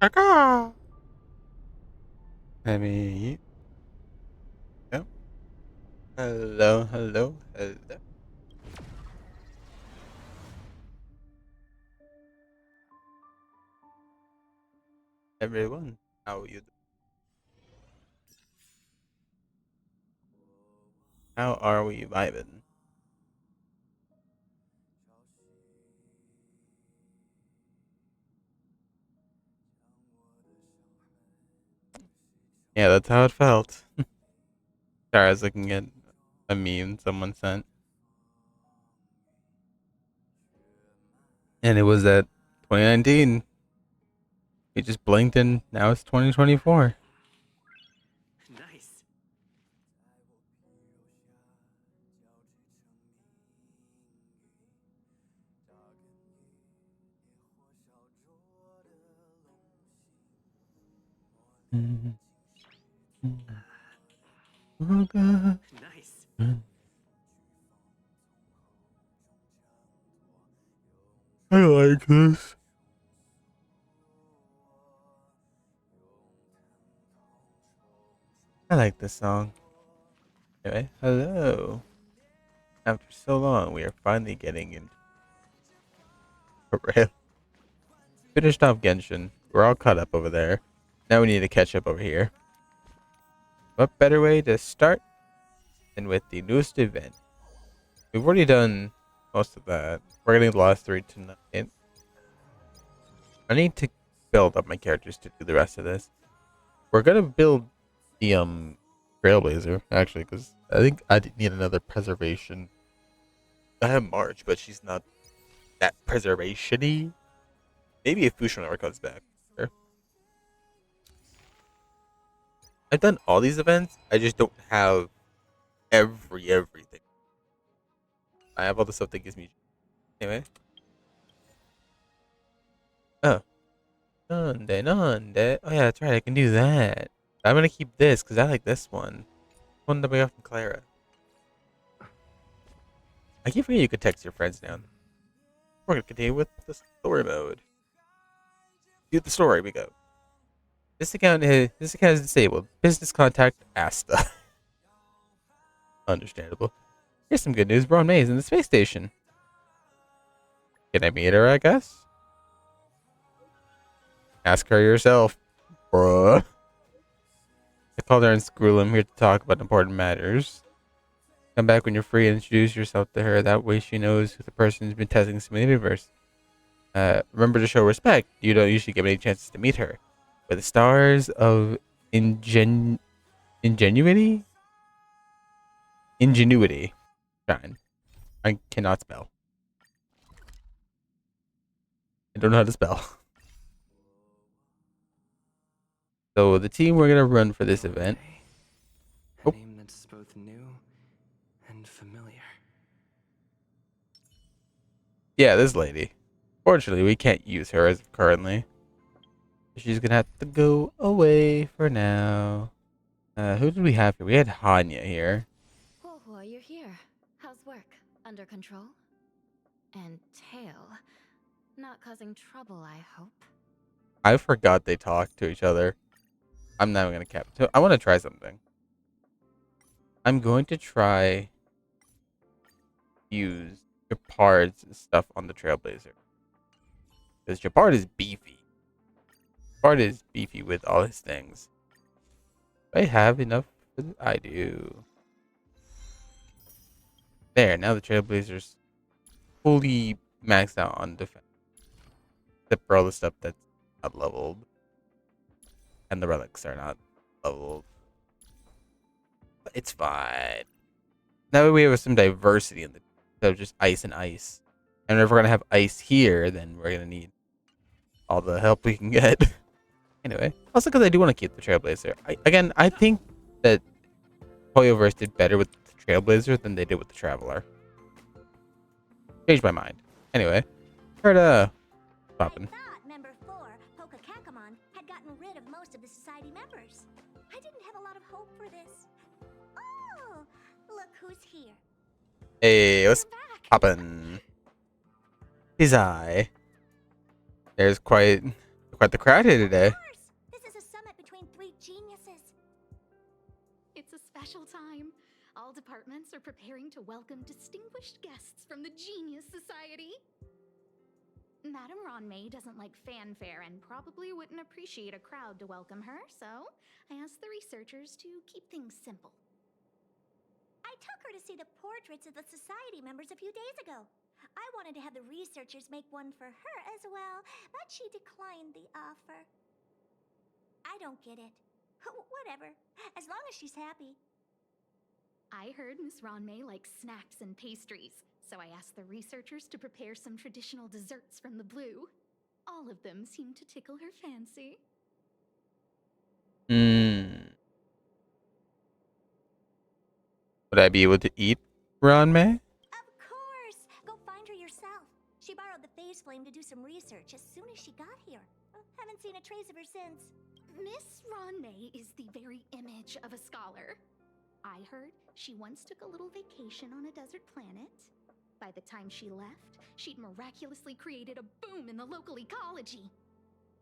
Caca. Let me. Yep. Hello, hello, hello. Everyone, how you? How are we vibing? Yeah, that's how it felt. Sorry, I was looking at a meme someone sent, and it was at 2019. We just blinked and now it's 2024. Nice. Nice. I like this. I like this song. Anyway, hello. After so long, we are finally getting into rail. Finished off Genshin. We're all caught up over there. Now we need to catch up over here. What better way to start than with the newest event? We've already done most of that. We're getting the last three tonight. I need to build up my characters to do the rest of this. We're gonna build the Trailblazer actually, because I think I need another preservation. I have March, but she's not that preservation-y. Maybe if Fusion Hour comes back. Sure. I've done all these events. I just don't have everything. I have all the stuff that gives me. Anyway. Oh, nonde. Oh yeah, that's right. I can do that. I'm gonna keep this because I like this one. One that we got from Clara. I keep forgetting you could text your friends now. We're gonna continue with the story mode. Do the story. We go. This account is disabled. Business contact Asta. Understandable. Here's some good news. Braun May is in the space station. Can I meet her? I guess. Ask her yourself, bruh. I called her in school. I'm here to talk about important matters. Come back when you're free and introduce yourself to her. That way she knows who the person who's been testing the universe. Remember to show respect. You don't usually get many chances to meet her. With the stars of ingenuity? Ingenuity. Shine. I cannot spell. I don't know how to spell. So the team we're gonna run for this event. A Oh, name that's both new and familiar. yeah, this lady. Fortunately, we can't use her as of currently. She's gonna have to go away for now. Who did we have here? We had Hanya here. Whoa, you're here. How's work? Under control? And tail. Not causing trouble, I hope. I forgot they talked to each other. I'm not even gonna cap. So I want to try something. I'm going to try use Japard's stuff on the Trailblazer because Japard is beefy. Japard is beefy with all his things. Do I have enough? I do. There, now the Trailblazer's fully maxed out on defense. Except for all the stuff that's not leveled. And the relics are not leveled. But it's fine. That way we have some diversity in the instead of just ice and ice. And if we're gonna have ice here, then we're gonna need all the help we can get. Anyway, also because I do want to keep the Trailblazer. I think that Hoyoverse did better with the Trailblazer than they did with the Traveler. Changed my mind. Anyway, heard poppin'. I thought member 4, Pokakakamon, had gotten rid of most of the society members. I didn't have a lot of hope for this. Oh, look who's here. Hey, what's You're back. poppin'? His eye. There's quite Quite the crowd here today. Of course! This is a summit between three geniuses. It's a special time. All departments are preparing to welcome distinguished guests from the Genius Society. Madame Ronmei doesn't like fanfare and probably wouldn't appreciate a crowd to welcome her, so I asked the researchers to keep things simple. I took her to see the portraits of the society members a few days ago. I wanted to have the researchers make one for her as well, but she declined the offer. I don't get it. Whatever, as long as she's happy. I heard Miss Ronmei likes snacks and pastries, so I asked the researchers to prepare some traditional desserts from the blue. All of them seemed to tickle her fancy. Would I be able to eat Ronmei? Of course! Go find her yourself. She borrowed the phase flame to do some research as soon as she got here. Haven't seen a trace of her since. Miss Ronmei is the very image of a scholar. I heard she once took a little vacation on a desert planet. By the time she left, she'd miraculously created a boom in the local ecology.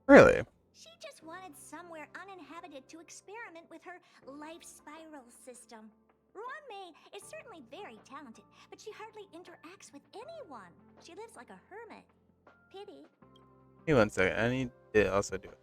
Really? She just wanted somewhere uninhabited to experiment with her life spiral system. Ronmei is certainly very talented, but she hardly interacts with anyone. She lives like a hermit. Pity. Give me 1 second. I need to also do it.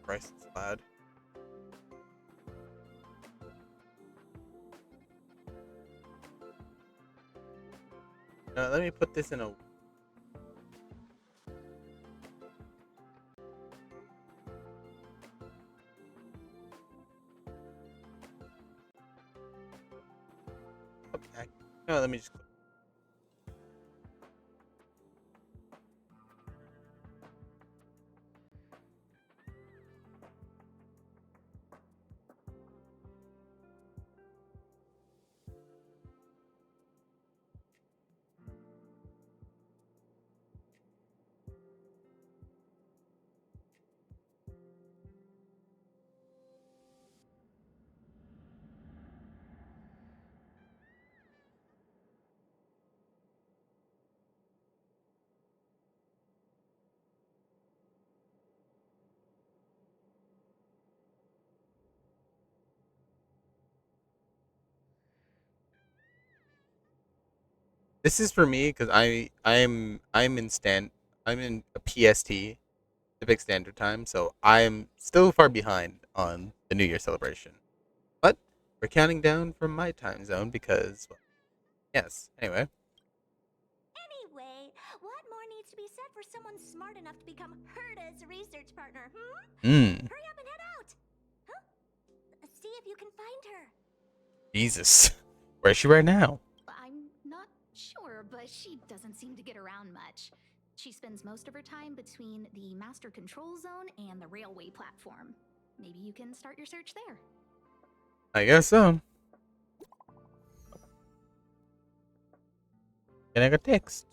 Christ, it's loud. Let me put this in a. Okay. No, let me just. This is for me because I'm in a PST, Pacific Standard Time, so I'm still far behind on the New Year celebration. But we're counting down from my time zone because, well, yes. Anyway, Anyway, what more needs to be said for someone smart enough to become Herta's research partner, mm, Hurry up and head out! Huh? See if you can find her. Jesus, where is she right now? I'm not sure, but she doesn't seem to get around much. She spends most of her time between the master control zone and the railway platform. Maybe you can start your search there. I guess so. Can I get text?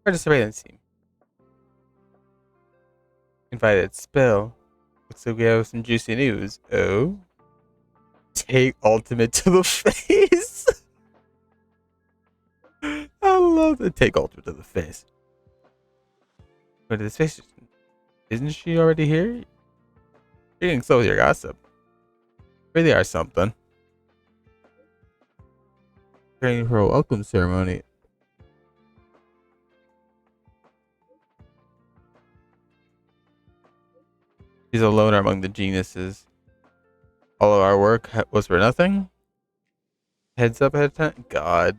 Or the surveillance team? Invited spell. Looks like we have some juicy news. Oh. Take ultimate to the face. I love the take ultimate to the face. But this face, isn't she already here? You're getting slow with your gossip. Really are something. Training for a welcome ceremony. She's a loner among the geniuses. All of our work was for nothing? Heads up ahead of time? God.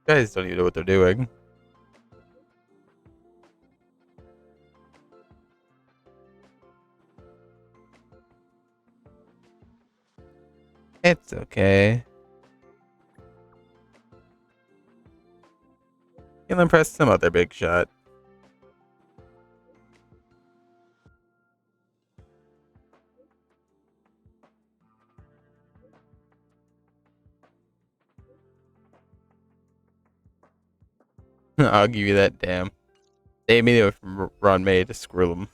Guys don't even know what they're doing. It's okay. You'll impress some other big shot. I'll give you that. Damn. They made it from Ron May to screw them.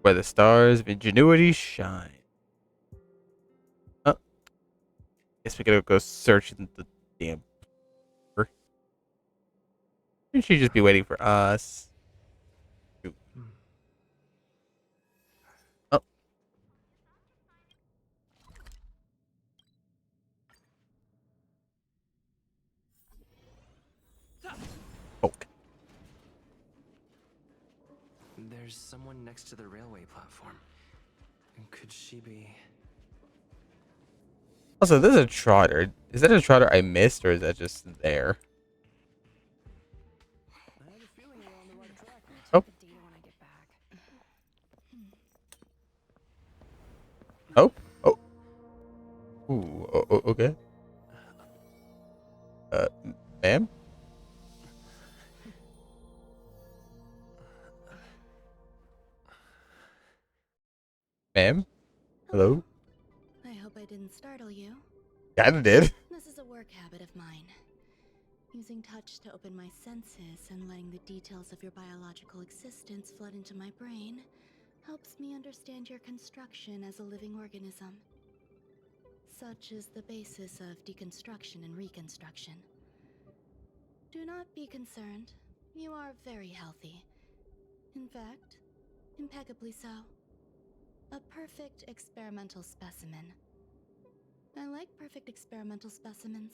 Where the stars of ingenuity shine. Oh, guess we gotta go searching the damn. Shouldn't she just be waiting for us? Oh, poke. There's someone next to the railway platform. Could she be? Also, there's a trotter. Is that a trotter I missed, or is that just there? Oh. Oh. Oh. Ooh. Okay. Ma'am? Ma'am? Hello? I hope I didn't startle you. Kinda did. This is a work habit of mine. Using touch to open my senses and letting the details of your biological existence flood into my brain helps me understand your construction as a living organism. Such is the basis of deconstruction and reconstruction. Do not be concerned. You are very healthy. In fact, impeccably so. A perfect experimental specimen. I like perfect experimental specimens.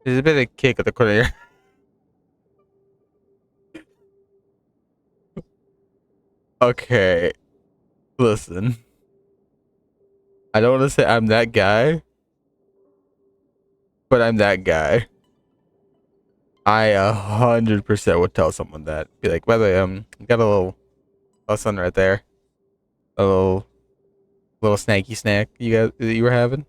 There's a bit of kick at the corner here. Okay. Listen. I don't want to say I'm that guy, but I'm that guy. I 100% would tell someone that. Be like, by the way, got a son right there. A little snacky snack you were having.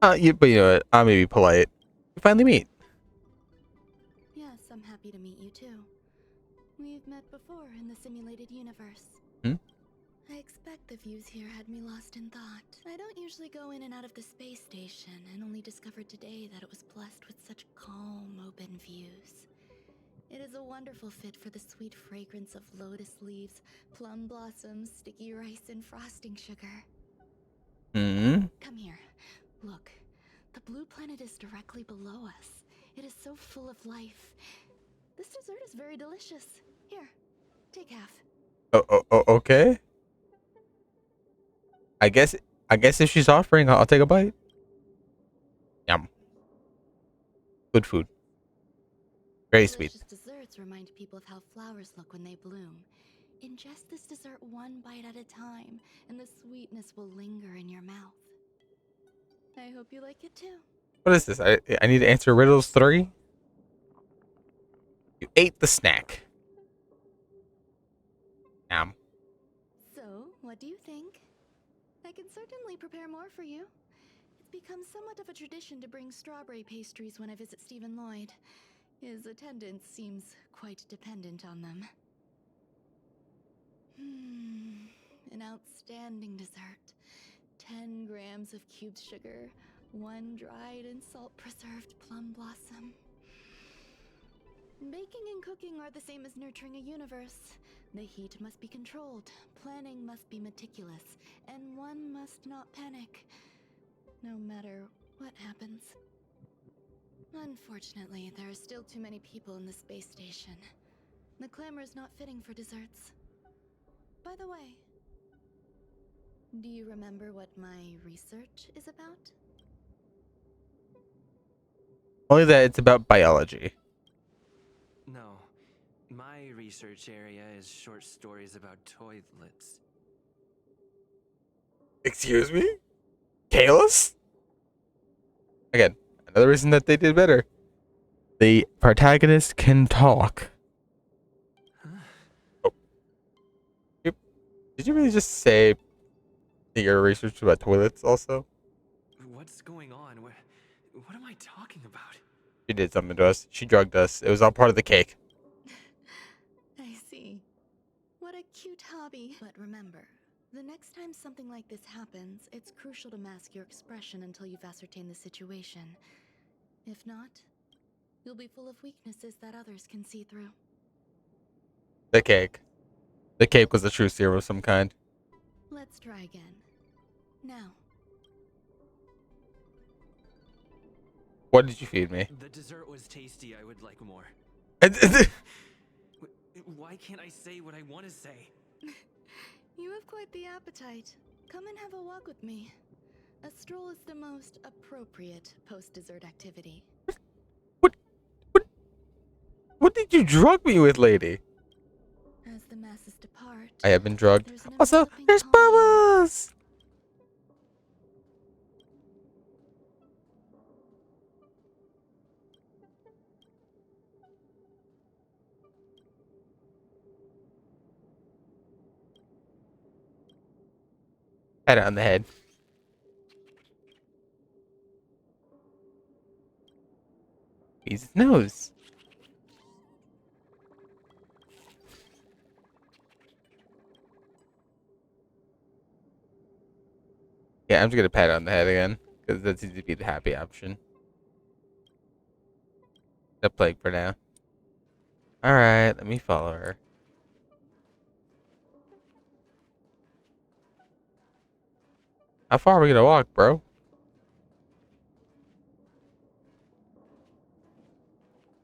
But you know what? I'm gonna be polite. We finally meet. Yes, I'm happy to meet you too. We've met before in the simulated universe. Hmm? I expect the views here had me lost in thought. I don't usually go in and out of the space station, and only discovered today that it was blessed with such calm, open views. It is a wonderful fit for the sweet fragrance of lotus leaves, plum blossoms, sticky rice, and frosting sugar. Hmm. Come here. Look, the blue planet is directly below us. It is so full of life. This dessert is very delicious. Here, take half. Okay. I guess if she's offering, I'll take a bite. Yum. Good food. Very sweet. Delicious desserts remind people of how flowers look when they bloom. Ingest this dessert one bite at a time, and the sweetness will linger in your mouth. I hope you like it too. What is this? I need to answer riddles 3. You ate the snack. Yum. So, what do you think? I can certainly prepare more for you. It's become somewhat of a tradition to bring strawberry pastries when I visit Stephen Lloyd. His attendance seems quite dependent on them. An outstanding dessert. 10 grams of cubed sugar, 1 dried and salt-preserved plum blossom. Baking and cooking are the same as nurturing a universe. The heat must be controlled, planning must be meticulous, and one must not panic, no matter what happens. Unfortunately, there are still too many people in the space station. The clamor is not fitting for desserts. By the way, do you remember what my research is about? Only that it's about biology. No. My research area is short stories about toilets. Excuse me? Kalos? Again, another reason that they did better. The protagonist can talk. Oh. Did you really just say that your research about toilets also? What's going on? What am I talking about? She did something to us. She drugged us. It was all part of the cake. I see. What a cute hobby. But remember, the next time something like this happens, it's crucial to mask your expression until you've ascertained the situation. If not, you'll be full of weaknesses that others can see through. The cake. The cake was a true serum of some kind. Let's try again. Now. What did you feed me? The dessert was tasty. I would like more. Why can't I say what I want to say? You have quite the appetite. Come and have a walk with me. A stroll is the most appropriate post-dessert activity. What did you drug me with, lady? As the masses depart, I have been drugged. there's an Also, enveloping there's calm. bubbles! Pat it on the head. Squeeze his nose. Yeah, I'm just gonna pat it on the head again, because that seems to be the happy option. The plague for now. Alright, let me follow her. How far are we gonna walk, bro?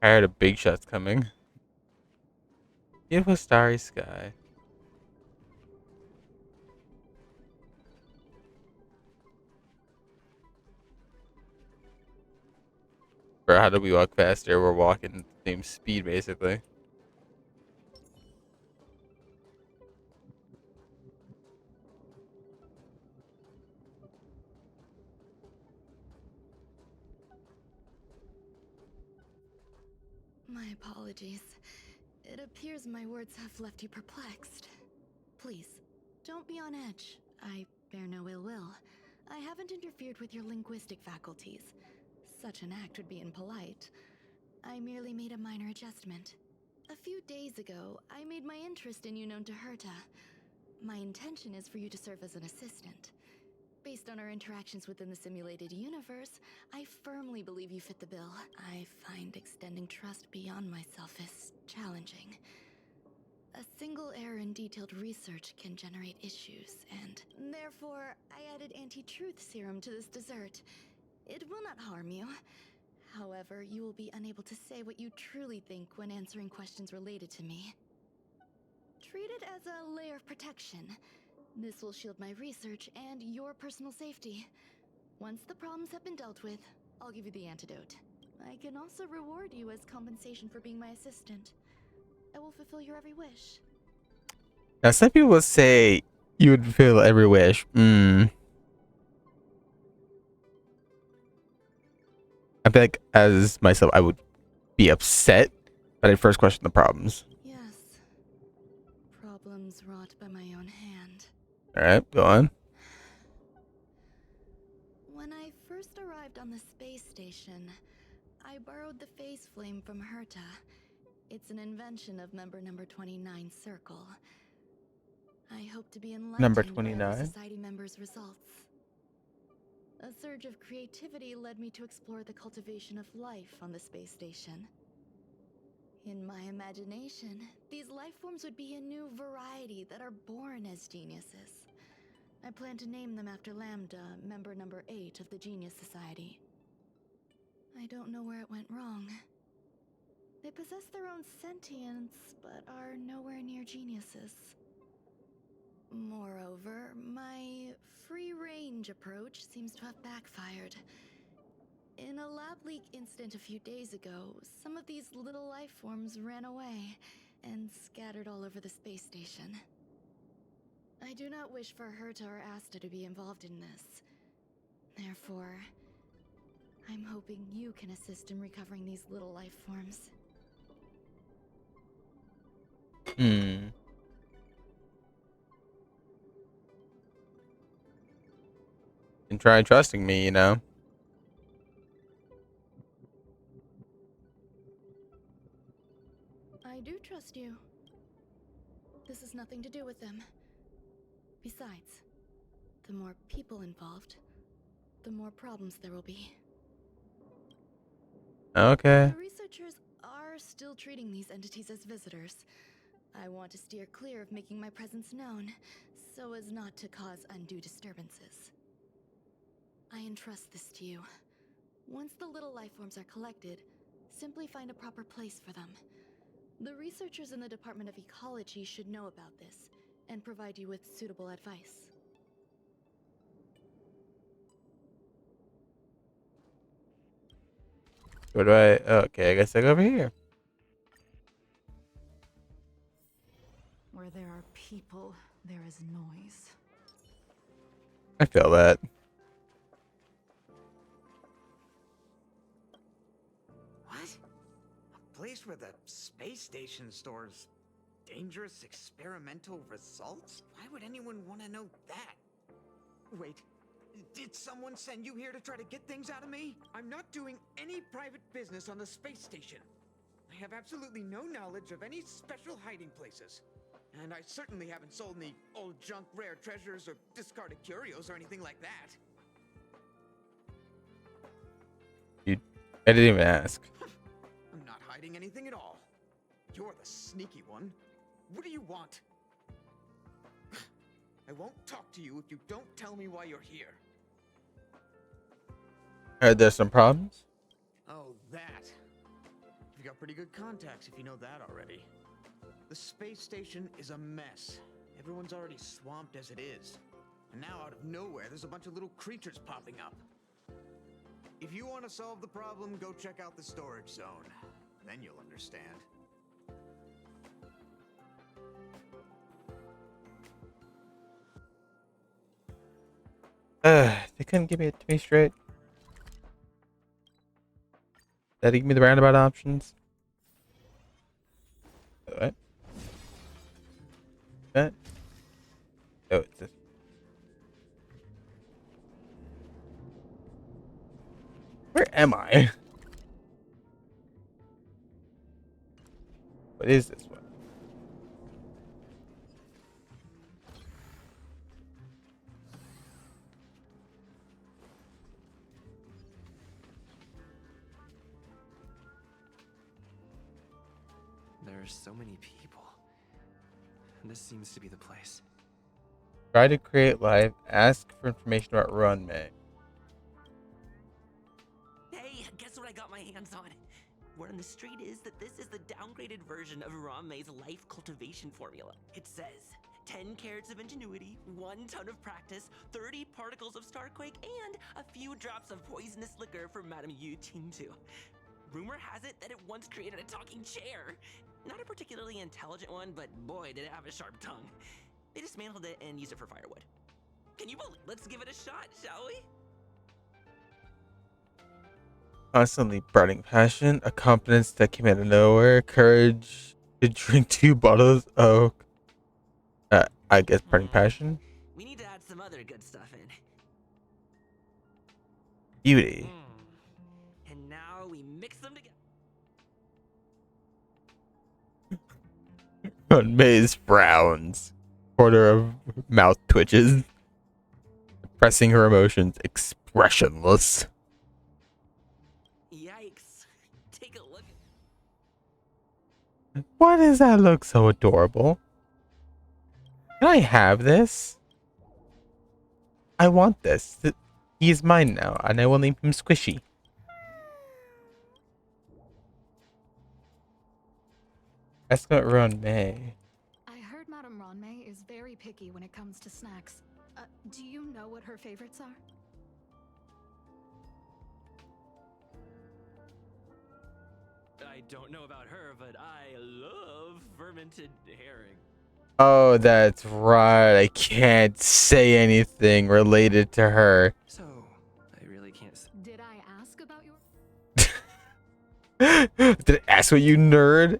I heard a big shot's coming. Beautiful starry sky. Bro, how do we walk faster? We're walking the same speed, basically. My apologies. It appears my words have left you perplexed. Please, don't be on edge. I bear no ill will. I haven't interfered with your linguistic faculties. Such an act would be impolite. I merely made a minor adjustment. A few days ago, I made my interest in you known to Herta. My intention is for you to serve as an assistant. Based on our interactions within the simulated universe, I firmly believe you fit the bill. I find extending trust beyond myself is challenging. A single error in detailed research can generate issues, and therefore, I added anti-truth serum to this dessert. It will not harm you. However, you will be unable to say what you truly think when answering questions related to me. Treat it as a layer of protection. This will shield my research and your personal safety. Once the problems have been dealt with, I'll give you the antidote. I can also reward you as compensation for being my assistant. I will fulfill your every wish. Now, some people say you would fulfill every wish. I feel like, as myself, I would be upset, but I'd first question the problems. Yes. Problems wrought by my own hand. Alright, go on. When I first arrived on the space station, I borrowed the phase flame from Herta. It's an invention of member number 29 Circle. I hope to be enlightened Number by other 29? society members' results. A surge of creativity led me to explore the cultivation of life on the space station. In my imagination, these life forms would be a new variety that are born as geniuses. I plan to name them after Lambda, member number 8 of the Genius Society. I don't know where it went wrong. They possess their own sentience, but are nowhere near geniuses. Moreover, my free-range approach seems to have backfired. In a lab leak incident a few days ago, some of these little life forms ran away and scattered all over the space station. I do not wish for Herta or Asta to be involved in this. Therefore, I'm hoping you can assist in recovering these little life forms. And try trusting me, you know? I do trust you. This has nothing to do with them. Besides, the more people involved, the more problems there will be. Okay. The researchers are still treating these entities as visitors. I want to steer clear of making my presence known, so as not to cause undue disturbances. I entrust this to you. Once the little life forms are collected, simply find a proper place for them. The researchers in the Department of Ecology should know about this, and provide you with suitable advice. Where do I? Okay, I guess I go over here. Where there are people, there is noise. I feel that. What? A place where the space station stores dangerous experimental results? Why would anyone want to know that? Wait, did someone send you here to try to get things out of me? I'm not doing any private business on the space station. I have absolutely no knowledge of any special hiding places. And I certainly haven't sold any old junk rare treasures or discarded curios or anything like that. I didn't even ask. I'm not hiding anything at all. You're the sneaky one. What do you want? I won't talk to you if you don't tell me why you're here. Heard there's some problems. Oh, that. You've got pretty good contacts if you know that already. The space station is a mess. Everyone's already swamped as it is. And now out of nowhere, there's a bunch of little creatures popping up. If you want to solve the problem, go check out the storage zone. Then you'll understand. They couldn't give it to me straight. That give me the roundabout options. What? What? Oh, it's this. Where am I? What is this one? There's so many people. This seems to be the place. Try to create live. Ask for information about Run May. Hey, guess what I got my hands on? Word on the street is that this is the downgraded version of Ramei's life cultivation formula. It says 10 carats of ingenuity, 1 ton of practice, 30 particles of starquake, and a few drops of poisonous liquor for Madame Yu Tintu. Rumor has it that it once created a talking chair. Not a particularly intelligent one, but boy, did it have a sharp tongue. They dismantled it and used it for firewood. Can you believe? Let's give it a shot, shall we? Constantly burning passion, a confidence that came out of nowhere, courage to drink 2 bottles of, I guess, burning passion, We need to add some other good stuff in. beauty. And now we mix them together. On May's frowns, corner of mouth twitches, pressing her emotions, expressionless. Yikes. Take a look. Why does that look so adorable? Can I have this? I want this. He is mine now, and I will name him Squishy. Ask about Ron May. I heard Madame Ronmay is very picky when it comes to snacks. Do you know what her favorites are? I don't know about her, but I love fermented herring. Oh, that's right. I can't say anything related to her. So, I really can't. Did I ask about your... Did I ask what you nerd?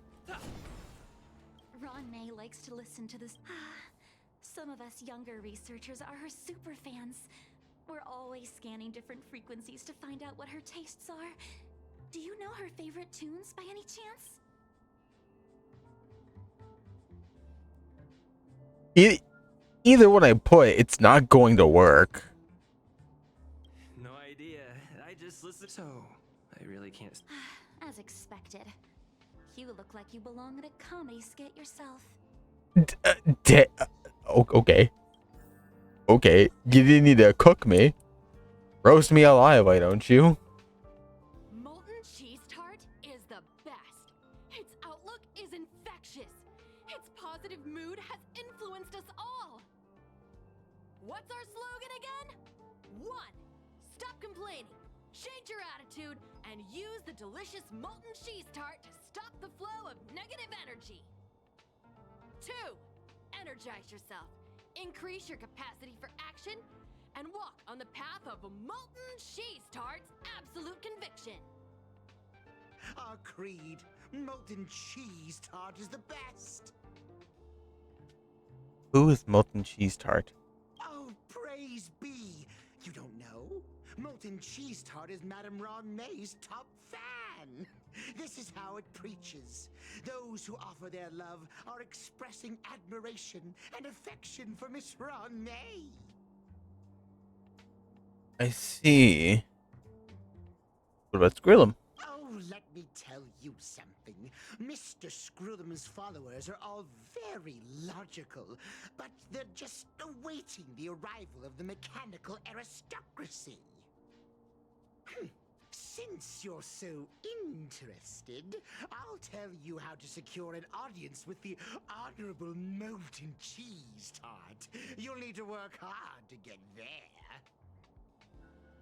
Ron-May likes to listen to this. Some of us younger researchers are her super fans. We're always scanning different frequencies to find out what her tastes are. Do you know her favorite tunes by any chance? Either one I put, it's not going to work. No idea. I just listened. So, I really can't. As expected. You look like you belong in a comedy skit yourself. Okay. Okay. You didn't need to cook me. Roast me alive, why don't you? Molten cheese tart is the best. Its outlook is infectious. Its positive mood has influenced us all. What's our slogan again? 1. Stop complaining, change your attitude, and use the delicious molten cheese tart to stop the flow of negative energy. 2. Energize yourself, increase your capacity for action, and walk on the path of molten cheese tart's absolute conviction. Our creed, molten cheese tart is the best. Who is Molten Cheese Tart? Oh, praise be. You don't know? Molten cheese tart is Madame Ron May's top fan. This is how it preaches. Those who offer their love are expressing admiration and affection for Miss Ron May. I see. What about Skrillum? Oh, let me tell you something. Mr. Screwthum's followers are all very logical, but they're just awaiting the arrival of the mechanical aristocracy. Since you're so interested, I'll tell you how to secure an audience with the Honorable Molten Cheese Tart. You'll need to work hard to get there.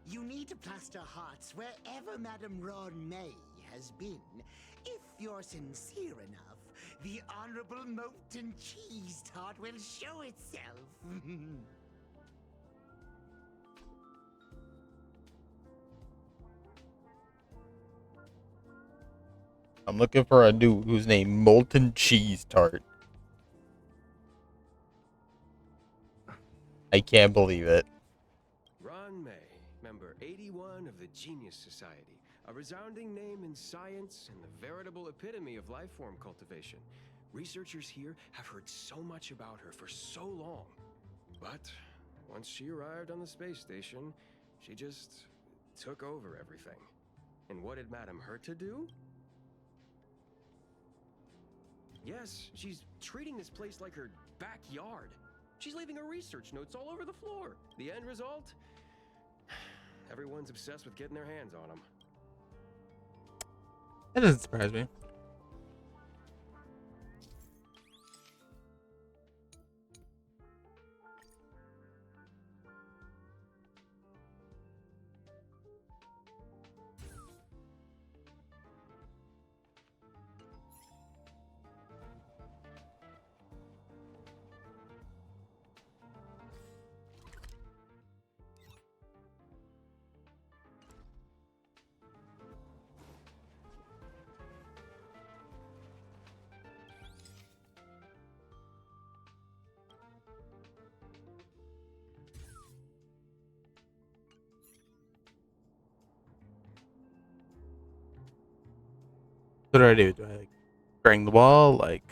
You need to plaster hearts wherever Madame Ron May has been. If you're sincere enough, the Honorable Molten Cheese Tart will show itself. I'm looking for a dude who's named Molten Cheese Tart. I can't believe it. Ron May, member 81 of the Genius Society, a resounding name in science and the veritable epitome of life form cultivation. Researchers here have heard so much about her for so long. But once she arrived on the space station, she just took over everything. And what did Madame Herta do? Yes, she's treating this place like her backyard. She's leaving her research notes all over the floor. The end result? Everyone's obsessed with getting their hands on them. That doesn't surprise me. What do I do? Do I like bang the wall? Like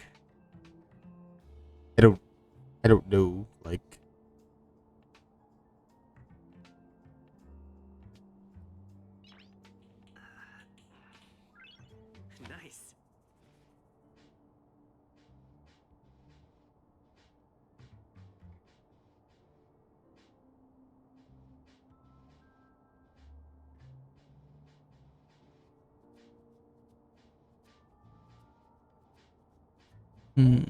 I don't know. Like Nice. hmm.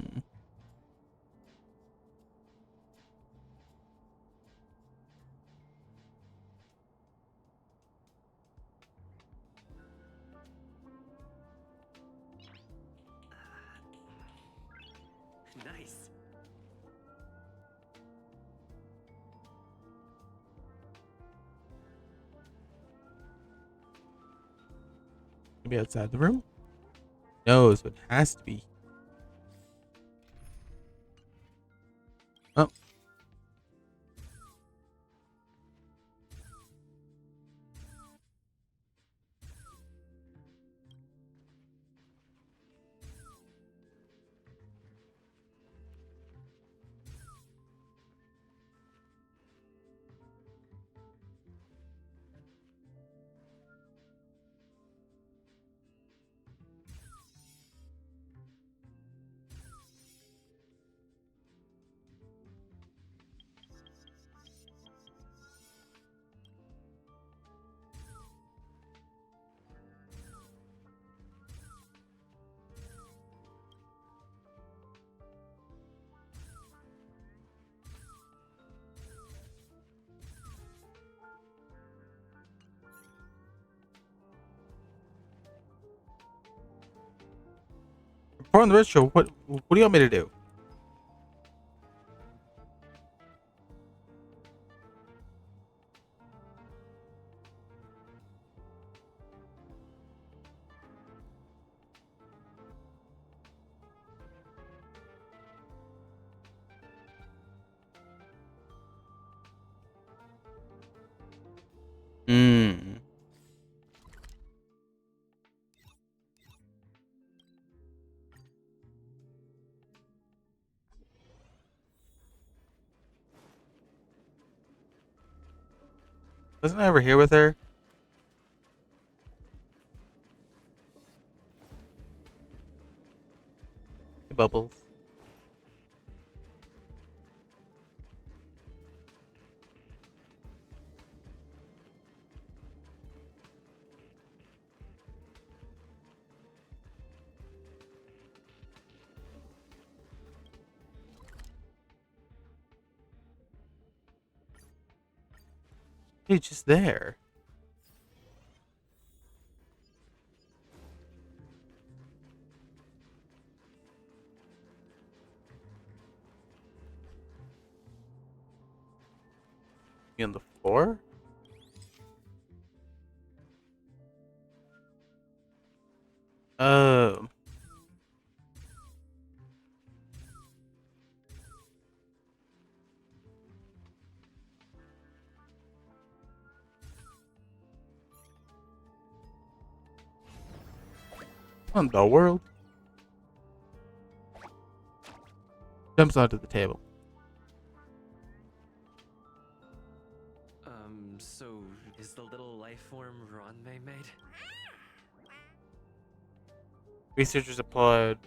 Nice. Maybe outside the room? No, so it has to be. Oh. Before on the retro, what do you want me to do? Hmm. Wasn't I ever here with her? Hey, Bubbles. Dude, just there. You on the floor? Oh. What in the world? Jumps onto the table. So is the little life form Ronmei made? Researchers applied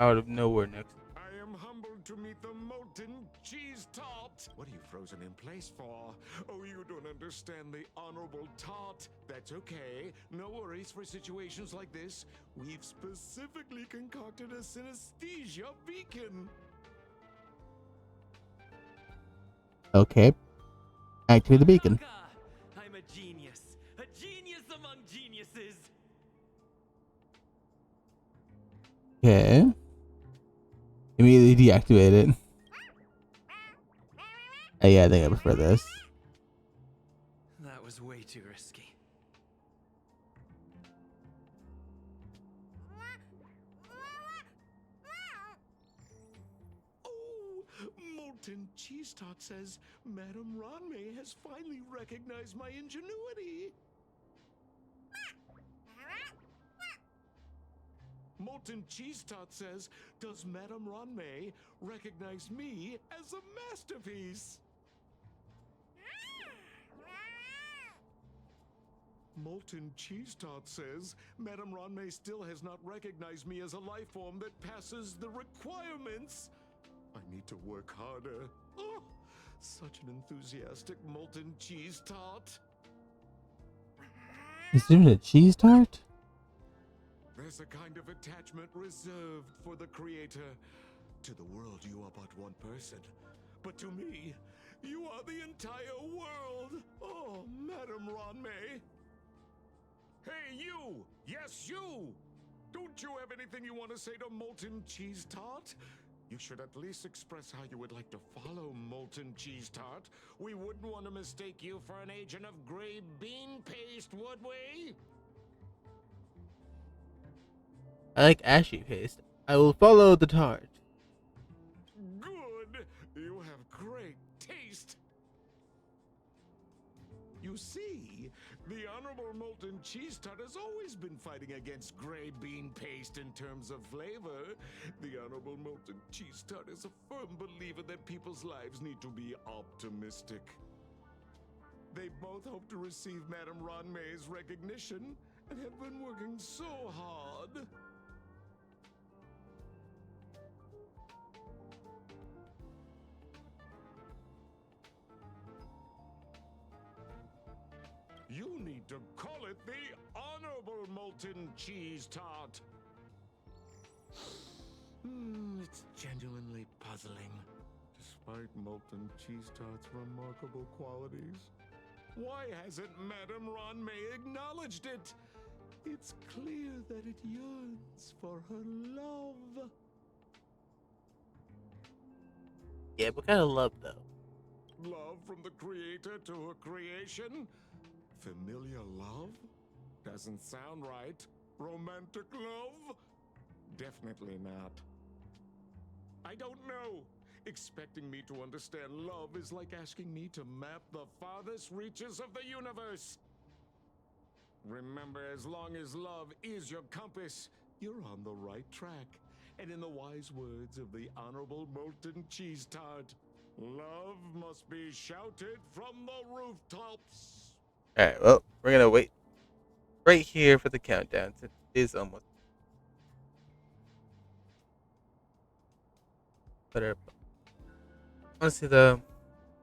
out of nowhere next. I am humbled to meet the molten cheese tart. What are you frozen in place for? Oh, you don't understand the honorable tart. That's okay. No worries for situations like this. We've specifically concocted a synesthesia beacon. Okay. Activate the beacon. I'm a genius among geniuses. Okay. Immediately deactivate it. Oh, yeah, I think I prefer this. That was way too risky. Oh, molten cheese tart says Madame Ronmei has finally recognized my ingenuity. Molten cheese tart says, does Madame Ronmei recognize me as a masterpiece? Molten cheese tart says, Madame Ronmei still has not recognized me as a life form that passes the requirements. I need to work harder. Oh, such an enthusiastic molten cheese tart. Is it a cheese tart? There's a kind of attachment reserved for the creator. To the world, you are but one person. But to me, you are the entire world. Oh, Madame Ronmei. Hey, you! Yes, you! Don't you have anything you want to say to Molten Cheese Tart? You should at least express how you would like to follow Molten Cheese Tart. We wouldn't want to mistake you for an agent of gray bean paste, would we? I like ashy paste. I will follow the tart. Good! You have great taste! You see, the Honorable Molten Cheese Tart has always been fighting against gray bean paste in terms of flavor. The Honorable Molten Cheese Tart is a firm believer that people's lives need to be optimistic. They both hope to receive Madame Ronmei's recognition and have been working so hard. You need to call it the Honorable Molten Cheese Tart. It's genuinely puzzling. Despite Molten Cheese Tart's remarkable qualities, why hasn't Madame Ronmei acknowledged it? It's clear that it yearns for her love. Yeah, what kind of love though? Love from the creator to her creation? Familiar love? Doesn't sound right. Romantic love? Definitely not. I don't know. Expecting me to understand love is like asking me to map the farthest reaches of the universe. Remember, as long as love is your compass, you're on the right track. And in the wise words of the Honorable Molten Cheese Tart, love must be shouted from the rooftops. All right, well, we're gonna wait right here for the countdown. Since it is almost. But honestly, though,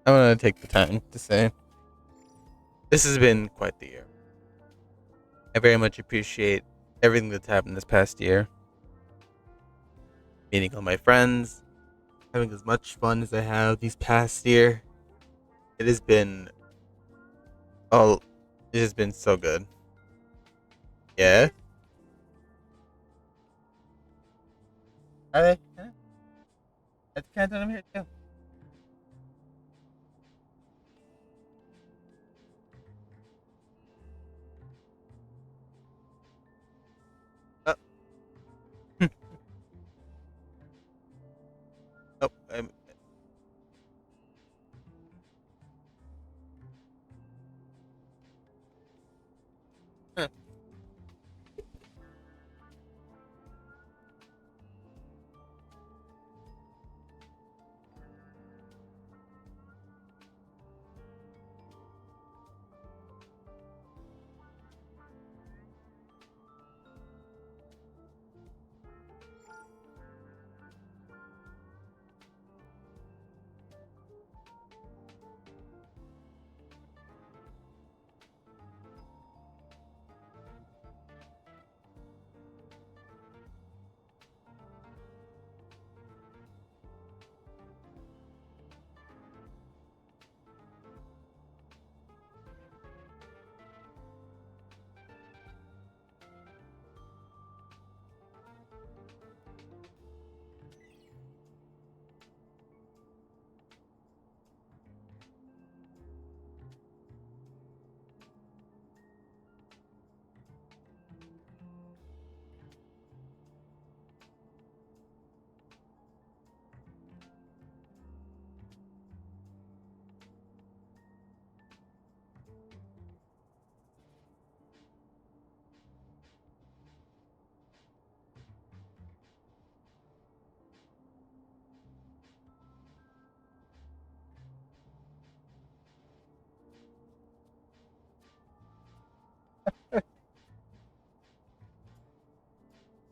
I want to take the time to say this has been quite the year. I very much appreciate everything that's happened this past year. Meeting all my friends, having as much fun as I have these past year. It has been oh, it has been so good. Yeah. Are they? Yeah. It's countdown. I'm here too. Oh, oh, huh.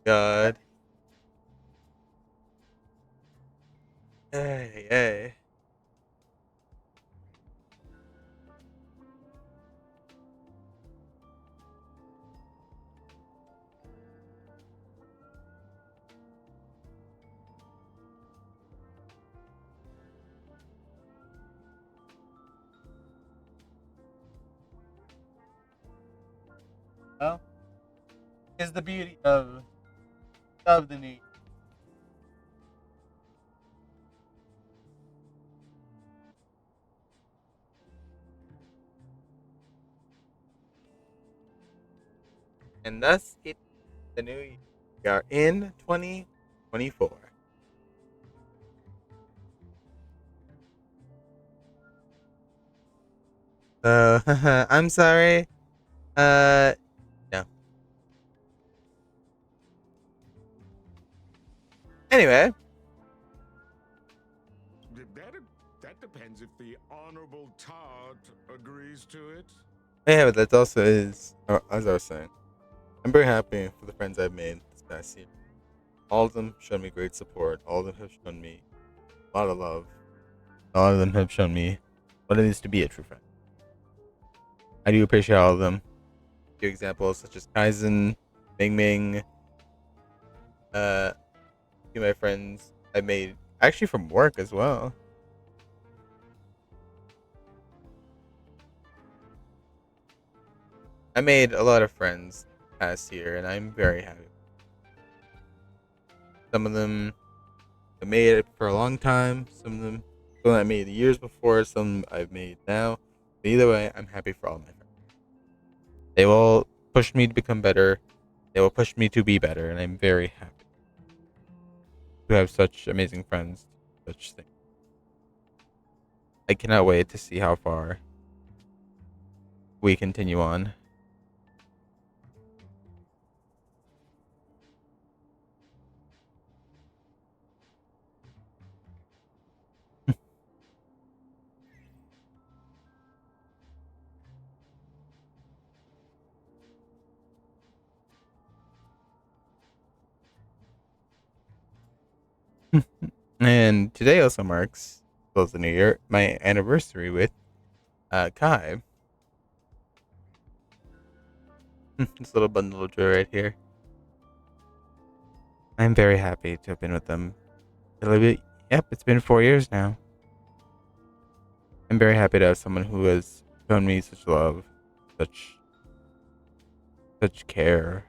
God. Hey, hey. Well, is the beauty of the new. And thus it the new year. We are in 2024. I'm sorry. No. Anyway, That, that depends if the Honorable Tart agrees to it. yeah, but that also is, as I was saying, I'm very happy for the friends I've made this past year. All of them showed me great support. All of them have shown me a lot of love. A lot of them have shown me what it is to be a true friend. I do appreciate all of them. A few examples such as Kaizen, Ming Ming, a few of my friends I made actually from work as well. I made a lot of friends past year, and I'm very happy. Some of them I made it for a long time. Some I made years before. Some I've made now. But either way, I'm happy for all my friends. They will push me to become better. They will push me to be better, and I'm very happy to have such amazing friends. Such things. I cannot wait to see how far we continue on. And today also marks, close the new year, my anniversary with Kai. This little bundle of joy right here. I'm very happy to have been with them. Yep, it's been 4 years now. I'm very happy to have someone who has shown me such love, such such care.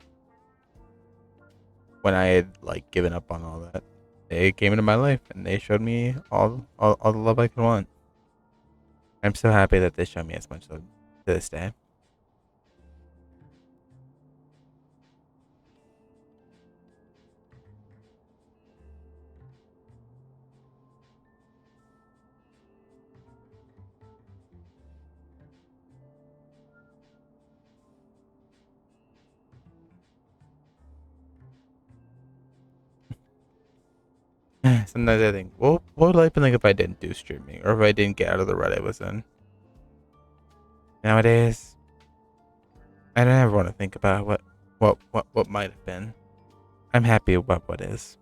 When I had like given up on all that, they came into my life and they showed me all the love I could want. I'm so happy that they showed me as much love to this day. Sometimes I think, well, what would life be like if I didn't do streaming or if I didn't get out of the rut I was in? Nowadays, I don't ever want to think about what might have been. I'm happy about what is.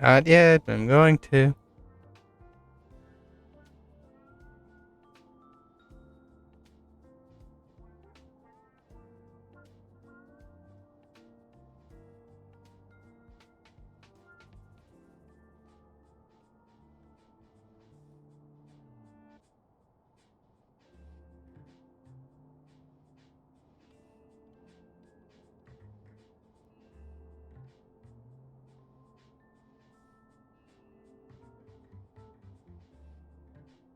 Not yet, but I'm going to.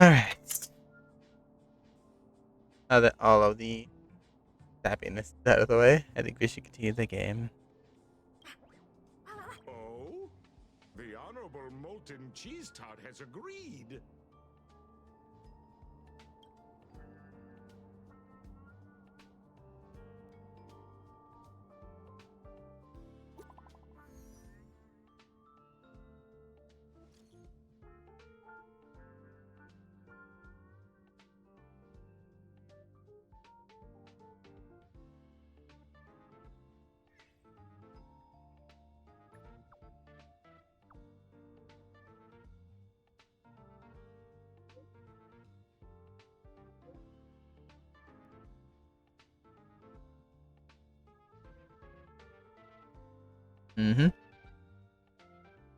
Alright. Now that all of the happiness is out of the way, I think we should continue the game. Oh? The Honorable Molten Cheese Tart has agreed. Mm-hmm.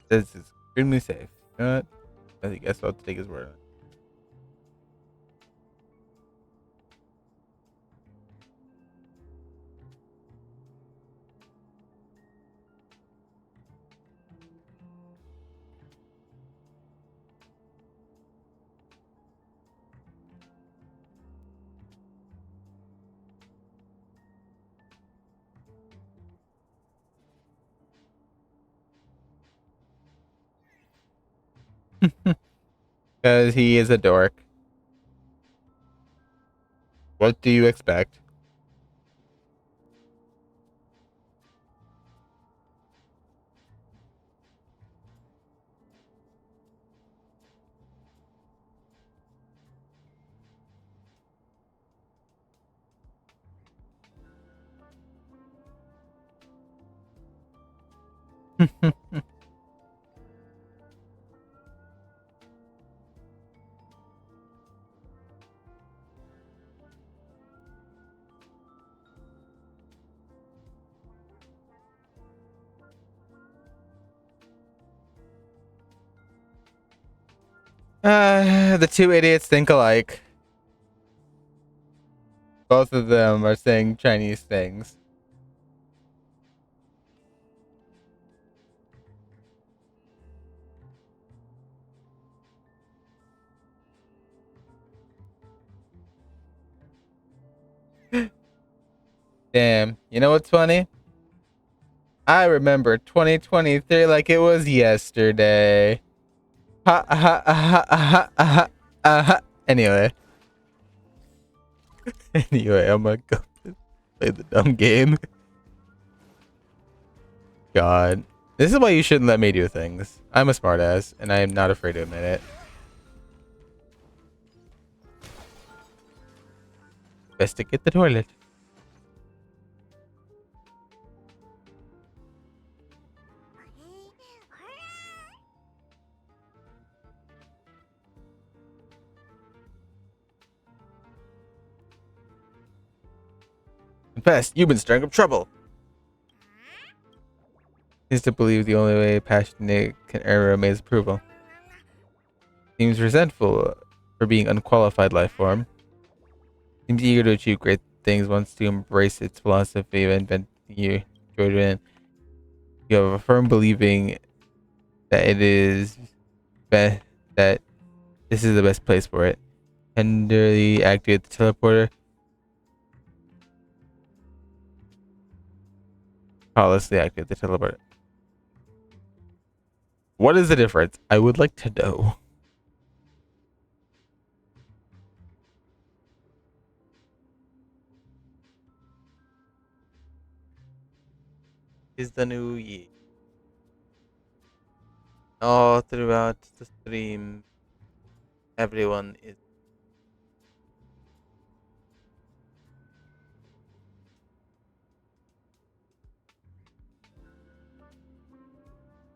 This is extremely safe. You know what? I guess I'll have to take his word on it. Because he is a dork. What do you expect? The two idiots think alike. Both of them are saying Chinese things. Damn. You know what's funny? I remember 2023 like it was yesterday. Ha ha ha ha ha ha. Anyway. Anyway, I'm gonna go play the dumb game. God. This is why you shouldn't let me do things. I'm a smartass, and I am not afraid to admit it. Best to get the toilet. Confess, you've been stirring up trouble. Is to believe the only way passionate can earn May's approval. Seems resentful for being unqualified life form. Seems eager to achieve great things, wants to embrace its philosophy of inventing you, Jordan. You have a firm believing that it is that this is the best place for it. Tenderly activate the teleporter. Callously activate the teleporter. What is the difference? I would like to know. Is the new year. All throughout the stream, everyone is.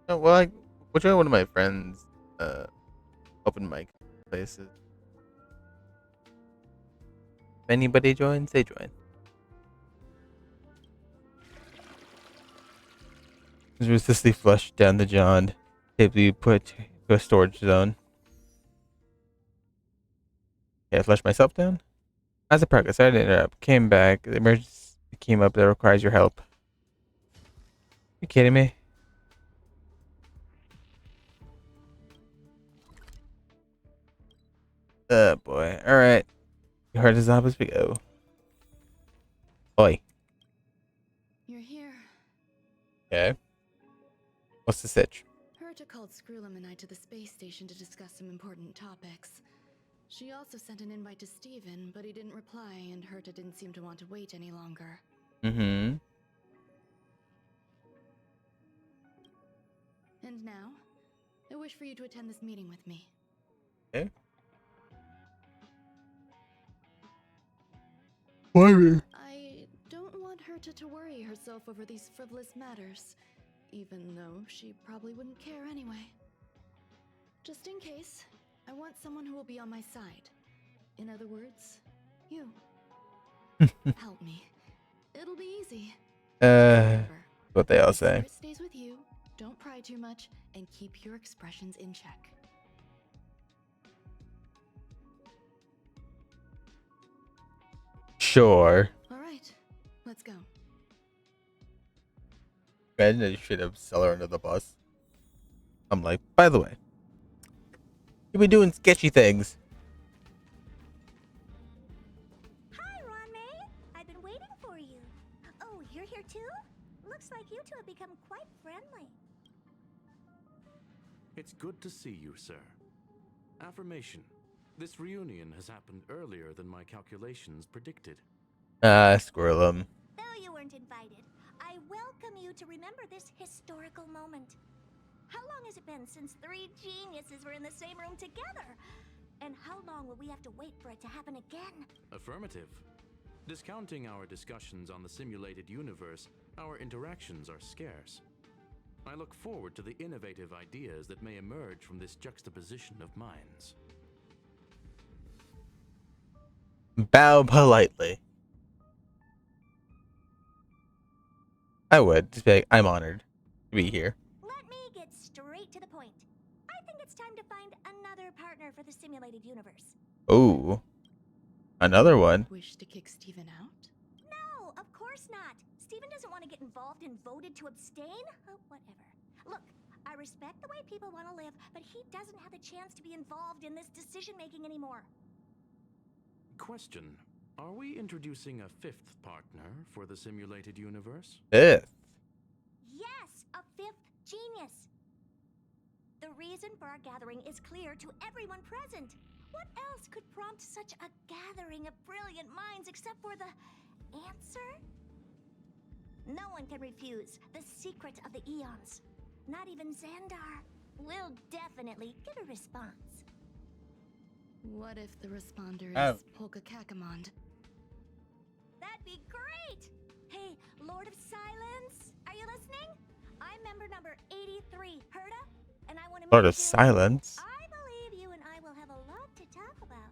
Oh, well, we'll try one of my friends' open mic places. If anybody joins, they join. Ruthlessly flush down the John. Safely put to a storage zone. Okay, I flushed myself down. As a progress, I didn't interrupt. Came back. The emergency came up that requires your help. You kidding me? Boy. Alright. You heard as up as we go. Oi. You're here. Okay. What's the sitch? Herta called Screwlam and I to the space station to discuss some important topics. She also sent an invite to Steven, but he didn't reply, and Herta didn't seem to want to wait any longer. Mm-hmm. And now, I wish for you to attend this meeting with me. Okay. Why me? I don't want Herta to worry herself over these frivolous matters, even though she probably wouldn't care anyway. Just in case, I want someone who will be on my side. In other words, you. Help me. It'll be easy. What they all say. It stays with you. too much and keep your expressions in check. Sure. All right, let's go. Imagine I should have sell her under the bus. I'm like, by the way, you've been doing sketchy things. Hi, Ron-May. I've been waiting for you. Oh, you're here too? Looks like you two have become quite friendly. It's good to see you, sir. Affirmation. This reunion has happened earlier than my calculations predicted. Squirrel 'em. Though you weren't invited, I welcome you to remember this historical moment. How long has it been since 3 geniuses were in the same room together? And how long will we have to wait for it to happen again? Affirmative. Discounting our discussions on the simulated universe, our interactions are scarce. I look forward to the innovative ideas that may emerge from this juxtaposition of minds. Bow politely. I would. Just be like, I'm honored to be here. Let me get straight to the point. I think it's time to find another partner for the simulated universe. Ooh. Another one. Wish to kick Steven out? No, of course not. Steven doesn't want to get involved and voted to abstain? Oh, whatever. Look, I respect the way people want to live, but he doesn't have the chance to be involved in this decision-making anymore. Question. Are we introducing a 5th partner for the simulated universe? Fifth. Yes, a 5th genius. The reason for our gathering is clear to everyone present. What else could prompt such a gathering of brilliant minds except for the answer? No one can refuse the secret of the eons. Not even Xandar. We'll definitely get a response. What if the responder Oh. is Polka Kakamond? That'd be great! Hey, Lord of Silence, are you listening? I'm member number 83, Herda, and I want to Lord make of sure Silence. I believe you and I will have a lot to talk about.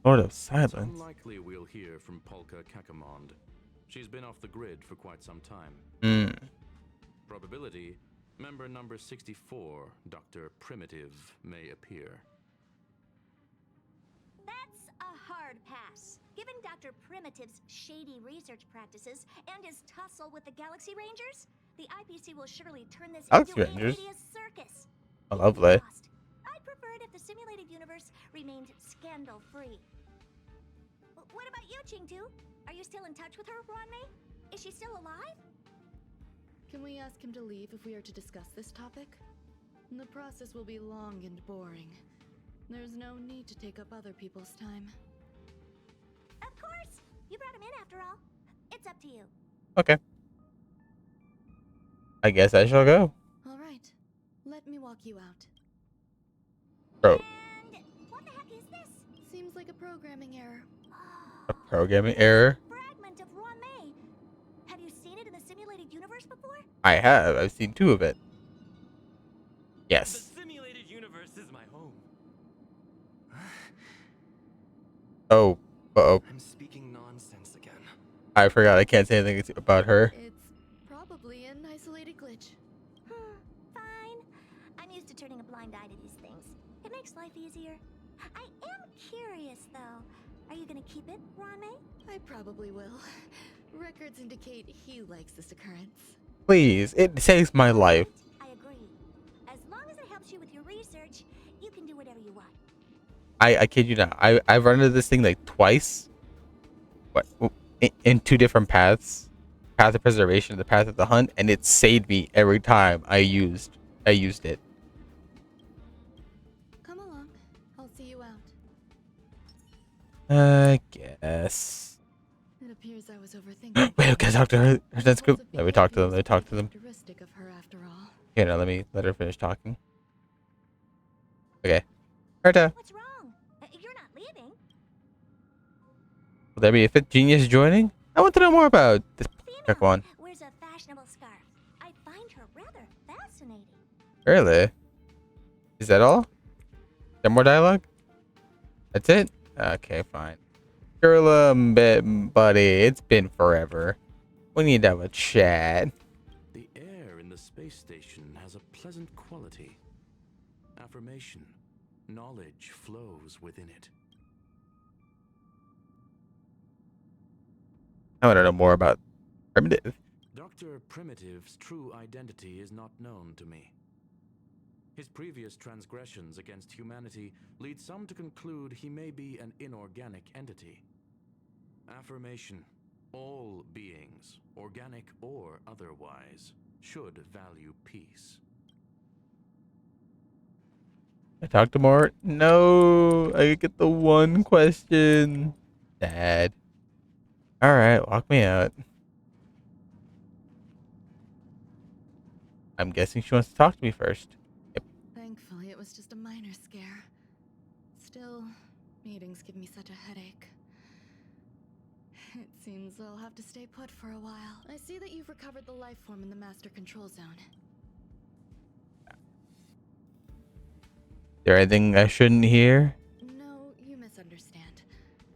Lord of It's Silence. unlikely we'll hear from Polka Kakamond. She's been off the grid for quite some time. Probability, member number 64, Dr. Primitive, may appear. That's a hard pass. Given Dr. Primitive's shady research practices and his tussle with the Galaxy Rangers, the IPC will surely turn this Galaxy into Rangers? a hideous circus. Oh, lovely. Lost. I'd prefer it if the simulated universe remained scandal-free. What about you, Chingtu? Are you still in touch with her, Ron-May? Is she still alive? Can we ask him to leave if we are to discuss this topic? The process will be long and boring. There's no need to take up other people's time. Of course! You brought him in after all. It's up to you. Okay. I guess I shall go. All right, let me walk you out. Bro. And what the heck is this? Seems like a programming error. A programming error. Fragment of Ron-May. Have you seen it in the simulated universe before? I have. I've seen 2 of it. Yes. The simulated universe is my home. Oh. Uh-oh. I'm speaking nonsense again. I forgot. I can't say anything about her. It's probably an isolated glitch. Fine. I'm used to turning a blind eye to these things. It makes life easier. I am curious, though. Are you gonna keep it, Ron-May? I probably will. Records indicate he likes this occurrence. Please. It saves my life. I agree. As long as it helps you with your research, you can do whatever you want. I kid you not. I've run into this thing like twice. What? In 2 different paths. Path of preservation and the path of the hunt. And it saved me every time I used it. Come along. I'll see you out. I guess. It appears I was overthinking. Wait, okay, talk to her. That's good. What's a Let me talk to them. behavior Let me talk to them. characteristic of her after all. Okay, now let her finish talking. Okay. Herta, What's wrong? You're not leaving. will there be a 5th genius joining? I want to know more about this quick one. Wears a fashionable scarf. I find her rather fascinating. Really? Is that all? Is there more dialogue? That's it? Okay, fine. Girl, buddy, it's been forever. We need to have a chat. The air in the space station has a pleasant quality. Affirmation. Knowledge flows within it. I want to know more about Primitive. Dr. Primitive's true identity is not known to me. His previous transgressions against humanity lead some to conclude he may be an inorganic entity. Affirmation. All beings, organic or otherwise, should value peace. I talked to more. No, I get the one question. Dad. All right, walk me out. I'm guessing she wants to talk to me first. Yep. Thankfully, it was just a minor scare. Still, meetings give me such a headache. It seems I'll have to stay put for a while. I see that you've recovered the life form in the master control zone. Is there anything I shouldn't hear? No, you misunderstand.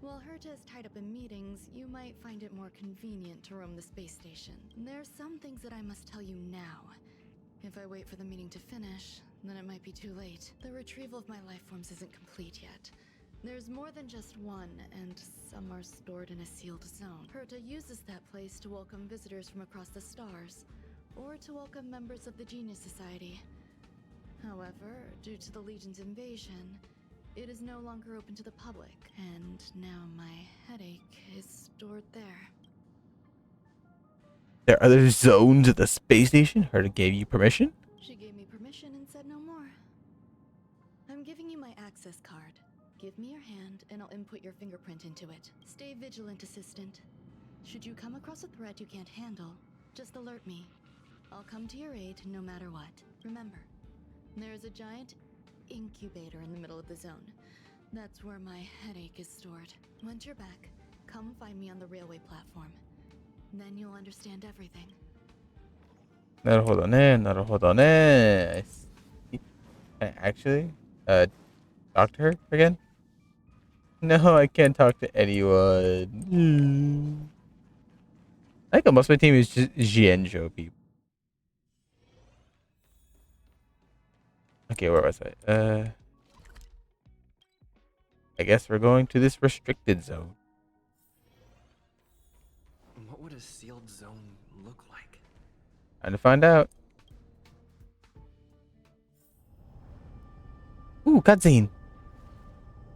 While Herta is tied up in meetings, you might find it more convenient to roam the space station. There's some things that I must tell you now. If I wait for the meeting to finish, then it might be too late. The retrieval of my life forms isn't complete yet. There's more than just one, and some are stored in a sealed zone. Herta uses that place to welcome visitors from across the stars, or to welcome members of the Genius Society. However, due to the Legion's invasion, it is no longer open to the public, and now my headache is stored there. There are other zones at the space station? Herta gave you permission? She gave me permission and said no more. I'm giving you my access card. Give me your hand, and I'll input your fingerprint into it. Stay vigilant, Assistant. Should you come across a threat you can't handle, just alert me. I'll come to your aid no matter what. Remember, there's a giant incubator in the middle of the zone. That's where my headache is stored. Once you're back, come find me on the railway platform. Then you'll understand everything. なるほどね、なるほどね. Can I actually talk to her again? No, I can't talk to anyone. I think most of my team is just Jianzhou people. Okay, where was I? I guess we're going to this restricted zone. What would a sealed zone look like? Time to find out. Ooh, cutscene.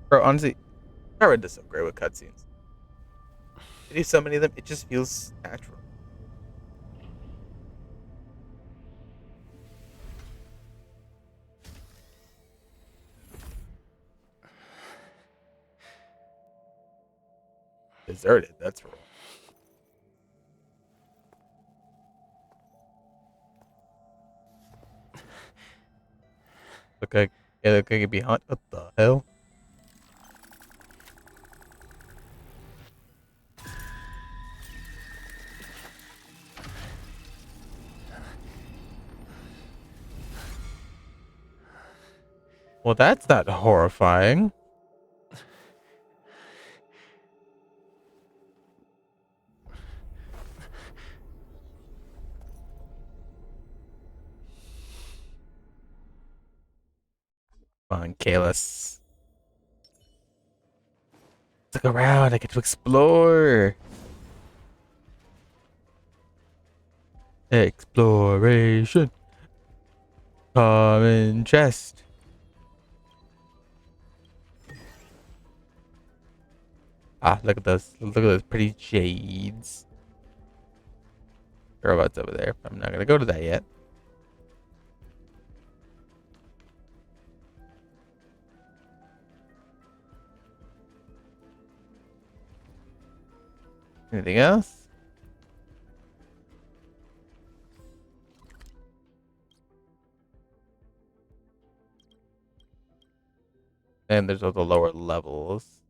Bro, honestly, Power does so great with cutscenes. They do so many of them, it just feels natural. Deserted, that's wrong. Look like it'd be hot. What the hell? Well, that's not horrifying. Come on, Kalis. Look around, I get to explore. Exploration. Common chest. Ah, look at those. Look at those pretty jades. Robots over there. I'm not gonna go to that yet. Anything else? And there's all the lower levels.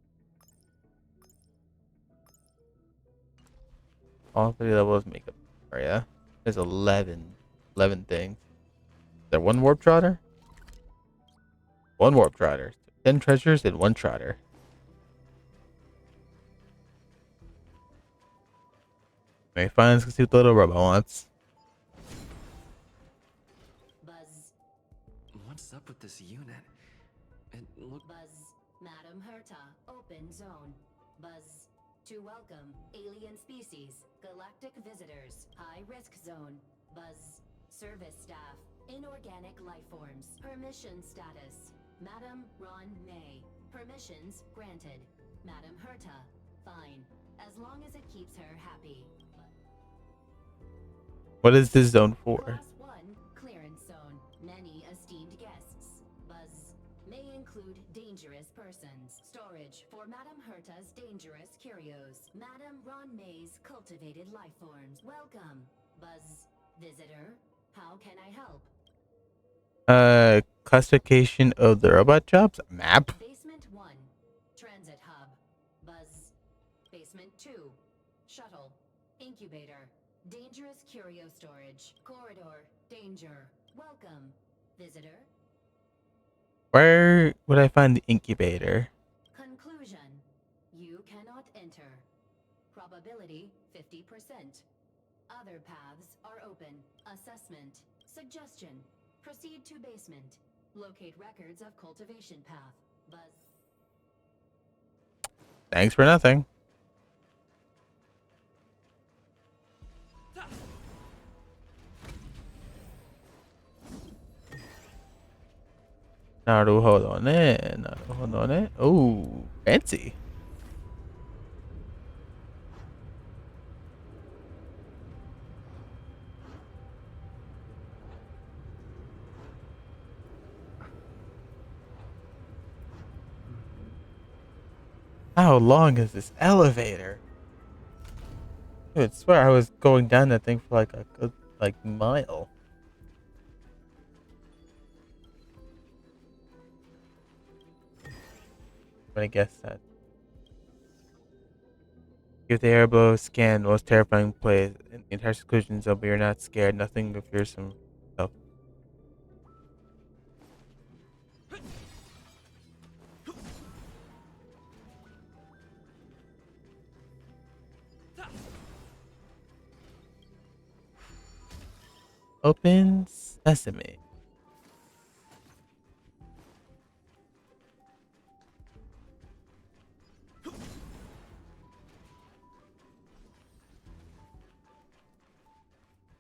All 3 levels make up area. There's 11 things. Is there 1 warp trotter? 1 warp trotter. 10 treasures and 1 trotter. Okay, fine, let's go see what the little robot wants. up with this unit? It looked... Buzz, Madam Herta, open zone. Buzz, to welcome alien species, galactic visitors, high risk zone. Buzz, service staff, inorganic life forms. Permission status. Madam Ron May. Permissions granted. Madam Herta, fine. As long as it keeps her happy. What is this zone for? Class 1, clearance zone. Many esteemed guests. Buzz, may include dangerous persons. Storage for Madam Herta's dangerous curios. Madam Ron May's cultivated life forms. Welcome. Buzz, visitor, how can I help? Classification of the robot jobs? Map? Basement 1, transit hub. Buzz, basement 2, shuttle, incubator, dangerous curio storage, corridor, danger. Welcome, visitor. Where would I find the incubator? Conclusion, you cannot enter. Probability 50%. Other paths are open. Assessment. Suggestion. Proceed to basement. Locate records of cultivation path. Buzz. Thanks for nothing. Naruhodone. Naruhodone. Oh, fancy. How long is this elevator? I would swear I was going down that thing for like a good mile. I guess that. Give the air blow scan the most terrifying place in the entire seclusion zone, but you're not scared. Nothing but fearsome. Oh. Open sesame.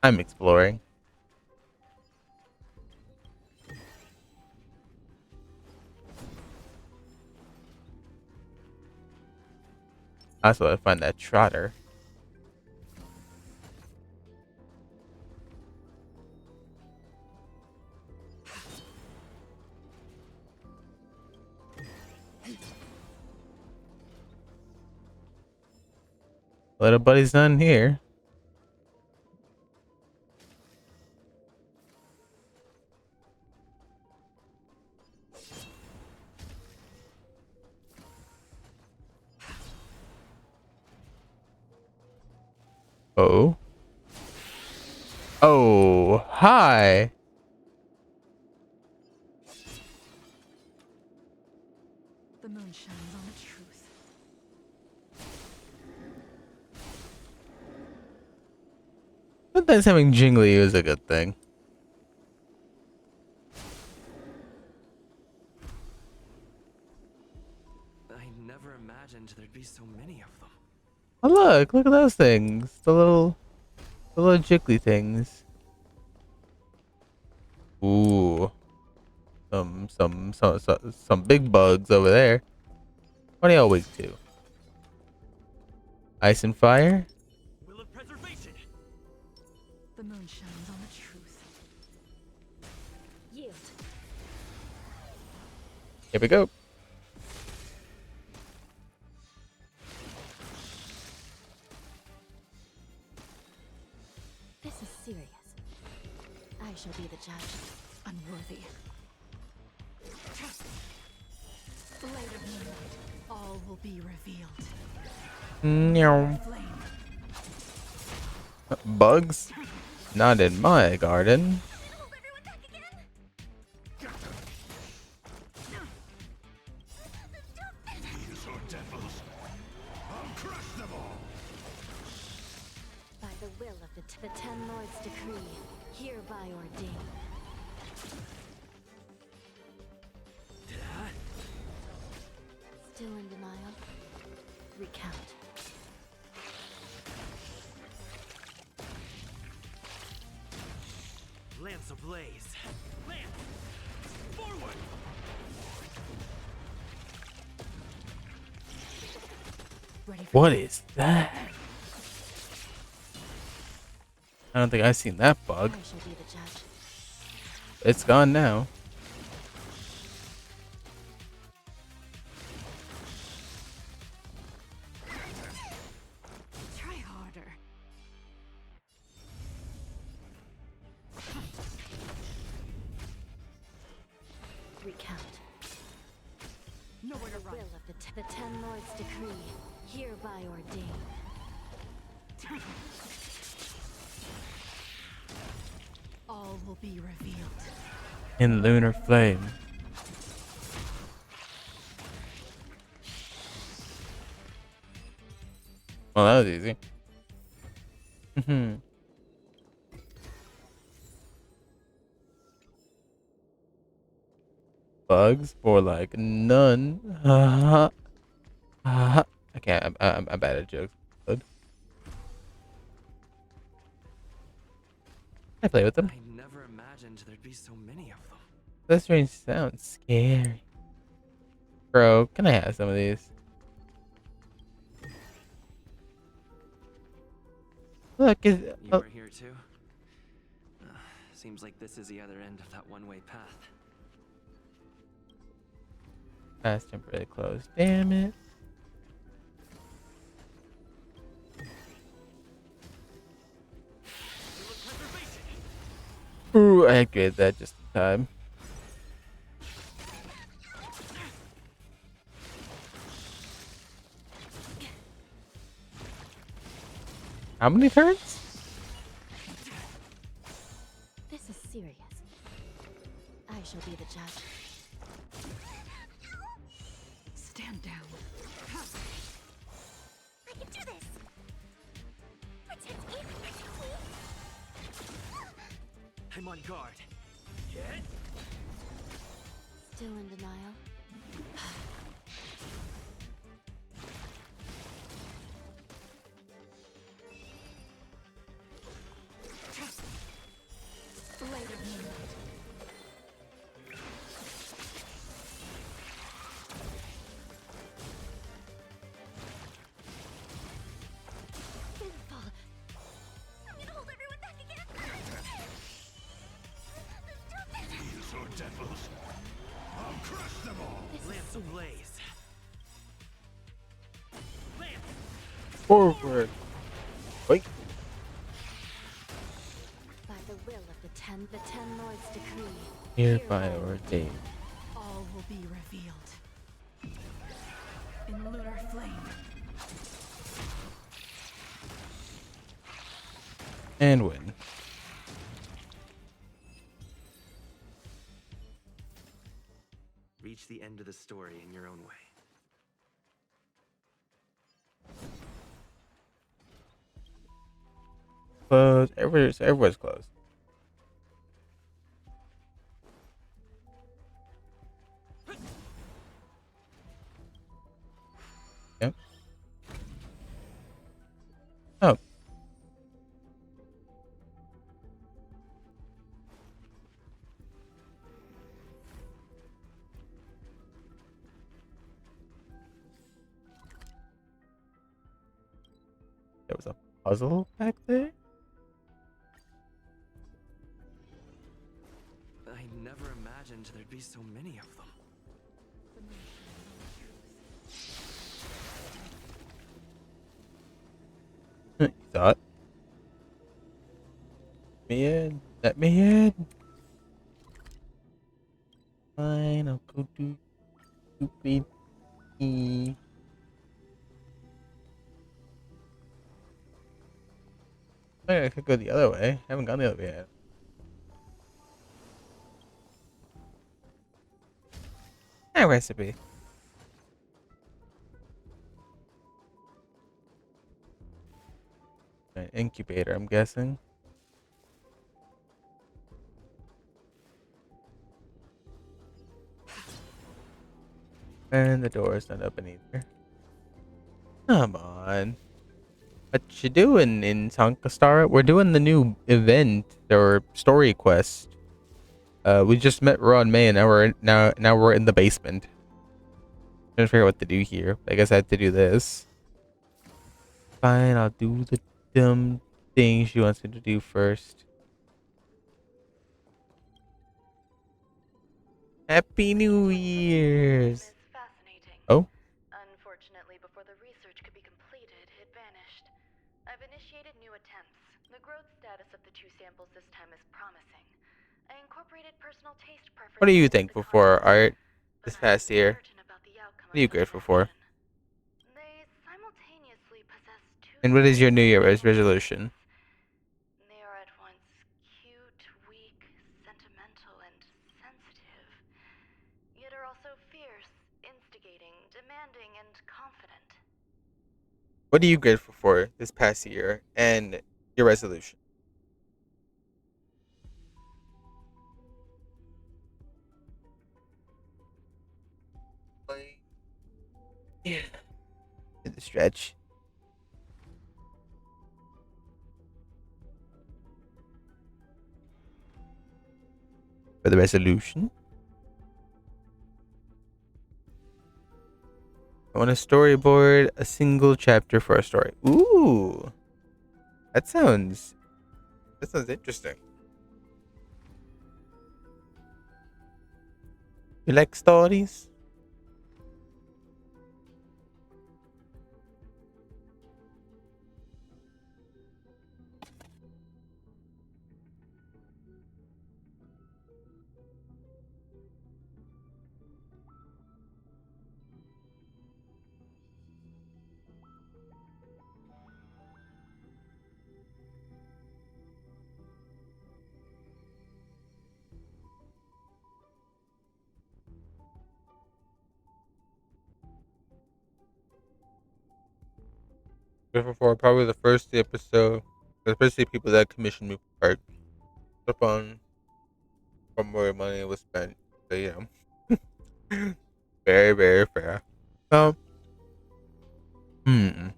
I'm exploring. That's where I find that trotter. Little buddy's done here. Oh. Oh, hi. The moon shines on the truth. Sometimes having jingly is a good thing. I never imagined there'd be so many of them. Oh look at those things. The little jiggly things. Ooh. Some big bugs over there. What are y'all weak to? Ice and fire? Will of preservation. The moon shines on the truth. Yield. Here we go. This is serious. I shall be the judge. Unworthy. Later midnight, all will be revealed. Meow. Flame. Bugs? Not in my garden. Hold everyone back again. These are devils. I'll crush them all. By the will of the Ten Lords' decree, hereby ordained. Still in denial. Recount. Lance ablaze. Lance! Forward! What is that? I don't think I've seen that bug. I shall be the judge. It's gone now. Try harder. Recount. Nowhere to The run. will of the Ten Lords' decree, hereby ordained. All will be revealed. In lunar flame. Well, that was easy. Bugs for like none. I can't. I'm bad at jokes. Good. I play with them. I never imagined there'd be so many of them. That strange sounds scary. Bro, can I have some of these? Look, is You oh, are here too? Seems like this is the other end of that one-way path. fast temporarily closed. Damn it. Ooh, I activated that just in time. How many turns? This is serious. I shall be the judge. Stand down. I can do this! Protect me! Protect me! I'm on guard. Still in denial. Blade of moonlight. Sinful. I'm gonna hold everyone back again! These are devils. I'll crush them all. Lance ablaze. Lance! Forward. Wait. By the will of the Ten Lords' decree, Hereby ordained. All will be revealed. In lunar flame. And win. Reach the end of the story in your own way. Close. Everywhere's closed. Yep. Oh. There was a puzzle back there? I never imagined there'd be so many of them. You thought? Me in. Let me in. Fine, I'll go do stupid. I could go the other way. I haven't gone the other way yet. That recipe. An incubator, I'm guessing. And the door's not open either. Come on. What you doing in Tonka Star? We're doing the new event or story quest. We just met Ron May and now we're in the basement. Trying to figure out what to do here. I guess I had to do this. Fine, I'll do the dumb thing she wants me to do first. Happy New Year's! Oh? Unfortunately, before the research could be completed, it vanished. I've initiated new attempts. The growth status of the two samples this time is promising. I incorporated personal taste preferences. What are you thankful for, Art, this past year? What are you grateful for? They simultaneously possess two And what is your New Year's fundamental resolution? They are at once cute, weak, sentimental, and sensitive, yet are also fierce, instigating, demanding, and confident. What are you grateful for this past year and your resolution? Yeah. Did the stretch. For the resolution? I want to storyboard a single chapter for a story. Ooh. That sounds interesting. You like stories? Grateful for probably the first episode, especially people that commissioned me for art. Upon from where money was spent. So yeah, very very fair. Um, hmm.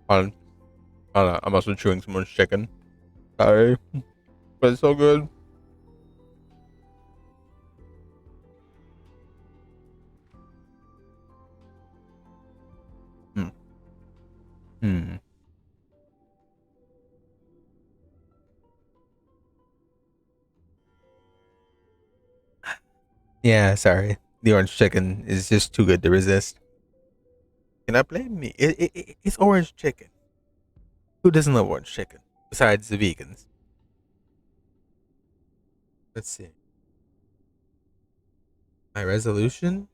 On, I'm also chewing someone's chicken. Sorry, but it's so good. Hmm. Hmm. Yeah, sorry. The orange chicken is just too good to resist. Cannot blame me. It's orange chicken. Who doesn't love orange chicken? Besides the vegans. Let's see. My resolution?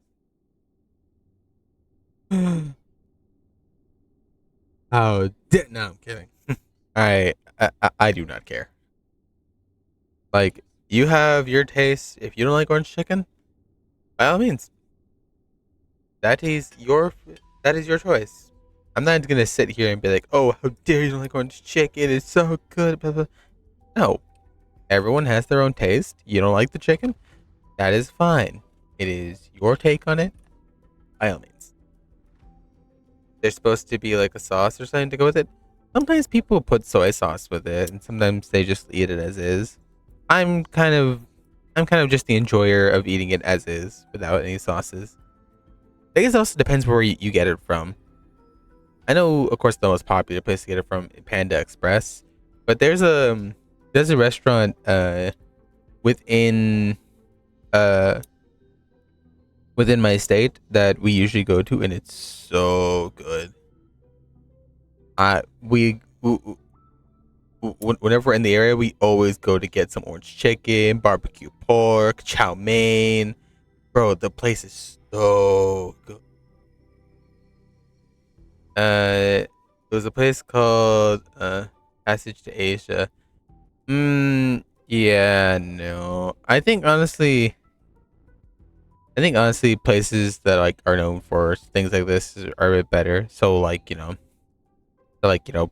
Oh, no, I'm kidding. I do not care. Like, you have your taste. If you don't like orange chicken, by all means, that is your that is your choice. I'm not gonna sit here and be like, "Oh, how dare you don't like orange chicken? It's so good." Blah, blah. No, everyone has their own taste. You don't like the chicken? That is fine. It is your take on it. By all means, there's supposed to be like a sauce or something to go with it. Sometimes people put soy sauce with it, and sometimes they just eat it as is. I'm kind of I'm kind of just the enjoyer of eating it as is without any sauces. I guess it also depends where you get it from. I know, of course, the most popular place to get it from Panda Express, but there's a restaurant within uh within my state that we usually go to, and it's so good. Whenever we're in the area, we always go to get some orange chicken, barbecue pork, chow mein. Bro, the place is so good. It was a place called Passage to Asia. Yeah, no. I think honestly places that like are known for things like this are a bit better. So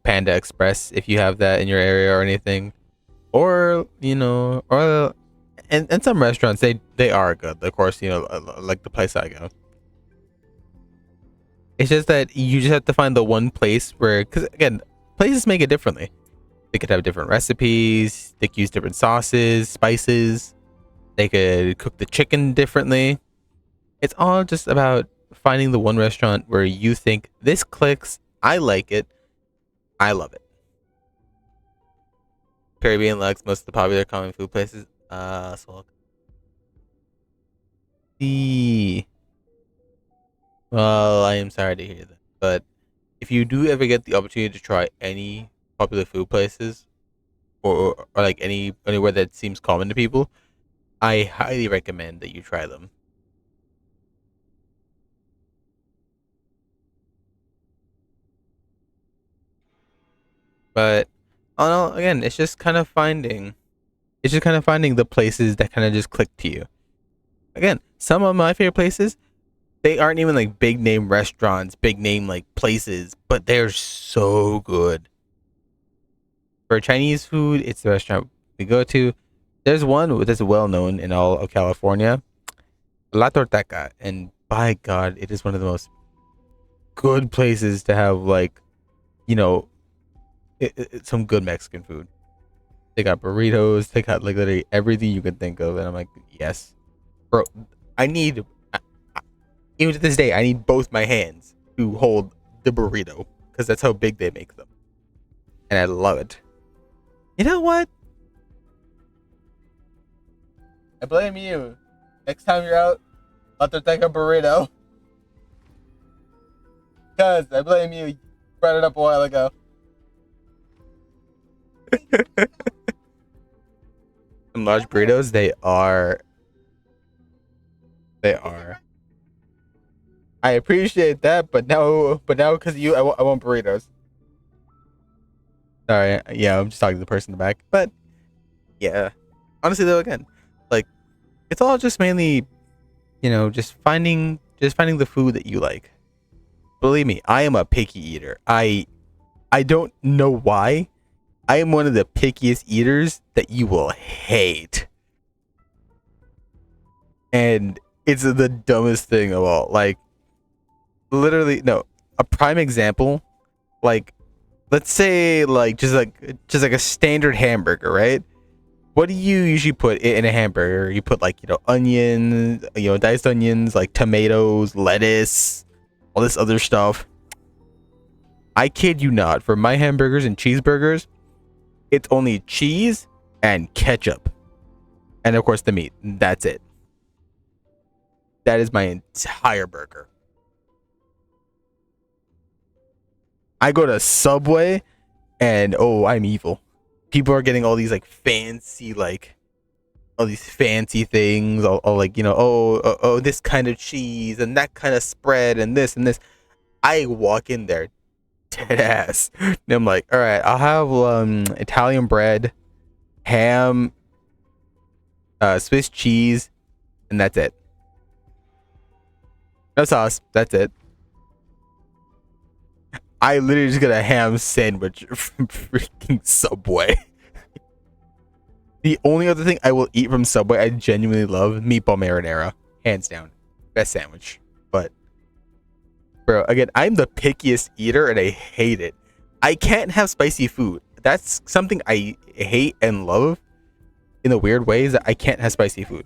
Panda Express if you have that in your area or anything. Or And some restaurants they are good. Of course, you know, like the place I go. It's just that you just have to find the one place where, because again, places make it differently. They could have different recipes. They could use different sauces, spices. They could cook the chicken differently. It's all just about finding the one restaurant where you think this clicks. I like it. I love it. Caribbean likes most of the popular common food places. So the well, I am sorry to hear that, but if you do ever get the opportunity to try any popular food places or like anywhere that seems common to people, I highly recommend that you try them. But oh no, again, it's just kind of finding the places that kind of just click to you. Again, some of my favorite places, they aren't even like big name restaurants, big name like places, but they're so good. For Chinese food, it's the restaurant we go to. There's one that's well known in all of California, La Torteca, and by God, it is one of the most good places to have like, you know, some good Mexican food. They got burritos, they got like literally everything you can think of, and I'm like, yes, bro. I need, even to this day, I need both my hands to hold the burrito because that's how big they make them, and I love it. You know what? I blame you. Next time you're out, let them take a burrito. Cause I blame you. You brought it up a while ago. Some large burritos, they are. I appreciate that, but now because you, I want burritos. Sorry, yeah, I'm just talking to the person in the back. But yeah, honestly though, again, like it's all just mainly, you know, just finding the food that you like. Believe me, I am a picky eater. I don't know why. I am one of the pickiest eaters that you will hate. And it's the dumbest thing of all. Like literally no, a prime example, like let's say like just like a standard hamburger, right? What do you usually put in a hamburger? You put like, you know, onions, you know, diced onions, like tomatoes, lettuce, all this other stuff. I kid you not, for my hamburgers and cheeseburgers, it's only cheese and ketchup. And of course the meat. That's it. That is my entire burger. I go to Subway and oh, I'm evil. People are getting all these like fancy like all these fancy things, all like, you know, this kind of cheese and that kind of spread and this and this. I walk in there dead ass. And I'm like, all right, I'll have Italian bread, ham, Swiss cheese, and that's it. No sauce. That's it. I literally just got a ham sandwich from freaking Subway. The only other thing I will eat from Subway I genuinely love, meatball marinara. Hands down. Best sandwich. But, bro, again, I'm the pickiest eater and I hate it. I can't have spicy food. That's something I hate and love in a weird way, is that I can't have spicy food.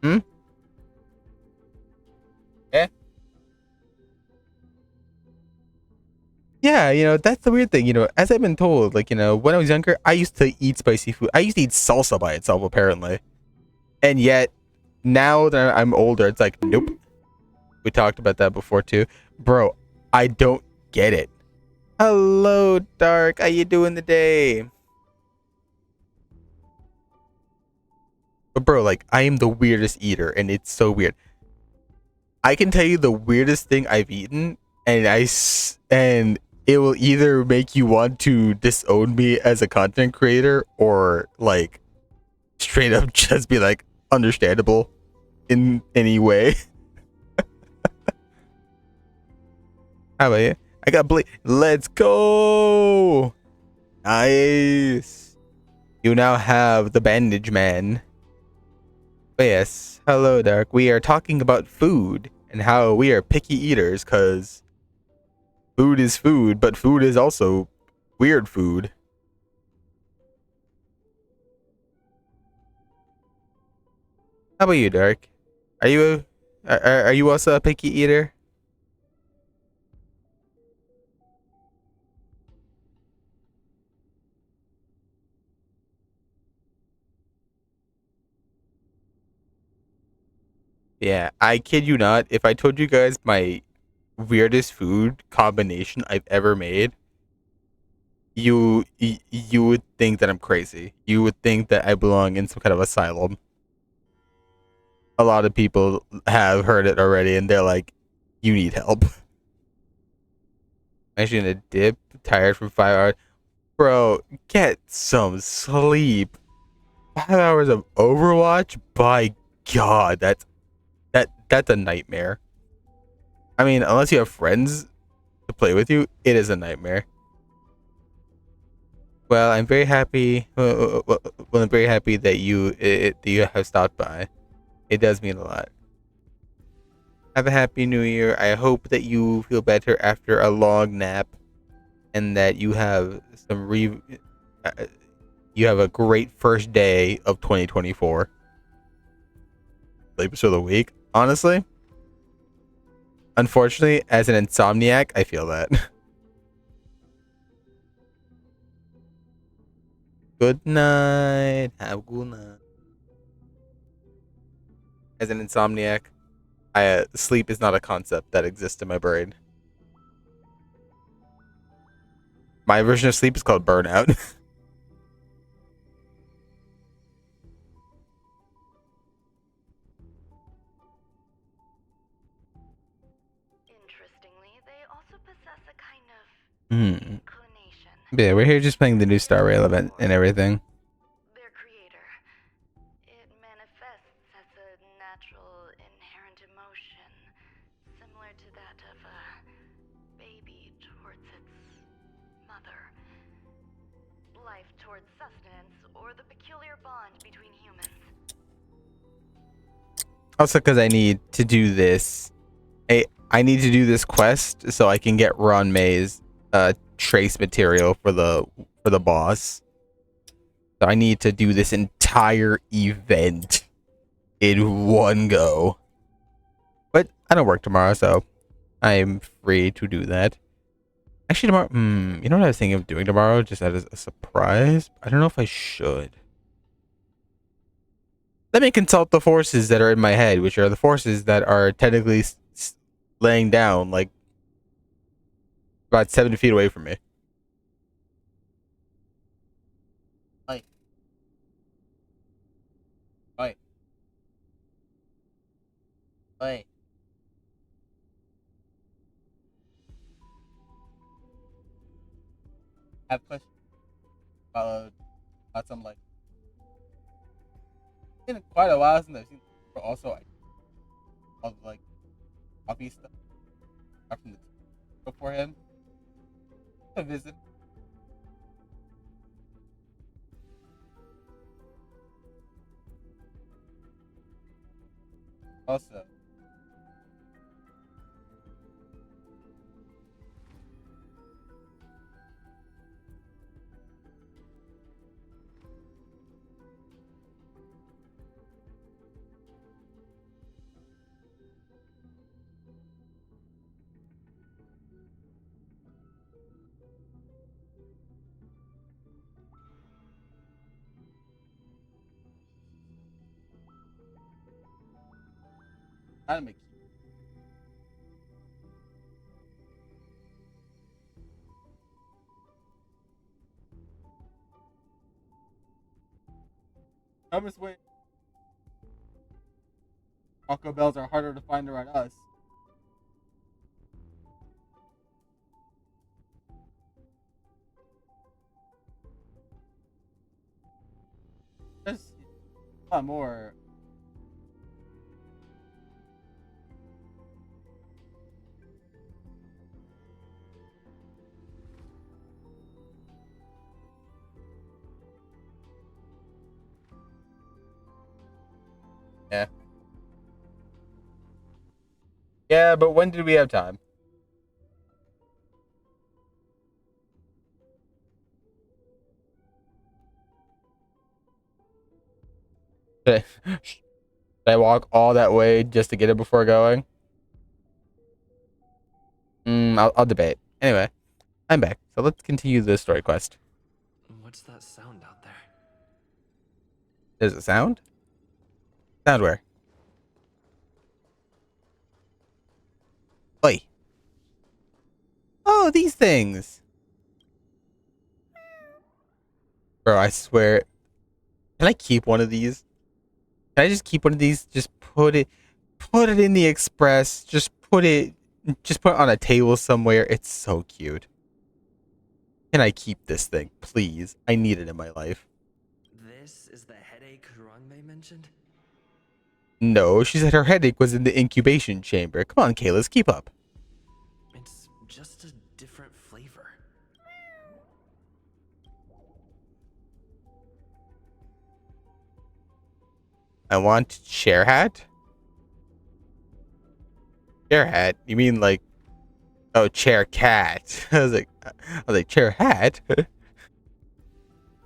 Hmm? Yeah? Yeah, you know, that's the weird thing. You know, as I've been told, like, you know, when I was younger, I used to eat spicy food. I used to eat salsa by itself, apparently. And yet, now that I'm older, it's like, nope. We talked about that before, too. Bro, I don't get it. Hello, Dark. How you doing today? But, bro, like, I am the weirdest eater, and it's so weird. I can tell you the weirdest thing I've eaten, and and it will either make you want to disown me as a content creator or like straight up just be like understandable in any way. How about you? I got Let's go. Nice. You now have the bandage man. But yes, hello Dark. We are talking about food and how we are picky eaters because food is food, but food is also weird food. How about you, Dark? Are you are you also a picky eater? Yeah, I kid you not. If I told you guys my weirdest food combination I've ever made, you would think that I'm crazy. You would think that I belong in some kind of asylum. A lot of people have heard it already, and they're like, "You need help." Actually, in a dip, tired from 5 hours, bro. Get some sleep. 5 hours of Overwatch, by God, that's a nightmare. I mean, unless you have friends to play with you, it is a nightmare. Well, I'm very happy. Well, I'm very happy that that you have stopped by. It does mean a lot. Have a happy new year. I hope that you feel better after a long nap, and that you have uh, you have a great first day of 2024. Sleepers of the week. Honestly, unfortunately, as an insomniac, I feel that. Good night. Have a good night. As an insomniac, sleep is not a concept that exists in my brain. My version of sleep is called burnout. Interestingly, they also possess a kind of Hmm. inclination. Yeah, we're here just playing the new Star Rail event and everything. Their creator. It manifests as a natural, inherent emotion, similar to that of a baby towards its mother. Life towards sustenance, or the peculiar bond between humans. Also, because I need to do this. I need to do this quest so I can get Ron May's trace material for the boss. So I need to do this entire event in one go. But I don't work tomorrow, so I'm free to do that. Actually, tomorrow, you know what I was thinking of doing tomorrow, just as a surprise? I don't know if I should. Let me consult the forces that are in my head, which are the forces that are technically laying down, like, about 7 feet away from me. Like, right. Right. I have questions about some, like, it's been quite a while since I've seen, but also, all the, like, coffee stuff from the before him. A visit. Also, anime. Dumbest way. Taco Bells are harder to find around us. There's a lot more. Yeah. Yeah, but when did we have time? Should I walk all that way just to get it before going? I'll debate. Anyway, I'm back. So let's continue the story quest. What's that sound out there? There's a sound? Sound where? Oi. Oh, these things. Bro, I swear. Can I keep one of these? Can I just keep one of these? Just put it in the express. Just put it on a table somewhere. It's so cute. Can I keep this thing, please? I need it in my life. This is the headache Ranmei mentioned? No, she said her headache was in the incubation chamber. Come on, Kayla, keep up. It's just a different flavor. I want chair hat? Chair hat? You mean like, oh, chair cat. I was like, chair hat?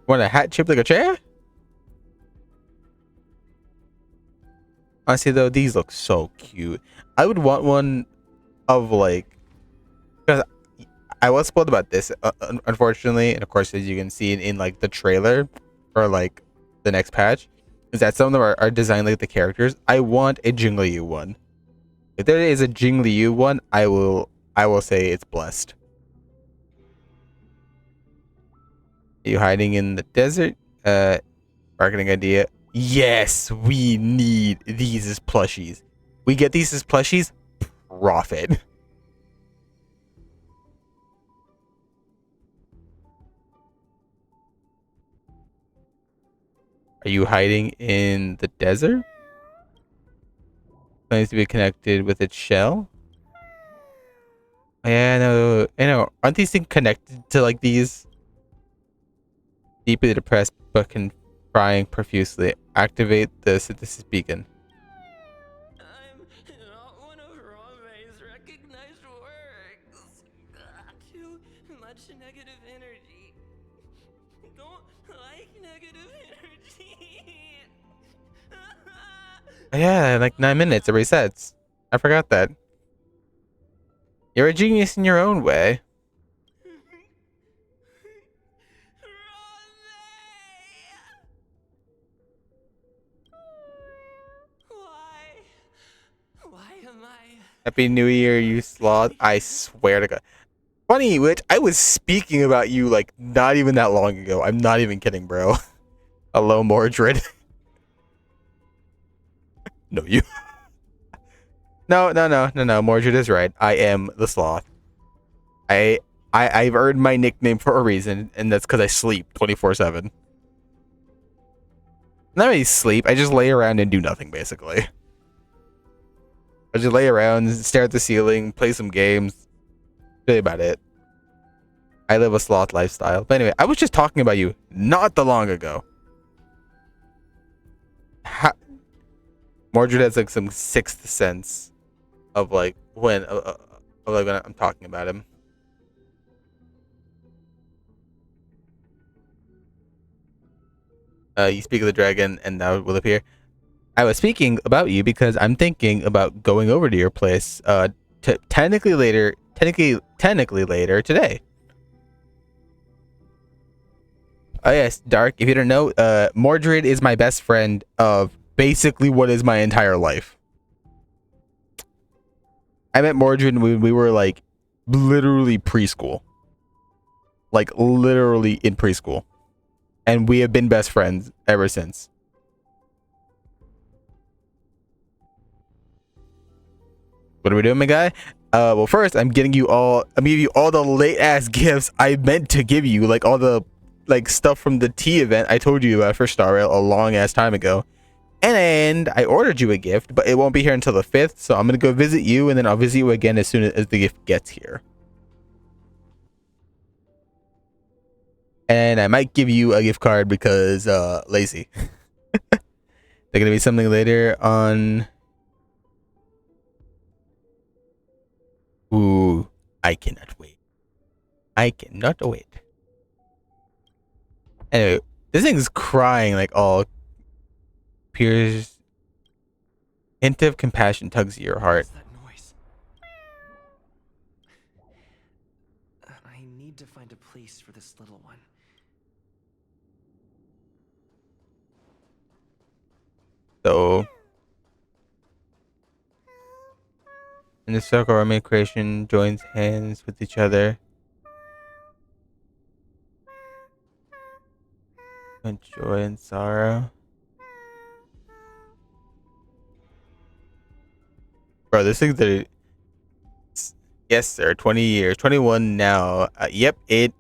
Want a hat shaped like a chair? Honestly though, these look so cute. I would want one of like, because I was spoiled about this, unfortunately, and of course, as you can see in like the trailer for like the next patch, is that some of them are designed like the characters. I want a Jingliu one. If there is a Jingliu one, I will say it's blessed. Are you hiding in the desert? Marketing idea. Yes, we need these as plushies. We get these as plushies. Profit. Are you hiding in the desert? Claims to be connected with its shell. Yeah, I know. Aren't these things connected to like these? Deeply depressed but crying profusely. Activate the synthesis beacon. I'm not one of Ranmei's recognized works. Too much negative energy. Don't like negative energy. Yeah, in like 9 minutes it resets. I forgot that. You're a genius in your own way. Why am I? Happy New Year, you sloth. I swear to God. Funny, which I was speaking about you like not even that long ago. I'm not even kidding, bro. Hello, Mordred. No, you. No. Mordred is right. I am the sloth. I've earned my nickname for a reason, and that's because I sleep 24/7. Not really sleep. I just lay around and do nothing, basically. I just lay around, stare at the ceiling, play some games. Really about it. I live a sloth lifestyle. But anyway, I was just talking about you not that long ago. Mordred has like some sixth sense of like when I'm talking about him. You speak of the dragon, and now it will appear. I was speaking about you because I'm thinking about going over to your place. Technically later today. Oh yes, Dark. If you don't know, Mordred is my best friend of basically what is my entire life. I met Mordred when we were like literally preschool. Like literally in preschool. And we have been best friends ever since. What are we doing, my guy? Well, first I'm giving you all the late ass gifts I meant to give you, like all the like stuff from the tea event I told you about for Star Rail a long ass time ago. And I ordered you a gift, but it won't be here until the 5th, so I'm gonna go visit you, and then I'll visit you again as soon as the gift gets here. And I might give you a gift card because lazy. There gonna be something later on. Ooh, I cannot wait. I cannot wait. Anyway, this thing's crying like all. Peers. Hint of compassion tugs at your heart. What's that noise? I need to find a place for this little one. So, in the circle, Army creation joins hands with each other. And joy and sorrow. Bro, this thing's the. Yes, sir. 20 years. 21 now. Yep, it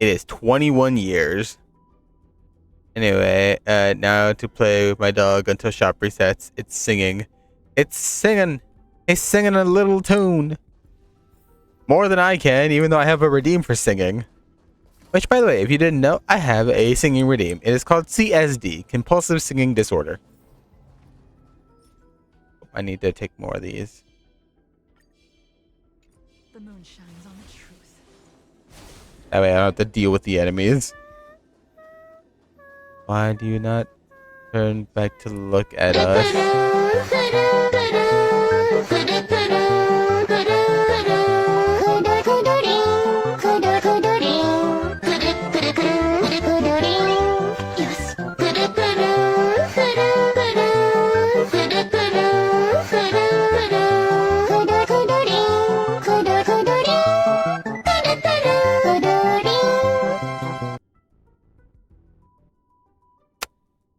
is 21 years. Anyway, now to play with my dog until shop resets. It's singing. It's singing. It's singing a little tune. More than I can, even though I have a redeem for singing. Which, by the way, if you didn't know, I have a singing redeem. It is called CSD, Compulsive Singing Disorder. I need to take more of these. The moon shines on the truth. That way I don't have to deal with the enemies. Why do you not turn back to look at us?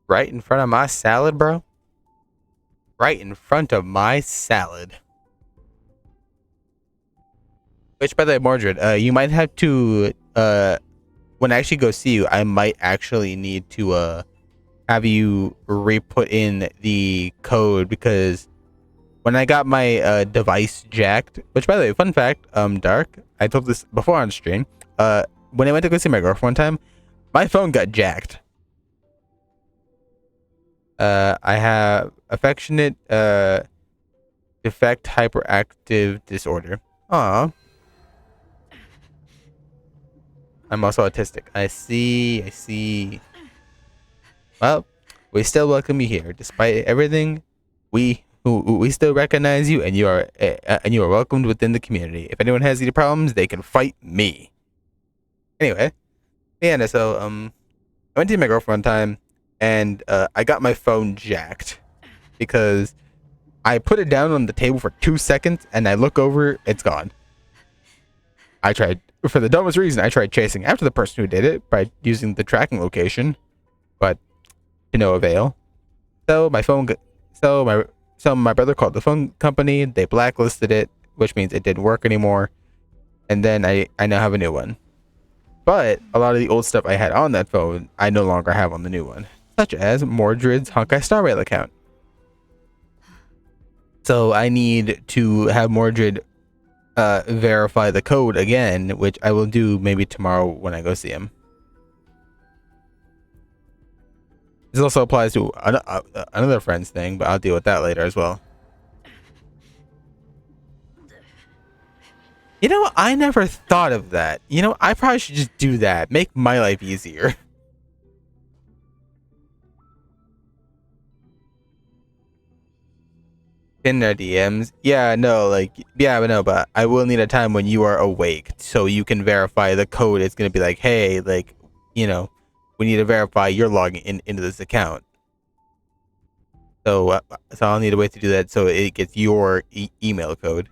Right in front of my salad, bro. Right in front of my salad. Which, by the way, Mordred, you might have to, when I actually go see you, I might actually need to, have you re-put in the code, because when I got my, device jacked, which, by the way, fun fact, Dark, I told this before on stream, when I went to go see my girlfriend one time, my phone got jacked. I have affectionate defect hyperactive disorder. Aw. I'm also autistic. I see. Well, we still welcome you here. Despite everything, we still recognize you, and you are welcomed within the community. If anyone has any problems, they can fight me. Anyway, yeah, so I went to see my girlfriend one time, and I got my phone jacked because I put it down on the table for 2 seconds, and I look over, it's gone. I tried, for the dumbest reason, I tried chasing after the person who did it by using the tracking location, but to no avail. So my brother called the phone company. They blacklisted it, which means it didn't work anymore. And then I now have a new one. But a lot of the old stuff I had on that phone, I no longer have on the new one, such as Mordred's Honkai Star Rail account. So I need to have Mordred verify the code again, which I will do maybe tomorrow when I go see him. This also applies to another friend's thing, but I'll deal with that later as well. You know, I never thought of that. You know, I probably should just do that. Make my life easier. In their DMs. Yeah, no, like, yeah, but no, but I will need a time when you are awake so you can verify the code. It's going to be like, hey, like, you know, we need to verify you're logging into this account. So, I'll need to wait to do that so it gets your email code.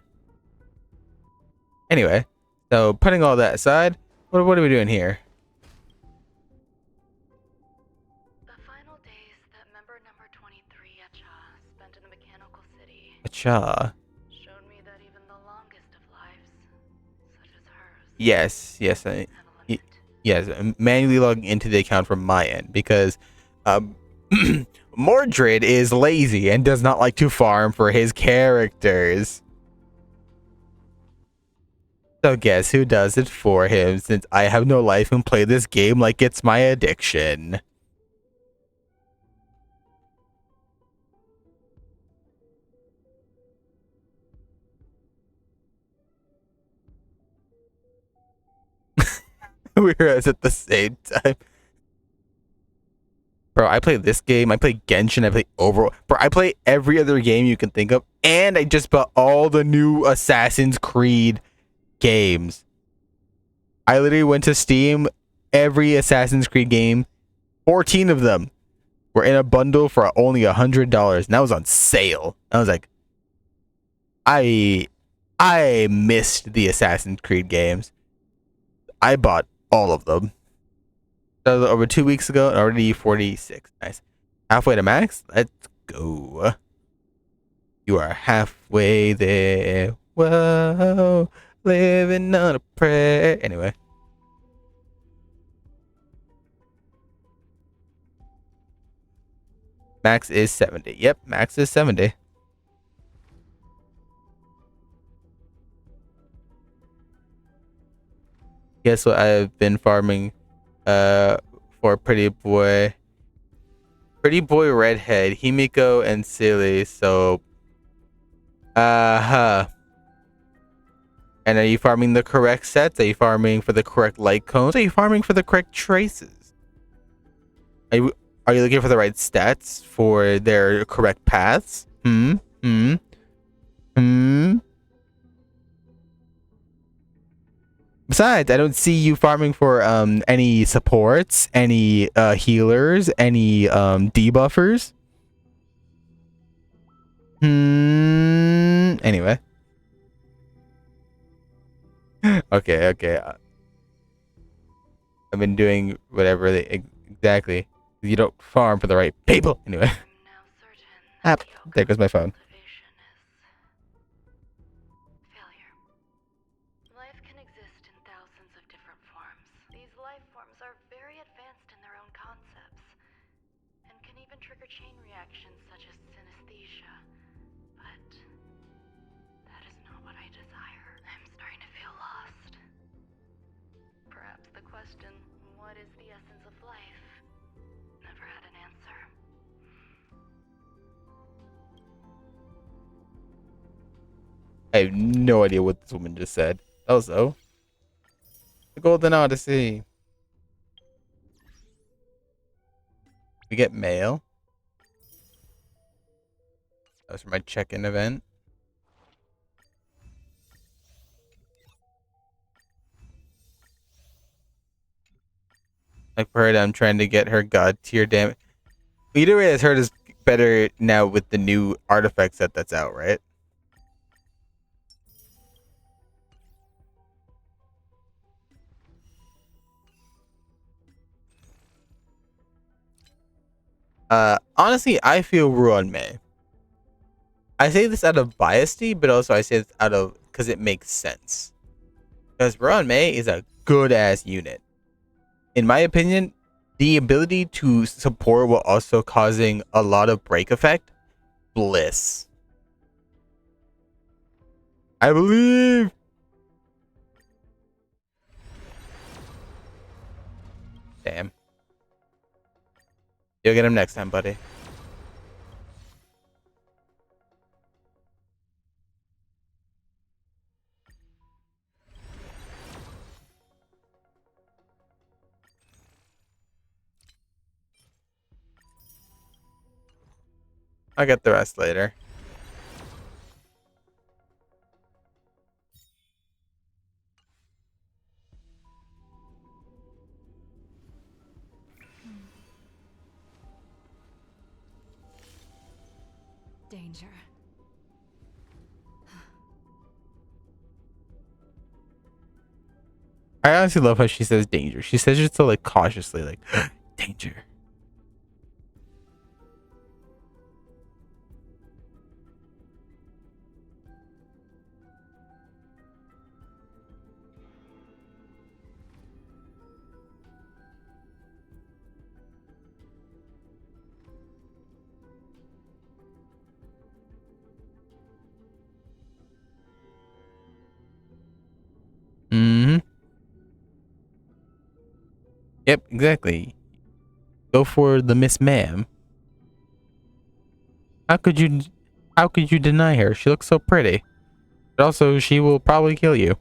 Anyway, so putting all that aside, what are we doing here? The final days that member number 23 Acha spent in the mechanical city Acha. showed me that even the longest of lives, such as hers, Yes, yes, manually logging into the account from my end because Mordred is lazy and does not like to farm for his characters. So guess who does it for him, since I have no life and play this game like it's my addiction. we were at the same time. Bro, I play this game. I play Genshin. I play Overwatch. Bro, I play every other game you can think of. And I just bought all the new Assassin's Creed games. I literally went to Steam. Every Assassin's Creed game, 14 of them, were in a bundle for only $100. And that was on sale. I was like, I missed the Assassin's Creed games. I bought all of them. That was over 2 weeks ago, and already 46. Nice. Halfway to max? Let's go. You are halfway there. Whoa. Living on a prayer. Anyway. Max is 70. Yep, max is 70. Guess what I've been farming for Pretty Boy Redhead, Himiko, and Silly. So and are you farming the correct sets? Are you farming for the correct light cones? Are you farming for the correct traces? Are you looking for the right stats for their correct paths? Besides, I don't see you farming for any supports, any healers, any debuffers. Anyway. Okay. I've been doing whatever exactly. You don't farm for the right people. Anyway. There goes my phone. Life can exist in thousands of different forms. These life forms are very advanced in their own concepts, and can even trigger chain reactions such as synesthesia. But that is not what I desire. I'm starting to feel lost. Perhaps the question, what is the essence of life, never had an answer. I have no idea what this woman just said. Also, the Golden Odyssey. We get mail. That was for my check-in event. Like for her, I'm trying to get her god tier damage. Either way, as heard is better now with the new artifact set that's out, right? Honestly, I feel Ruan May. I say this out of biasty, but also I say this out of because it makes sense. Because Ruan May is a good ass unit. In my opinion, the ability to support while also causing a lot of break effect, bliss. I believe. Damn. You'll get him next time, buddy. I'll get the rest later. Danger. I honestly love how she says danger. She says it so like cautiously, like danger. Yep, exactly. Go for the Miss Ma'am. How could you deny her? She looks so pretty. But also, she will probably kill you.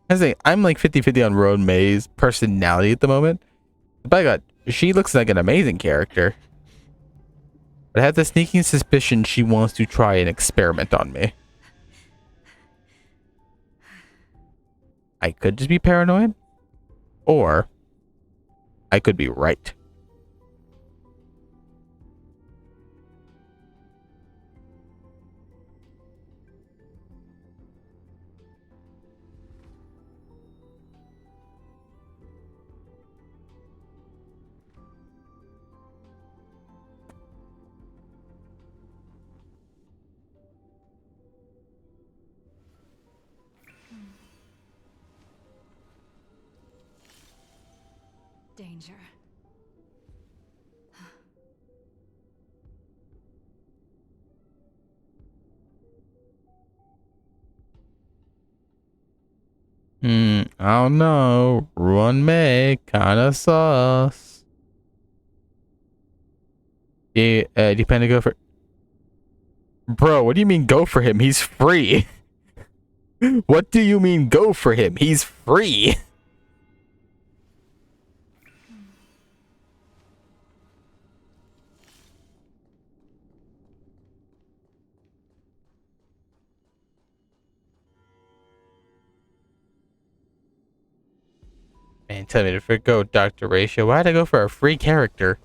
I say I'm like 50-50 on Roan May's personality at the moment. By God, she looks like an amazing character. But I have the sneaking suspicion she wants to try an experiment on me. I could just be paranoid, or I could be right. Danger. I don't know. Roan May, kinda sus. Yeah, do you plan to go for... Bro, what do you mean go for him? He's free. What do you mean go for him? He's free. Man, tell me to go, Dr. Ratio. Why'd I go for a free character?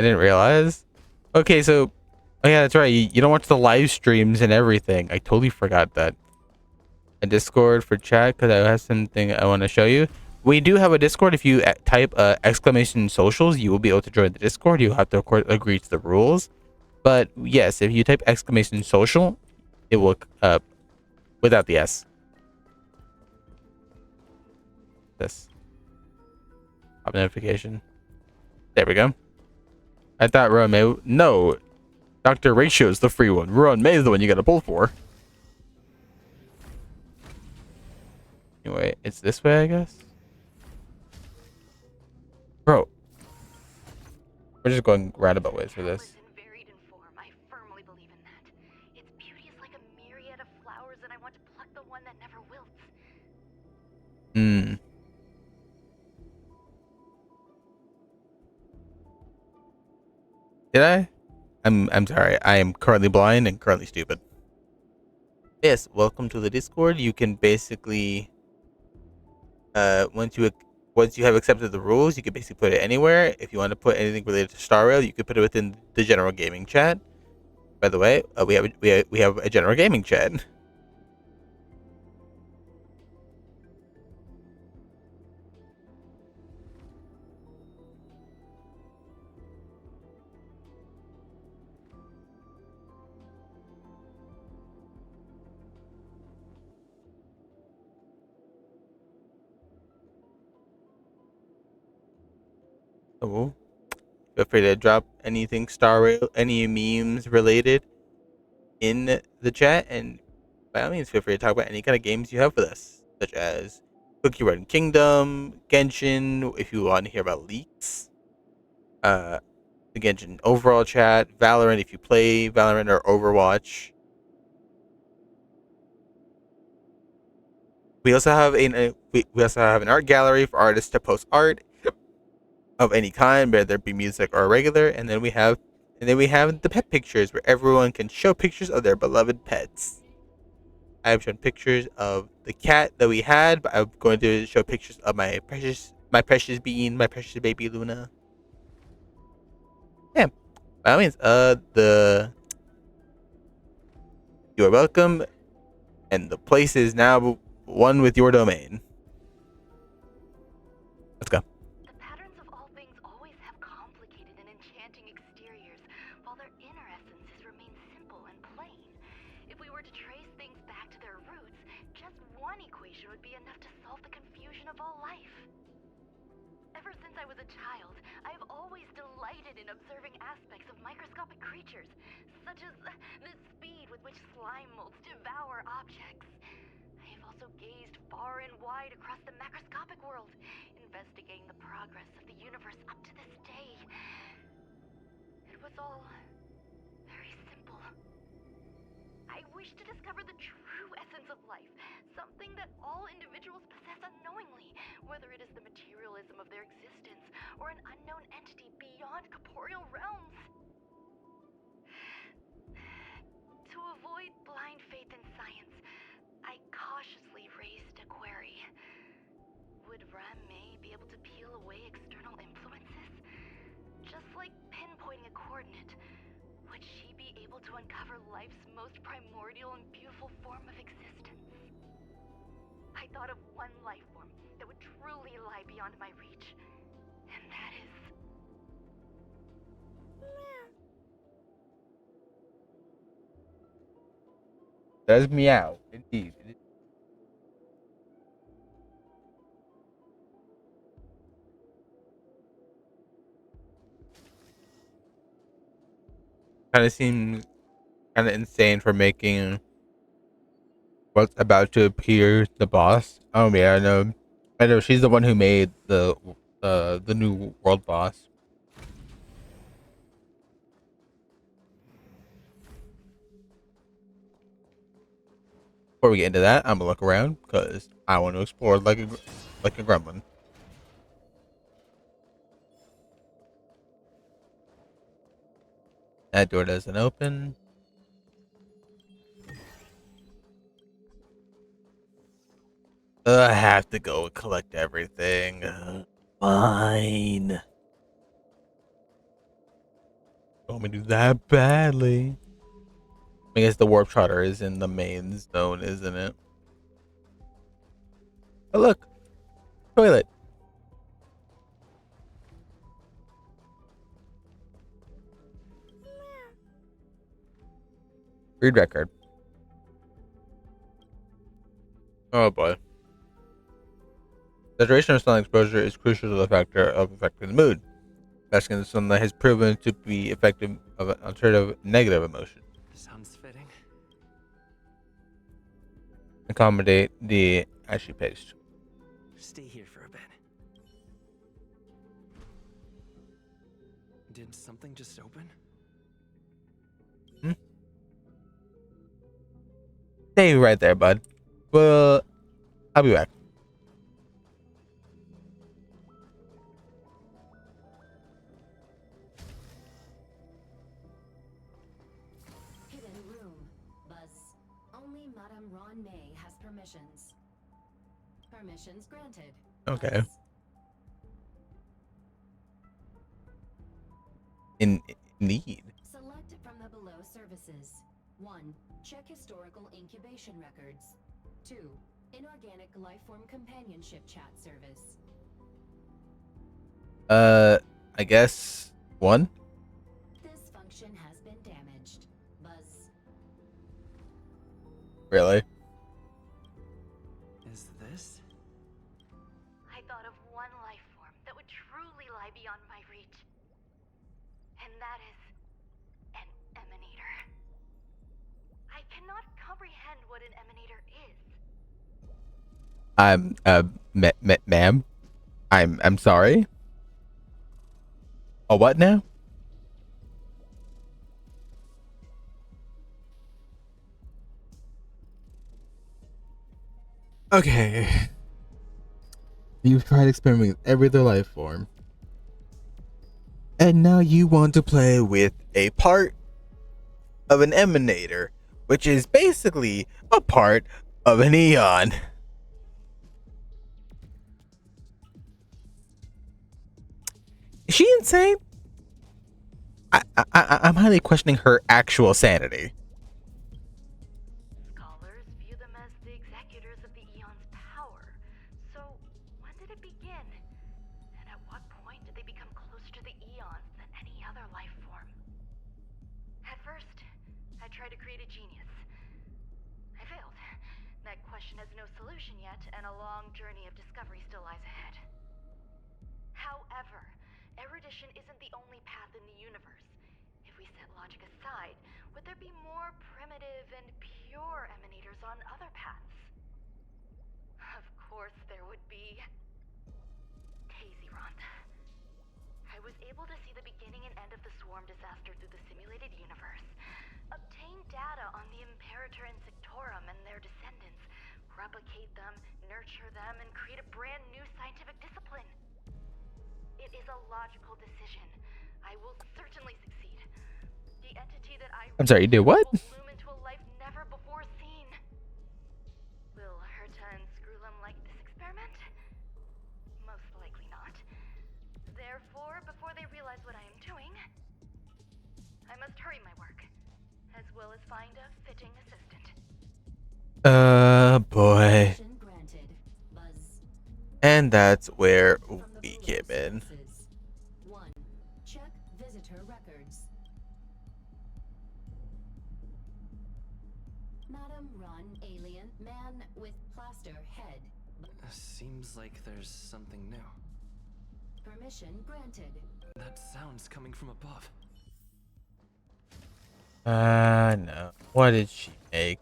I didn't realize. Okay, so... Oh yeah, that's right. You don't watch the live streams and everything. I totally forgot that. A Discord for chat, because I have something I want to show you. We do have a Discord. If you type exclamation socials, you will be able to join the Discord. You have to, of course, agree to the rules. But yes, if you type exclamation social, it will, without the S. This. Pop notification. There we go. I thought Roan May... No. Dr. Ratio is the free one. Roan May is the one you gotta pull for. Anyway, it's this way, I guess. Bro. We're just going roundabout ways for this. Hmm. Did I? I'm sorry. I am currently blind and currently stupid. Yes, welcome to the Discord. You can basically once you have accepted the rules, you can basically put it anywhere. If you want to put anything related to Star Rail, you could put it within the general gaming chat. By the way, we have a general gaming chat. Oh, feel free to drop anything Star Rail, any memes related in the chat, and by all means, feel free to talk about any kind of games you have with us, such as Cookie Run Kingdom, Genshin, if you want to hear about leaks, the Genshin overall chat, Valorant if you play Valorant or Overwatch. We also have we also have an art gallery for artists to post art of any kind, whether it be music or regular, and then we have the pet pictures where everyone can show pictures of their beloved pets. I have shown pictures of the cat that we had, but I'm going to show pictures of my precious bean, my precious baby Luna. Yeah, by all means, you are welcome, and the place is now one with your domain. Let's go. whether it is the materialism of their existence or an unknown entity beyond corporeal realms. To avoid blind faith in science, I cautiously raised a query. Would Ram-Mei be able to peel away external influences? Just like pinpointing a coordinate, would she be able to uncover life's most primordial and beautiful form of existence? I thought of one life form that would truly lie beyond my reach, and that is... Does meow, indeed. Kind of seems kind of insane for making what's about to appear the boss. Oh yeah, I know. I know she's the one who made the new world boss. Before we get into that, I'm gonna look around because I want to explore like a gremlin. That door doesn't open. I have to go and collect everything. Fine. Want me to do that badly? I guess the warp trotter is in the main zone, isn't it? Oh look, toilet. Read record. Oh boy. The duration of sunlight exposure is crucial to the factor of affecting the mood. Basking in the sunlight has proven to be effective of an alternative negative emotion. Sounds fitting. Accommodate the ashy paste. Stay here for a bit. Did something just open? Stay right there, bud. Well, I'll be back. Hidden room. Buzz. Only Madame Ron-Mei has permissions. Permissions granted. Okay. Buzz. Indeed. Select from the below services. 1. Check historical incubation records. 2. Inorganic lifeform companionship chat service. I guess 1. This function has been damaged. Buzz. Really? Is this? I thought of one life form that would truly lie beyond my reach. And that is an emanator. I cannot comprehend what an emanator is. Ma'am, I'm sorry. A what now? Okay. You've tried experimenting with every other life form. And now you want to play with a part of an emanator, which is basically a part of an eon. Is she insane? I'm highly questioning her actual sanity. Scholars view them as the executors of the Eon's power. So, when did it begin? And at what point did they become closer to the Eons than any other life form? At first, I tried to create a genius. I failed. That question has no solution yet, and a long journey of discovery still lies ahead. However, erudition isn't the only path in the universe. If we set logic aside, would there be more primitive and pure emanators on other paths? Of course there would be. Tazyron. I was able to see the beginning and end of the swarm disaster through the simulated universe, obtain data on the Imperator and Sectorum and their descendants, replicate them, nurture them, and create create a brand new scientific discipline. It is a logical decision. I will certainly succeed. The entity that I I'm sorry, you did what? will bloom into a life never before seen. Will Herta and Screwlum like this experiment? Most likely not. Therefore, before they realize what I am doing, I must hurry my work, as well as find a fitting assistant. Boy. And that's where we came in. 1. Check visitor records. Madam Run, alien, man with plaster head. Seems like there's something new. Permission granted. That sound's coming from above. No. What did she make?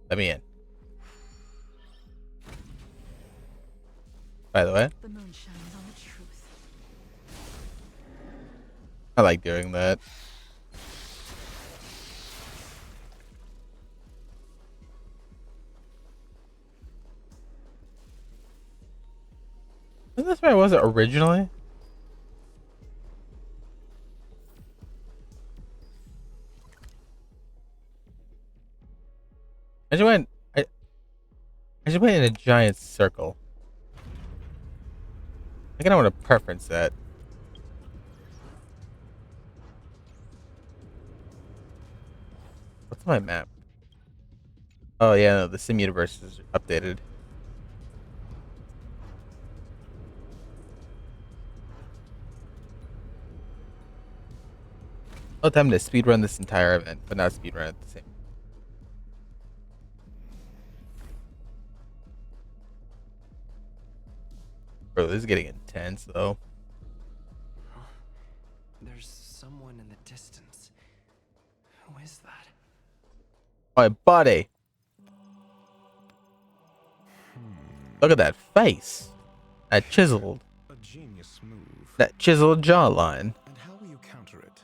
Let me in. By the way, The moon shines on the truth. I like doing that. Isn't this where I was originally? I just went in a giant circle. I kind of want to preference that. What's my map? Oh yeah, no, the sim universe is updated. I'll time to speedrun this entire event, but not speedrun at the same. Bro, this is getting intense though. There's someone in the distance. Who is that? My buddy. Look at that face. That chiseled. A genius move. That chiseled jawline. And how will you counter it?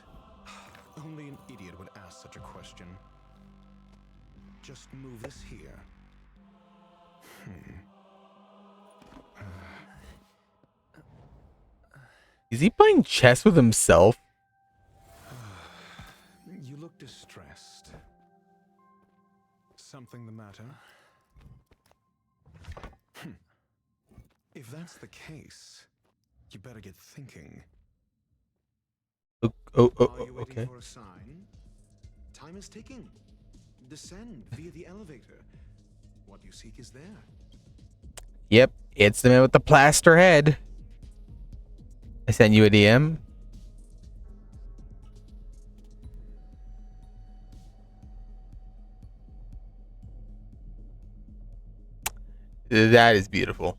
Only an idiot would ask such a question. Just move this here. Is he playing chess with himself? You look distressed. Something the matter? If that's the case, you better get thinking. Are you waiting Okay. for a sign? Time is ticking. Descend via the elevator. What you seek is there. Yep, it's the man with the plaster head. I sent you a DM. That is beautiful.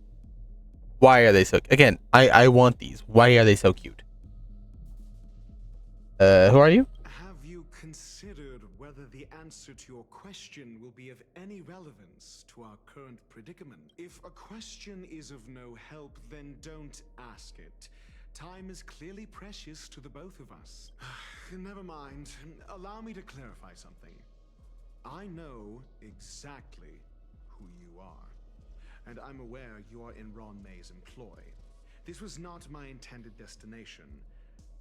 Why are they so... Again, I want these. Why are they so cute? Who are you? Have you considered whether the answer to your question will be of any relevance to our current predicament? If a question is of no help, then don't ask it. Time is clearly precious to the both of us. Never mind. Allow me to clarify something. I know exactly who you are, and I'm aware you are in Ron May's employ. This was not my intended destination.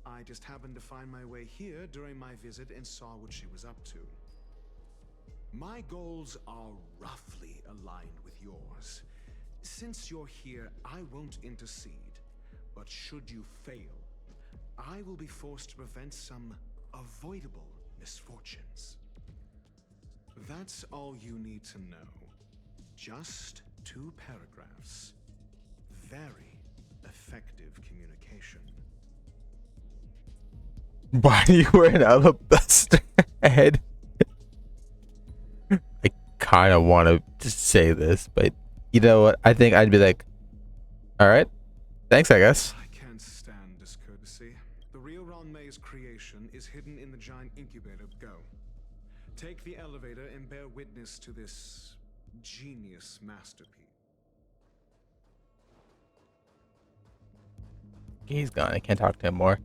I just happened to find my way here during my visit and saw what she was up to. My goals are roughly aligned with yours. Since you're here, I won't intercede. But should you fail, I will be forced to prevent some avoidable misfortunes. That's all you need to know. Just 2 paragraphs. Very effective communication. Why are you wearing an alabaster head? I kind of want to just say this, but you know what? I think I'd be like, all right, thanks, I guess. I can't stand discourtesy. The real Ron May's creation is hidden in the giant incubator. Go. Take the elevator and bear witness to this genius masterpiece. He's gone. I can't talk to him more.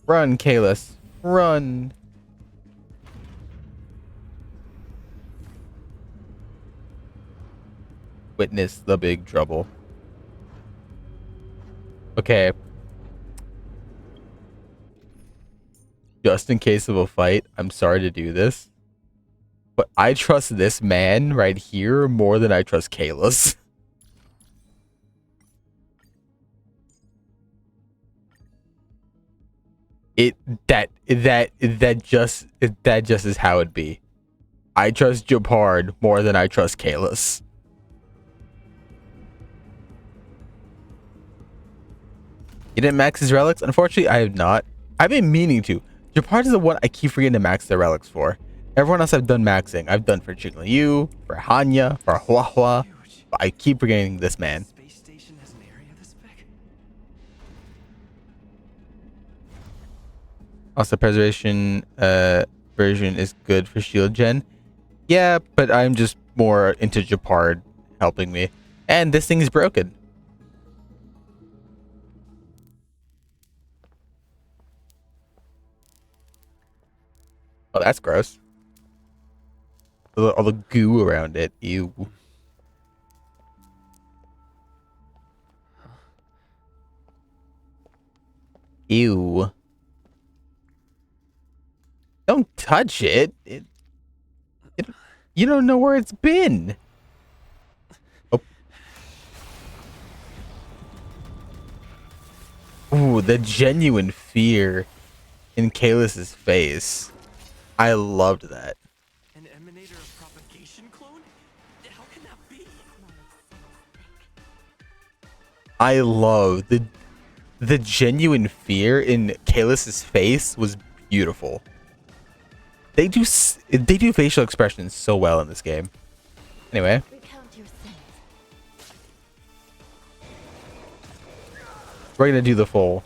Run, Kalis. Run. witness the big trouble. Okay. Just in case of a fight, I'm sorry to do this, but I trust this man right here more than I trust Kalis. That just is how it be. I trust Japard more than I trust Kalis. You didn't max his relics? Unfortunately, I have not. I've been meaning to. Japard is the one I keep forgetting to max the relics for. Everyone else I've done maxing. I've done for Jigglypuff, for Hanya, for Huahua. But I keep forgetting this man. Space station has an area this big? Also, preservation version is good for shield gen. Yeah, but I'm just more into Japard helping me. And this thing is broken. Oh, that's gross. All the goo around it. Ew. Ew. Don't touch it. You don't know where it's been. Oh. Ooh, the genuine fear in Kalis's face. I loved that. An emanator of propagation clone? How can that be? I love the genuine fear in Kalis's face was beautiful. They do facial expressions so well in this game. Anyway, we're gonna do the full.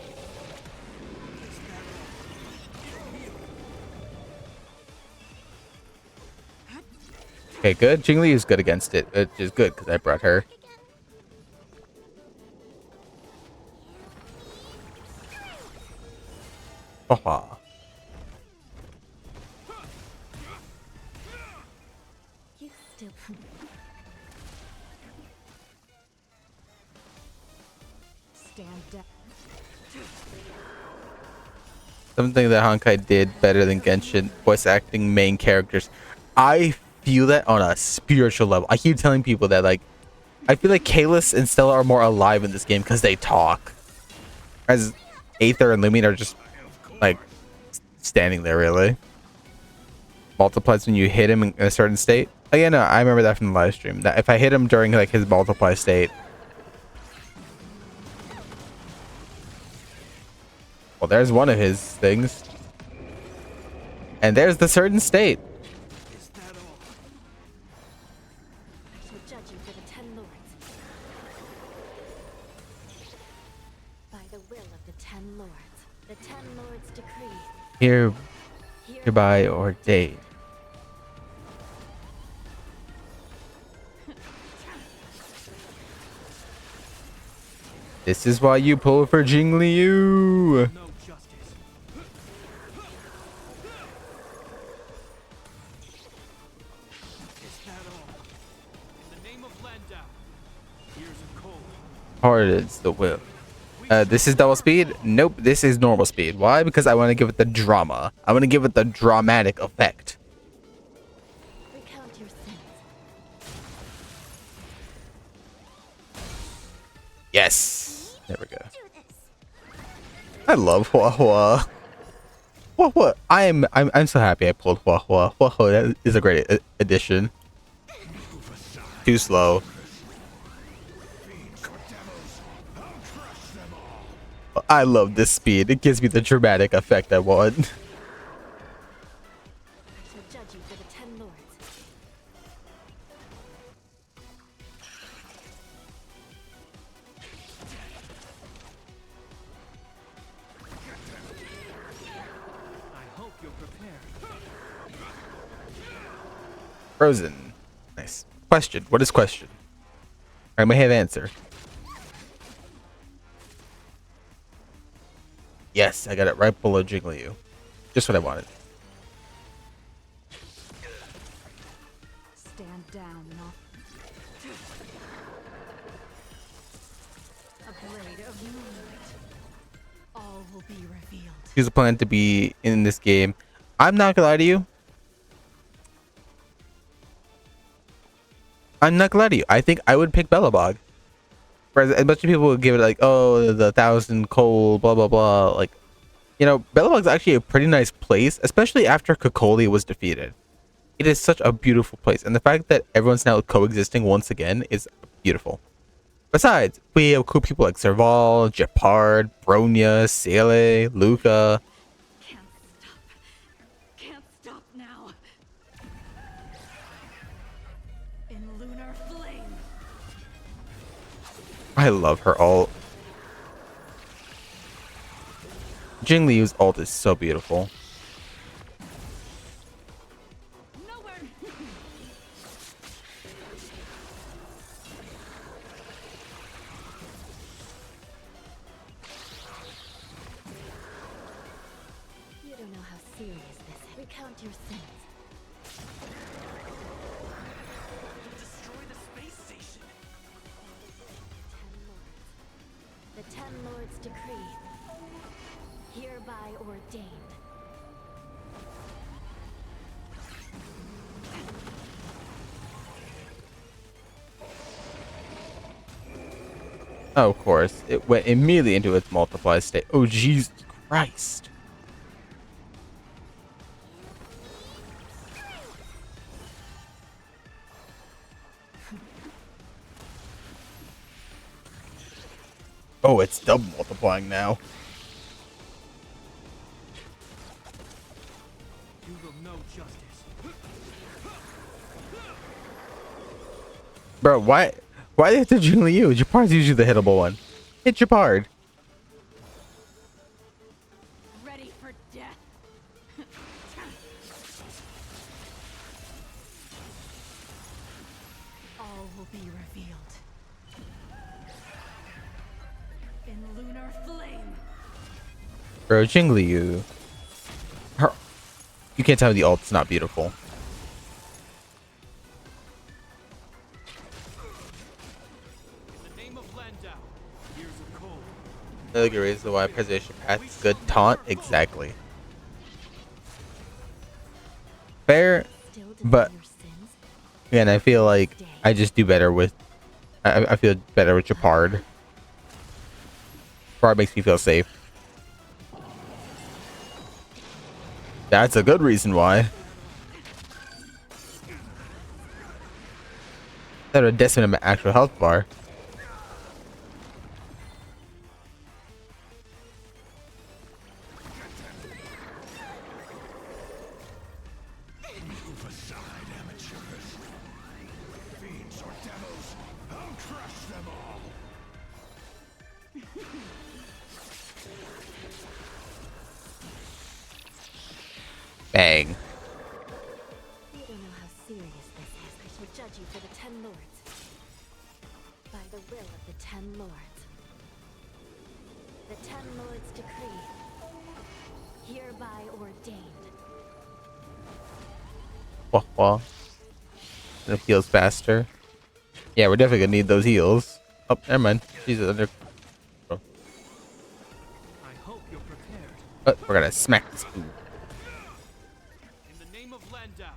Okay, good. Jingli is good against it, which is good because I brought her. Haha. You still. Stand down. Something that Honkai did better than Genshin, voice acting main characters. I feel that on a spiritual level. I keep telling people that, like, I feel like Kalis and Stella are more alive in this game because they talk. As Aether and Lumion are just, like, standing there, really. Multiplies when you hit him in a certain state. Oh, yeah, no, I remember that from the live stream. That if I hit him during, like, his multiply state. Well, there's one of his things. And there's the certain state. I shall judge you for the 10 lords. By the will of the 10 lords. The 10 lords decree. Hereby ordained. This is why you pull for Jingliu. No justice. Is that all? In the name of Landau, here's a cold. Hardens the will. This is double speed? Nope, this is normal speed. Why? Because I want to give it the drama. I want to give it the dramatic effect. Recount your sins. Yes. There we go. I love Huahua. Huahua. I'm so happy I pulled Huahua. Huahua is a great addition. Too slow. I love this speed. It gives me the dramatic effect I want. I shall judge you for the 10 lords. I hope you're prepared. Frozen. Nice. Question. What is question? I may have answer. Yes, I got it right below Jigglypuff. Just what I wanted. Stand down, not. A blade of moonlight. All will be revealed. She's planned to be in this game. I'm not gonna lie to you. I think I would pick Bellabog. Whereas a bunch of people would give it like, oh, the thousand cold, blah blah blah. Like, you know, Bellabog's actually a pretty nice place, especially after Kokoli was defeated. It is such a beautiful place, and the fact that everyone's now coexisting once again is beautiful. Besides, we have cool people like Serval, Gepard, Bronya, Sele, Luca. Can't stop now. In lunar flame. I love her ult. Jingliu's ult is so beautiful. You don't know how serious this is. Recount your sins. Destroy the space station. The Ten Lords decree, hereby ordained. Oh, of course, it went immediately into its multiply state. Oh, Jesus Christ. Oh, it's double multiplying now. You will know justice. Bro, why do they have to Jingliu? Japard's usually the hittable one. Hit Japard. Ready for death. All will be revealed. In lunar flame. Bro, Jingliu. Her, you can't tell me the ult's not beautiful. Another good reason why Preservation Path's good taunt. Exactly. Fair, but again, I feel like I just do better with. I feel better with Japard. Japard makes me feel safe. That's a good reason why. That would decimate my actual health bar. Move aside, amateurs. Fiends or devils, I'll crush them all. Bang. You don't know how serious this is. I shall judge you for the Ten Lords. By the will of the Ten Lords. The Ten Lords decree, hereby ordained. Wah, wah. It heals faster. Yeah, we're definitely gonna need those heals. Oh, never mind. Jesus, under. Oh. I hope you're prepared. But we're gonna smack this food.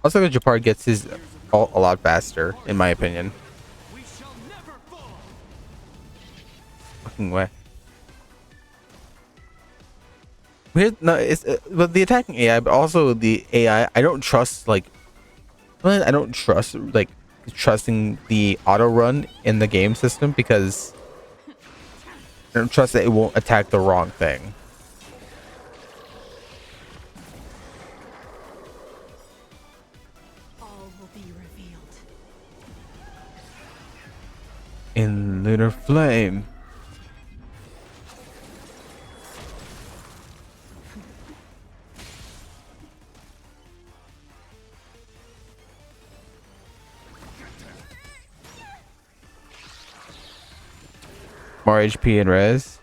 Also, the Japard gets his ult a lot faster, in my opinion. Fucking way. No, it's but the attacking AI, but also the AI. I don't trust like. I don't trust like trusting the auto run in the game system because I don't trust that it won't attack the wrong thing. All will be revealed. In lunar flame. More HP and res.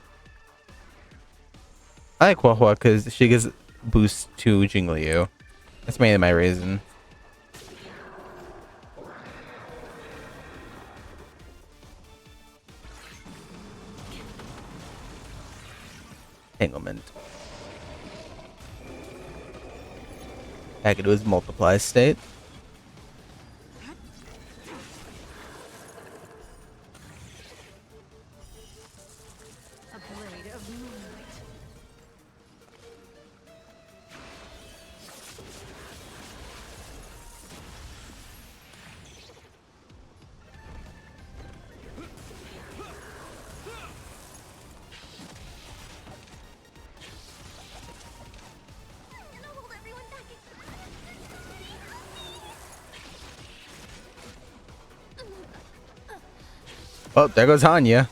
I like Huahua because she gives boost to Jingliu. That's mainly my reason. Entanglement. Back into his multiply state. A blade of moonlight. Oh, there goes Hanya.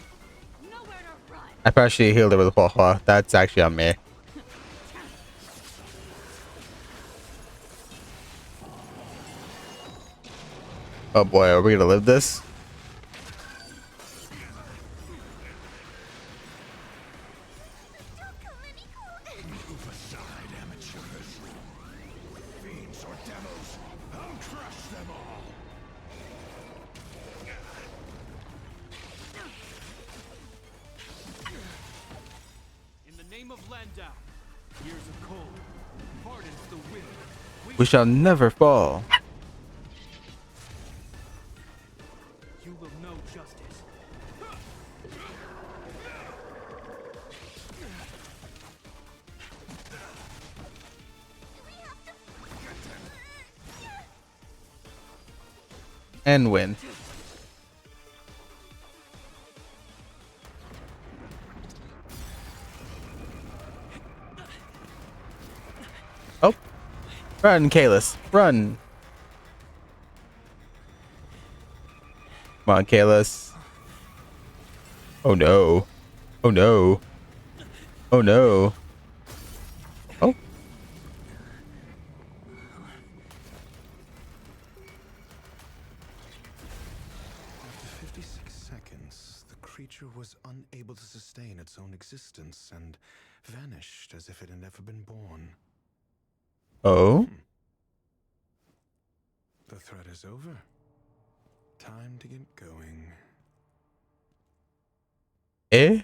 I probably should have healed her with Hua Hua. That's actually on me. Oh boy, are we gonna live this? Move aside, amateurs. Fiends or devils, I'll crush them all. In the name of Landau, years of cold, hardens the wind. We shall never fall. You will know justice. And win. Oh. Run, Kalis. Run. Come on, Kalis. Oh no. Oh no. Oh no. Oh. After 56 seconds, the creature was unable to sustain its own existence and vanished as if it had never been born. Oh. The threat is over. Time to get going. Eh?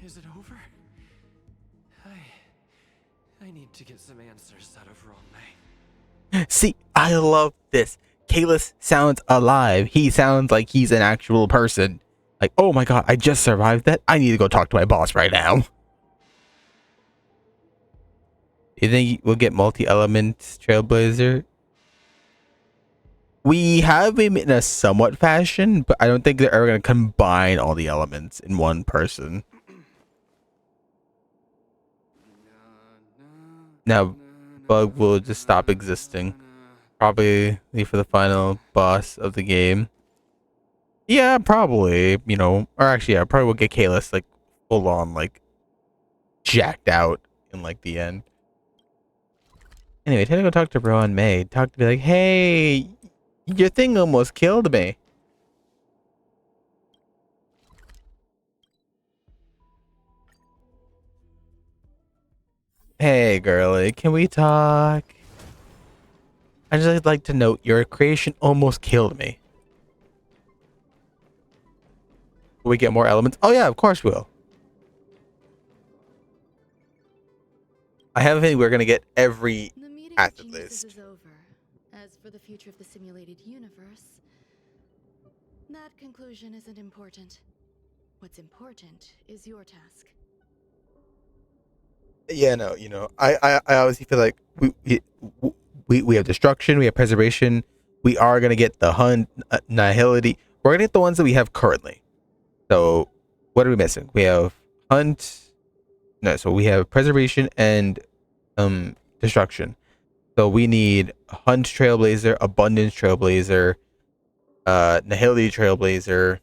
Is it over? I need to get some answers out of Ron-mei. See, I love this. Kalis sounds alive. He sounds like he's an actual person. Like, oh my god, I just survived that. I need to go talk to my boss right now. You think we'll get multi-element Trailblazer? We have him in a somewhat fashion, but I don't think they're ever going to combine all the elements in one person. Now, Bug will just stop existing. Probably for the final boss of the game. Yeah, probably, you know, or actually, yeah, probably will get Kalis, like, full on, like, jacked out in, like, the end. Anyway, time to go talk to Ron-mei. Talk to me like, hey, your thing almost killed me. Hey, girly, can we talk? I just like to note your creation almost killed me. Will we get more elements? Oh yeah, of course we will. I have a feeling we're gonna get every acid list. Is over. As for the future of the simulated universe, that conclusion isn't important. What's important is your task. Yeah, no, you know, I obviously feel like we have destruction, we have preservation. We are gonna get the hunt, nihility. We're gonna get the ones that we have currently. So, what are we missing? We have hunt. No, so we have preservation and destruction. So we need hunt trailblazer, abundance trailblazer, nihility trailblazer,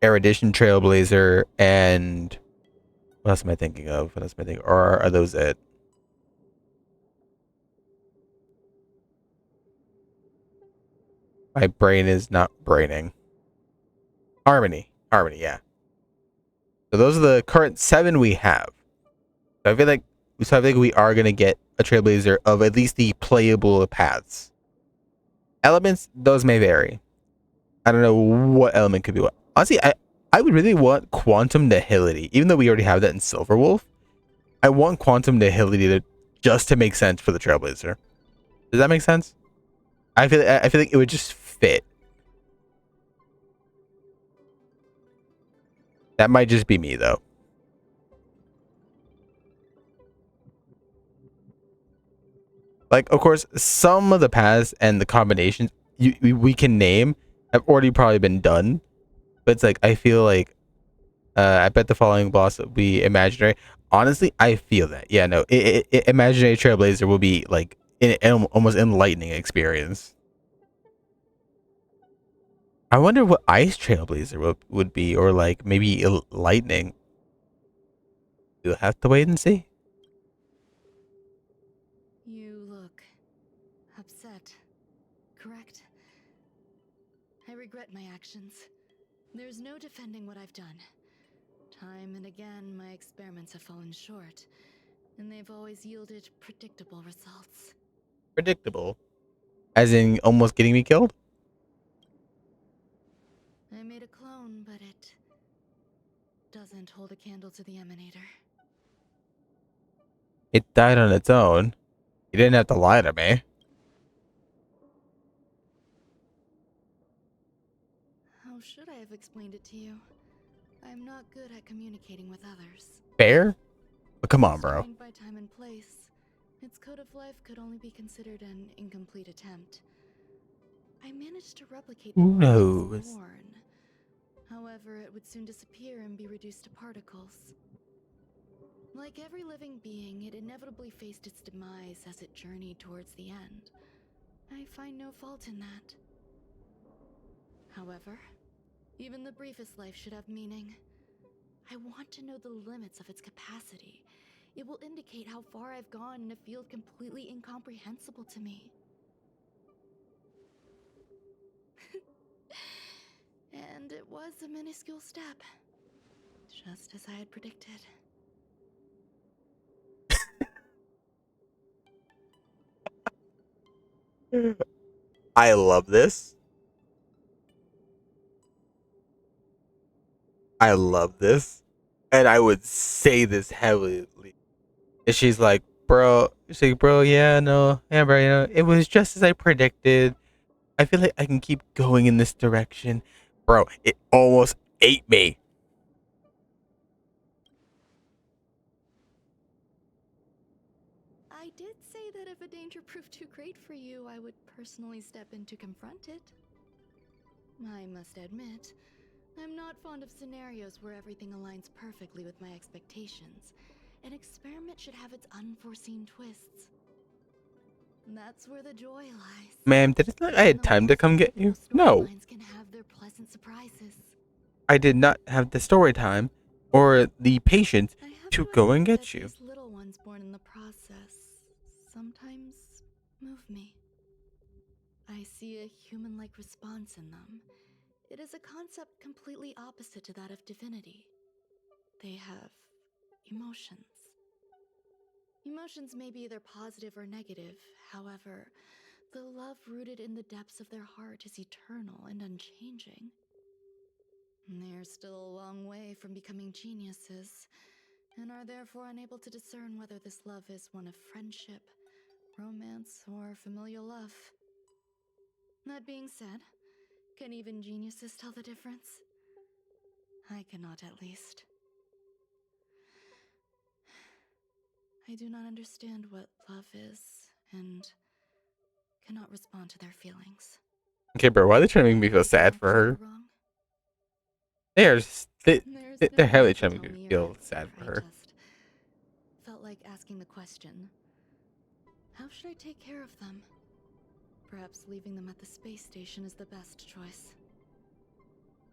erudition trailblazer, and what else am I thinking of? What else am I thinking? Or are those it? My brain is not braining. Harmony. Harmony, yeah. So those are the current 7 we have. So I feel like we are gonna get a trailblazer of at least the playable paths. Elements, those may vary. I don't know what element could be what. Honestly, I would really want quantum nihility, even though we already have that in Silverwolf. I want quantum nihility just to make sense for the Trailblazer. Does that make sense? I feel like it would just fit. That might just be me though. Like, of course, some of the paths and the combinations we can name have already probably been done. But it's like, I feel like, I bet the following boss will be imaginary. Honestly, I feel that. Yeah, no, imaginary Trailblazer will be like an almost enlightening experience. I wonder what Ice Trailblazer would be, or like maybe lightning. You'll have to wait and see. You look upset, correct? I regret my actions. There's no defending what I've done. Time and again, my experiments have fallen short, and they've always yielded predictable results. Predictable, as in almost getting me killed. I made a clone, but it doesn't hold a candle to the emanator. It died on its own. You didn't have to lie to me. How should I have explained it to you? I'm not good at communicating with others. Fair? But come on, bro. Constrained by time and place, its code of life could only be considered an incomplete attempt. I managed to replicate the Who world knows? as born. However, it would soon disappear and be reduced to particles. Like every living being, it inevitably faced its demise as it journeyed towards the end. I find no fault in that. However, even the briefest life should have meaning. I want to know the limits of its capacity. It will indicate how far I've gone in a field completely incomprehensible to me. And it was a minuscule step, just as I had predicted. I love this. I love this. And I would say this heavily. And she's like, bro, yeah, no, yeah, bro, it was just as I predicted. I feel like I can keep going in this direction. Bro, it almost ate me. I did say that if a danger proved too great for you, I would personally step in to confront it. I must admit, I'm not fond of scenarios where everything aligns perfectly with my expectations. An experiment should have its unforeseen twists. That's where the joy lies. Ma'am, did it not I had time to come get you? No. Storylines can have their pleasant surprises. I did not have the story time or the patience to go and get you. These little ones born in the process sometimes move me. I see a human-like response in them. It is a concept completely opposite to that of divinity. They have emotions. Emotions may be either positive or negative. However, the love rooted in the depths of their heart is eternal and unchanging. They're still a long way from becoming geniuses, and are therefore unable to discern whether this love is one of friendship, romance, or familial love. That being said, can even geniuses tell the difference? I cannot, at least. I do not understand what love is, and cannot respond to their feelings. Okay, bro, why are they trying to make me feel sad for her? They're heavily trying to make me feel sad for her. Felt like asking the question, how should I take care of them? Perhaps leaving them at the space station is the best choice.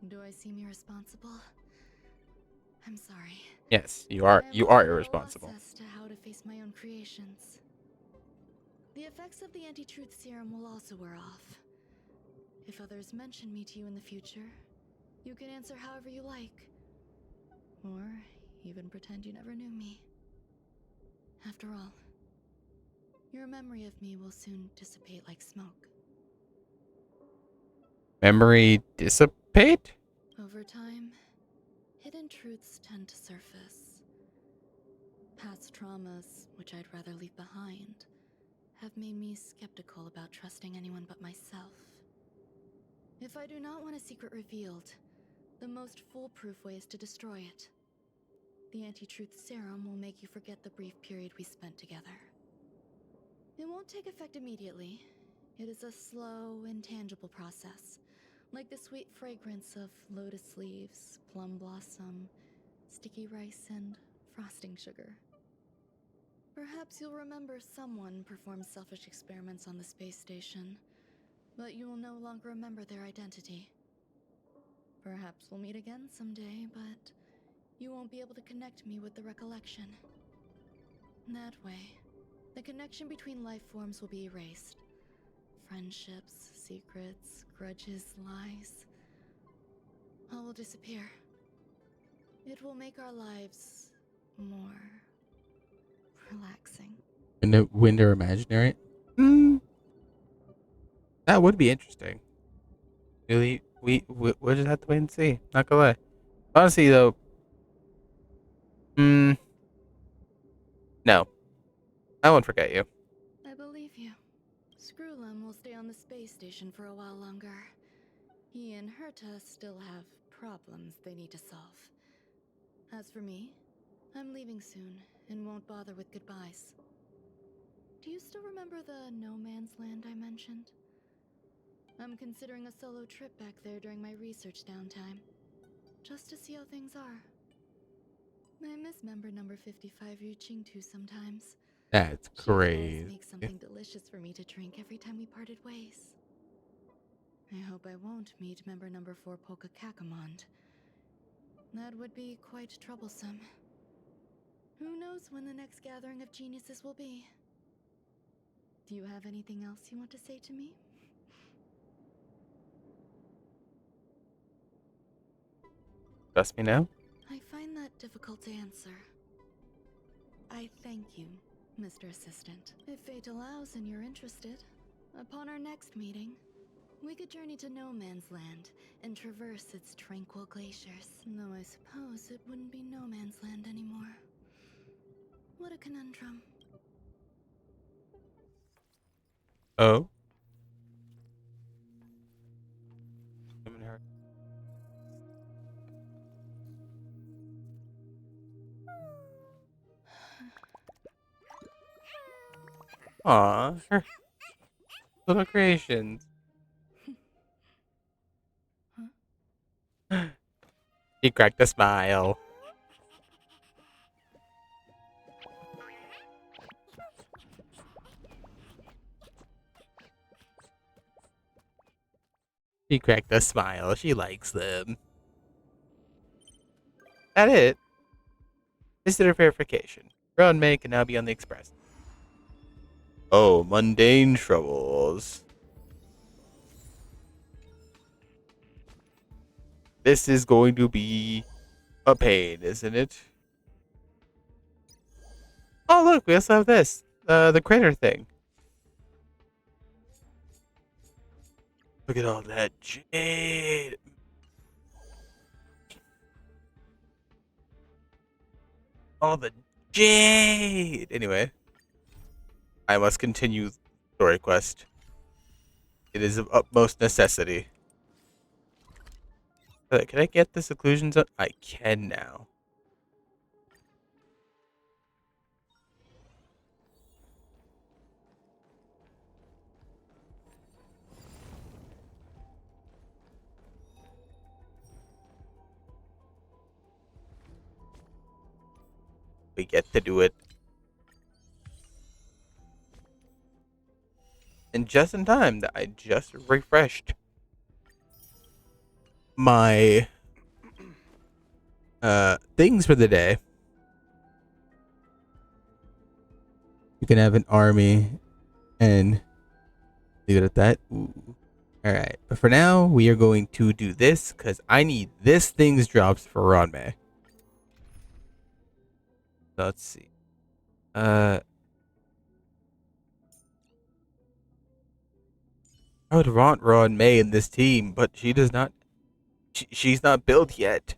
Do I seem irresponsible? I'm sorry. Yes, you are irresponsible. As to how to face my own creations. The effects of the anti-truth serum will also wear off. If others mention me to you in the future, you can answer however you like. Or even pretend you never knew me. After all, your memory of me will soon dissipate like smoke. Memory dissipate? Over time, hidden truths tend to surface. Past traumas, which I'd rather leave behind, have made me skeptical about trusting anyone but myself. If I do not want a secret revealed, the most foolproof way is to destroy it. The anti-truth serum will make you forget the brief period we spent together. It won't take effect immediately. It is a slow, intangible process, like the sweet fragrance of lotus leaves, plum blossom, sticky rice, and frosting sugar. Perhaps you'll remember someone performed selfish experiments on the space station, but you will no longer remember their identity. Perhaps we'll meet again someday, but you won't be able to connect me with the recollection. That way, the connection between life forms will be erased. Friendships, secrets, grudges, lies, all will disappear. It will make our lives more relaxing. Winter imaginary? That would be interesting. Really, we'll just have to wait and see. Not gonna lie. Honestly, though, no, I won't forget you. I believe you. Screwlum will stay on the space station for a while longer. He and Herta still have problems they need to solve. As for me, I'm leaving soon and won't bother with goodbyes. Do you still remember the no man's land I mentioned? I'm considering a solo trip back there during my research downtime, just to see how things are. I miss member number 55 Yuching-tu sometimes. That's She would always crazy. make something delicious for me to drink every time we parted ways. I hope I won't meet member number 4 Polka Kakamond. That would be quite troublesome. Who knows when the next gathering of geniuses will be? Do you have anything else you want to say to me? Trust me now? I find that difficult to answer. I thank you, Mr. Assistant. If fate allows and you're interested, upon our next meeting, we could journey to No Man's Land and traverse its tranquil glaciers. Though I suppose it wouldn't be No Man's Land anymore. What a conundrum. Oh? Aw, her little creations. He cracked a smile. She cracked a smile. She likes them. That it? Visitor verification. Ron May can now be on the express. Oh, mundane troubles. This is going to be a pain, isn't it? Oh, look, we also have this. The critter thing. Look at all that jade. All the jade. Anyway, I must continue story quest. It is of utmost necessity. Can I get the seclusion zone? I can now. We get to do it. And just in time that I just refreshed my things for the day. You can have an army and leave it at that. Ooh. Alright, but for now we are going to do this because I need this thing's drops for Ranmei. Let's see. I would want Ranmei in this team, but she does not. She's not built yet.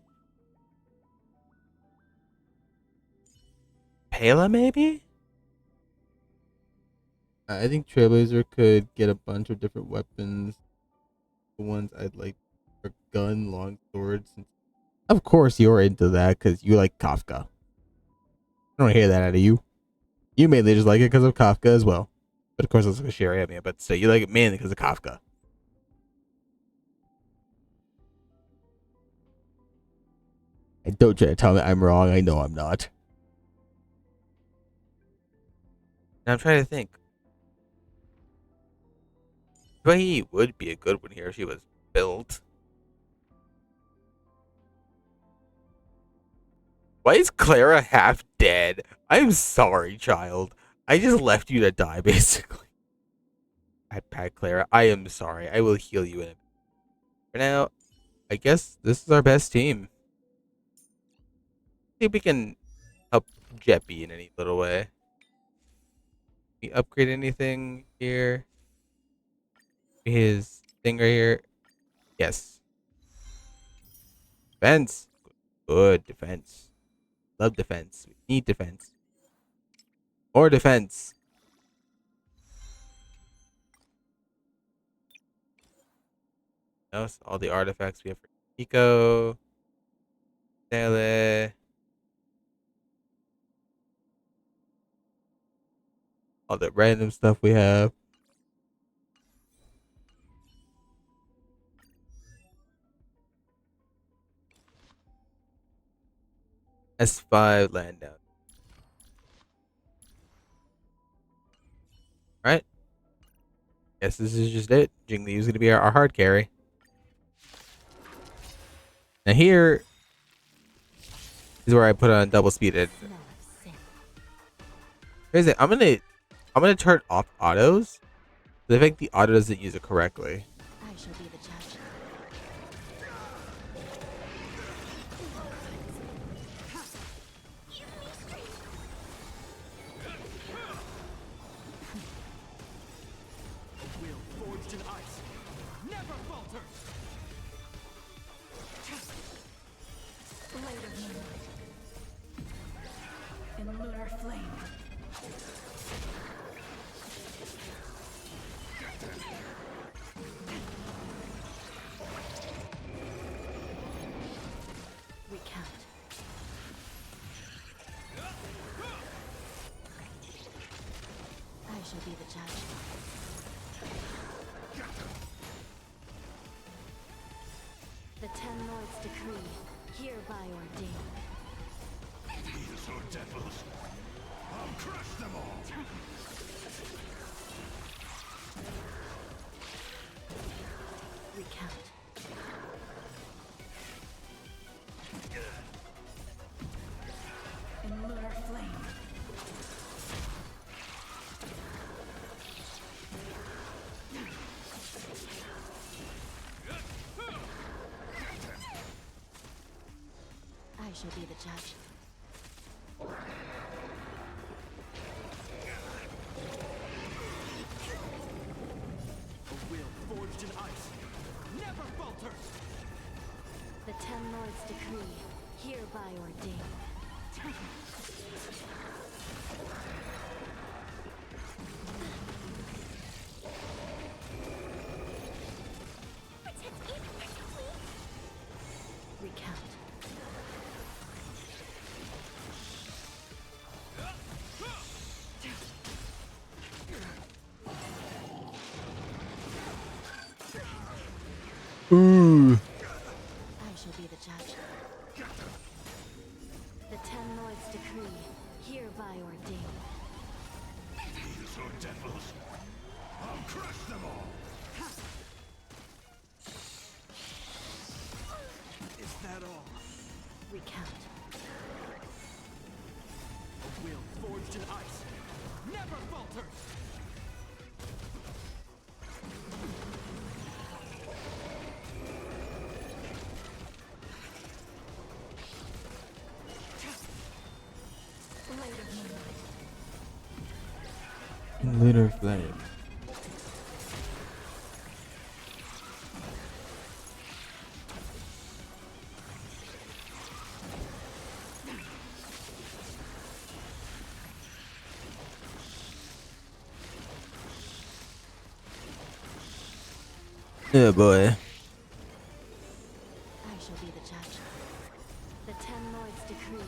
Pela, maybe? I think Trailblazer could get a bunch of different weapons. The ones I'd like are gun, long swords. Of course, you're into that because you like Kafka. I don't hear that out of you. You mainly just like it because of Kafka as well. But of course, it's because Sherry Amiya. But still, you like it mainly because of Kafka. And don't try to tell me I'm wrong. I know I'm not. And I'm trying to think. He would be a good one here if she was built. Why is Clara half dead? I'm sorry, child. I just left you to die, basically. Pat Clara, I am sorry. I will heal you in a bit. For now, I guess this is our best team. See if we can help Jeppy in any little way. We upgrade anything here? His thing right here. Yes. Defense. Good defense. Love defense. We need defense. More defense. Notice all the artifacts we have for Eco. Tele. All the random stuff we have. S5 land down. Alright. Guess this is just it. Jingli is going to be our hard carry. Now here is where I put on double speeded. Here's it. I'm gonna turn off autos. I think the auto doesn't use it correctly. I shall be the judge. Will forged in ice. Never falter. Blade of moonlight. In lunar flame. Recount. I shall be the judge. The Ten Lords decree, hereby ordained. These are devils. I'll crush them all. Recount. In lunar flame. I shall be the judge. A will forged in ice. Never falter. The Ten Lords decree, hereby ordained. Recount. Ooh. I shall be the judge. The Ten Lords decree, hereby ordained. These are devils. I'll crush them all. Is that all? Recount. A will forged in ice. Never falter. Blade of moonlight. Lunar flame. Oh boy. I shall be the judge. The Ten Lords' decree,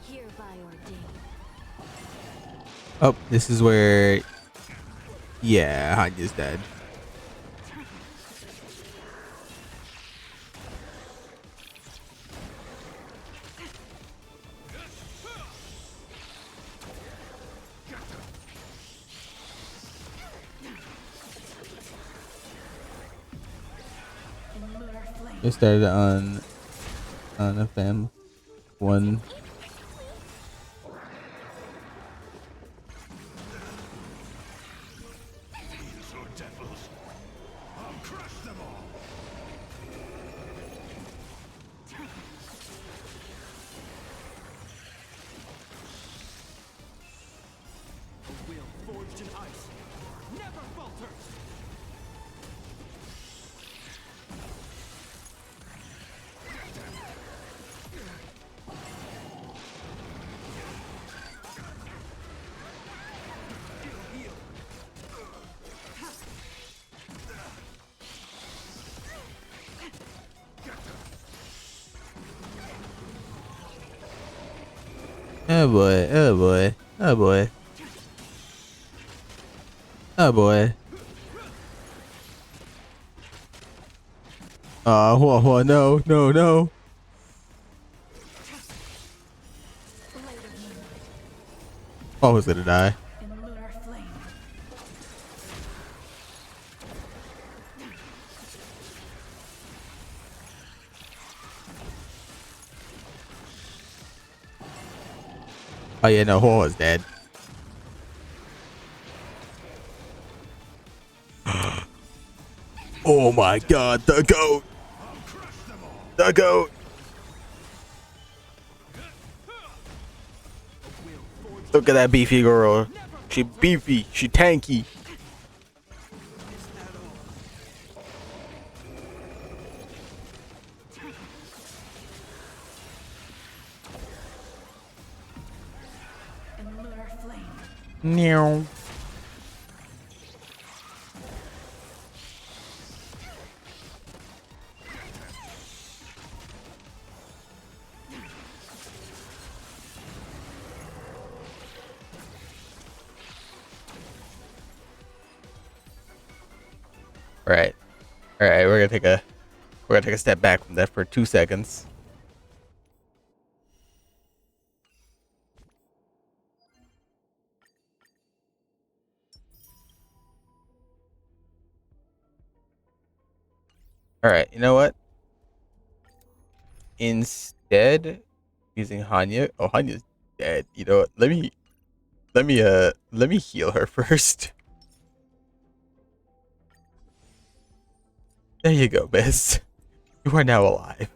hereby ordained. Oh, this is where. Yeah, Hanya's dead. It started on a fam one. A will forged in ice never falters. Oh boy, oh boy, oh boy. Oh boy. No, no, no. I was gonna die. Oh yeah, no, Hua was dead. Oh my god, the goat! The goat! Look at that beefy girl. She beefy, she tanky. Meow. Right. Alright, we're gonna take a step back from that for 2 seconds. Alright, you know what? Instead using Hanya. Oh, Hanya's dead. You know what? Let me heal her first. There you go, miss. You are now alive.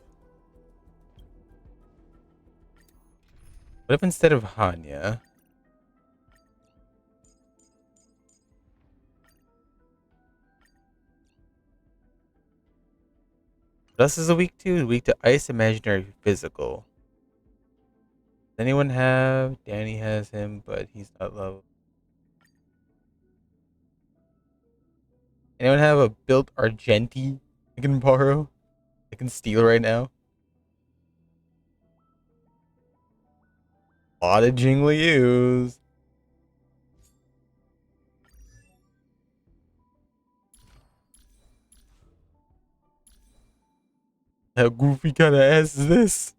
What if instead of Hanya, what else is a weak to? Weak to ice, imaginary, physical. Does anyone have? Danny has him, but he's not level. Anyone have a built Argenti I can borrow? I can steal right now? A lot of jingly use. How goofy kind of ass is this?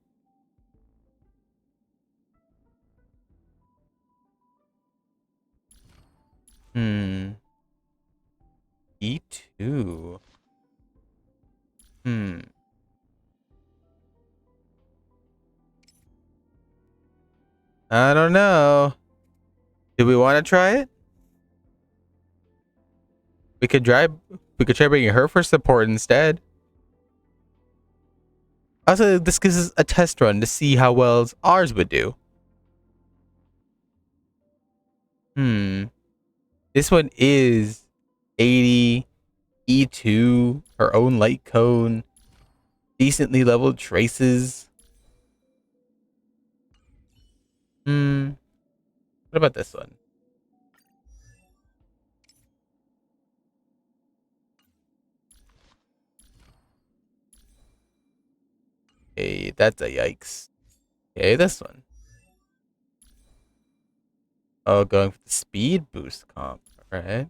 E2. I don't know. Do we want to try it? We could try. We could try bringing her for support instead. Also, this gives us a test run to see how well ours would do. This one is 80 E2, her own light cone, decently leveled traces. What about this one? Alright, that's a yikes. Okay, this one. Oh, going for the speed boost comp. Alright.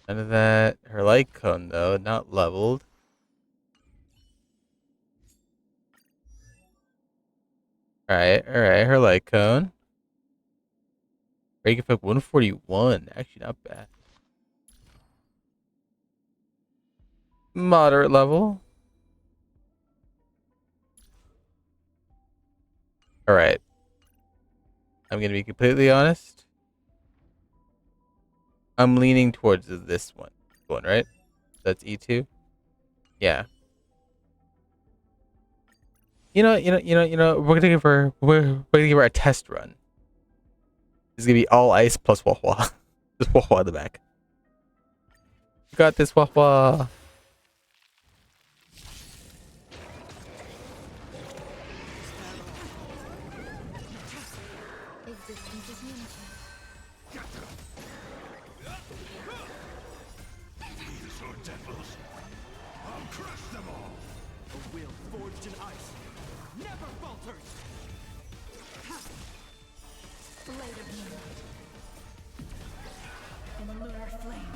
None of that. Her light cone, though, not leveled. Alright, her light cone. Break effect 141. Actually, not bad. Moderate level. Alright. I'm gonna be completely honest. I'm leaning towards this one. Right? That's E2? Yeah. We're gonna give her a test run. It's gonna be all ice plus wah wah. Just wah wah in the back. You got this, wah wah. Existence is unity. These are devils. I'll crush them all. A will forged in ice never falters. Blade of moonlight. In a lunar flame.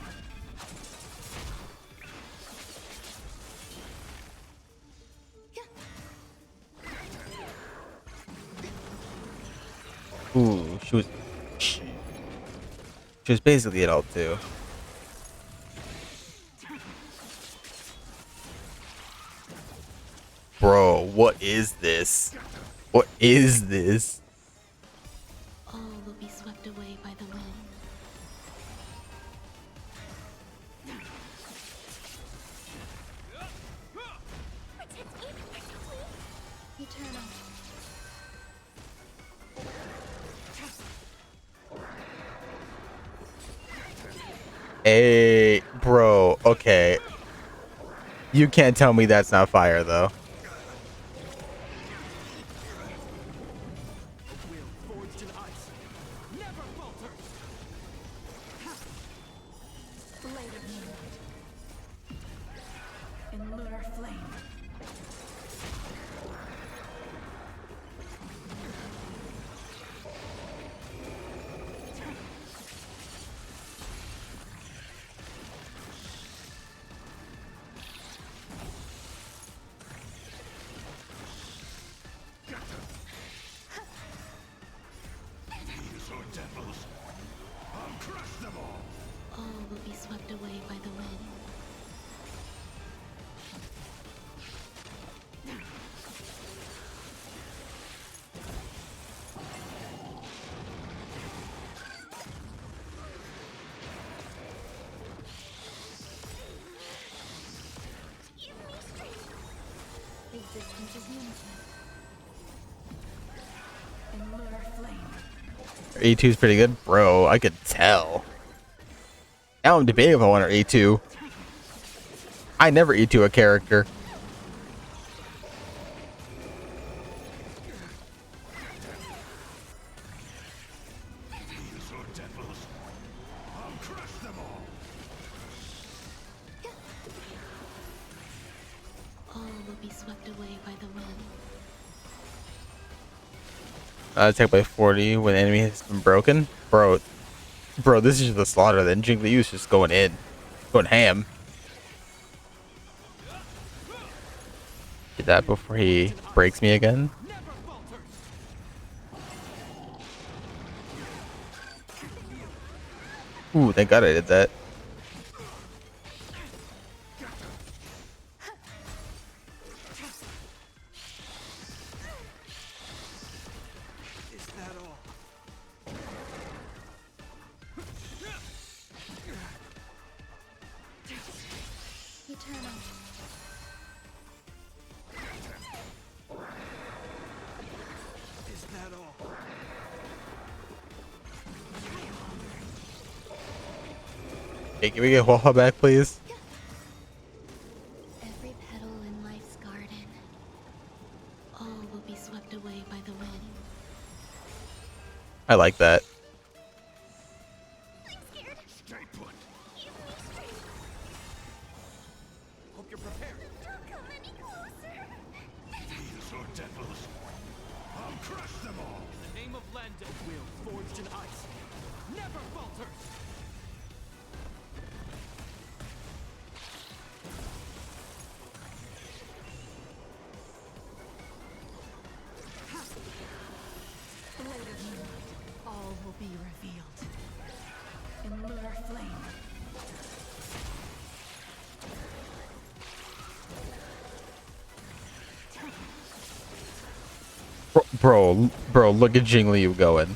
Ooh, she was basically at all too. Bro, what is this? What is this? All will be swept away by the wind. Eternal. Hey, bro, okay. You can't tell me that's not fire, though. Forged in ice never falters. Blade of moonlight. In lunar flame. These are devils. I'll crush them all. All will be swept away by the wind. Existence is unity. In lunar flame. E2 is pretty good, bro. I could tell. Now I'm debating if I want her E2. I never E2 a character. These are devils. I'll crush them all. All will be swept away by the wind. Attack by 40 when enemy has been broken. Bro, this is just the slaughter. Then Jing Liu's just going in. Going ham. Get that before he breaks me again. Ooh, thank God I did that. Is that all? Eternal. Is that all? Hey, can we get Huahua back, please? Every petal in life's garden. All will be swept away by the wind. I like that. Stay put. Hope you're prepared. These are Bro, look at Jingliu going.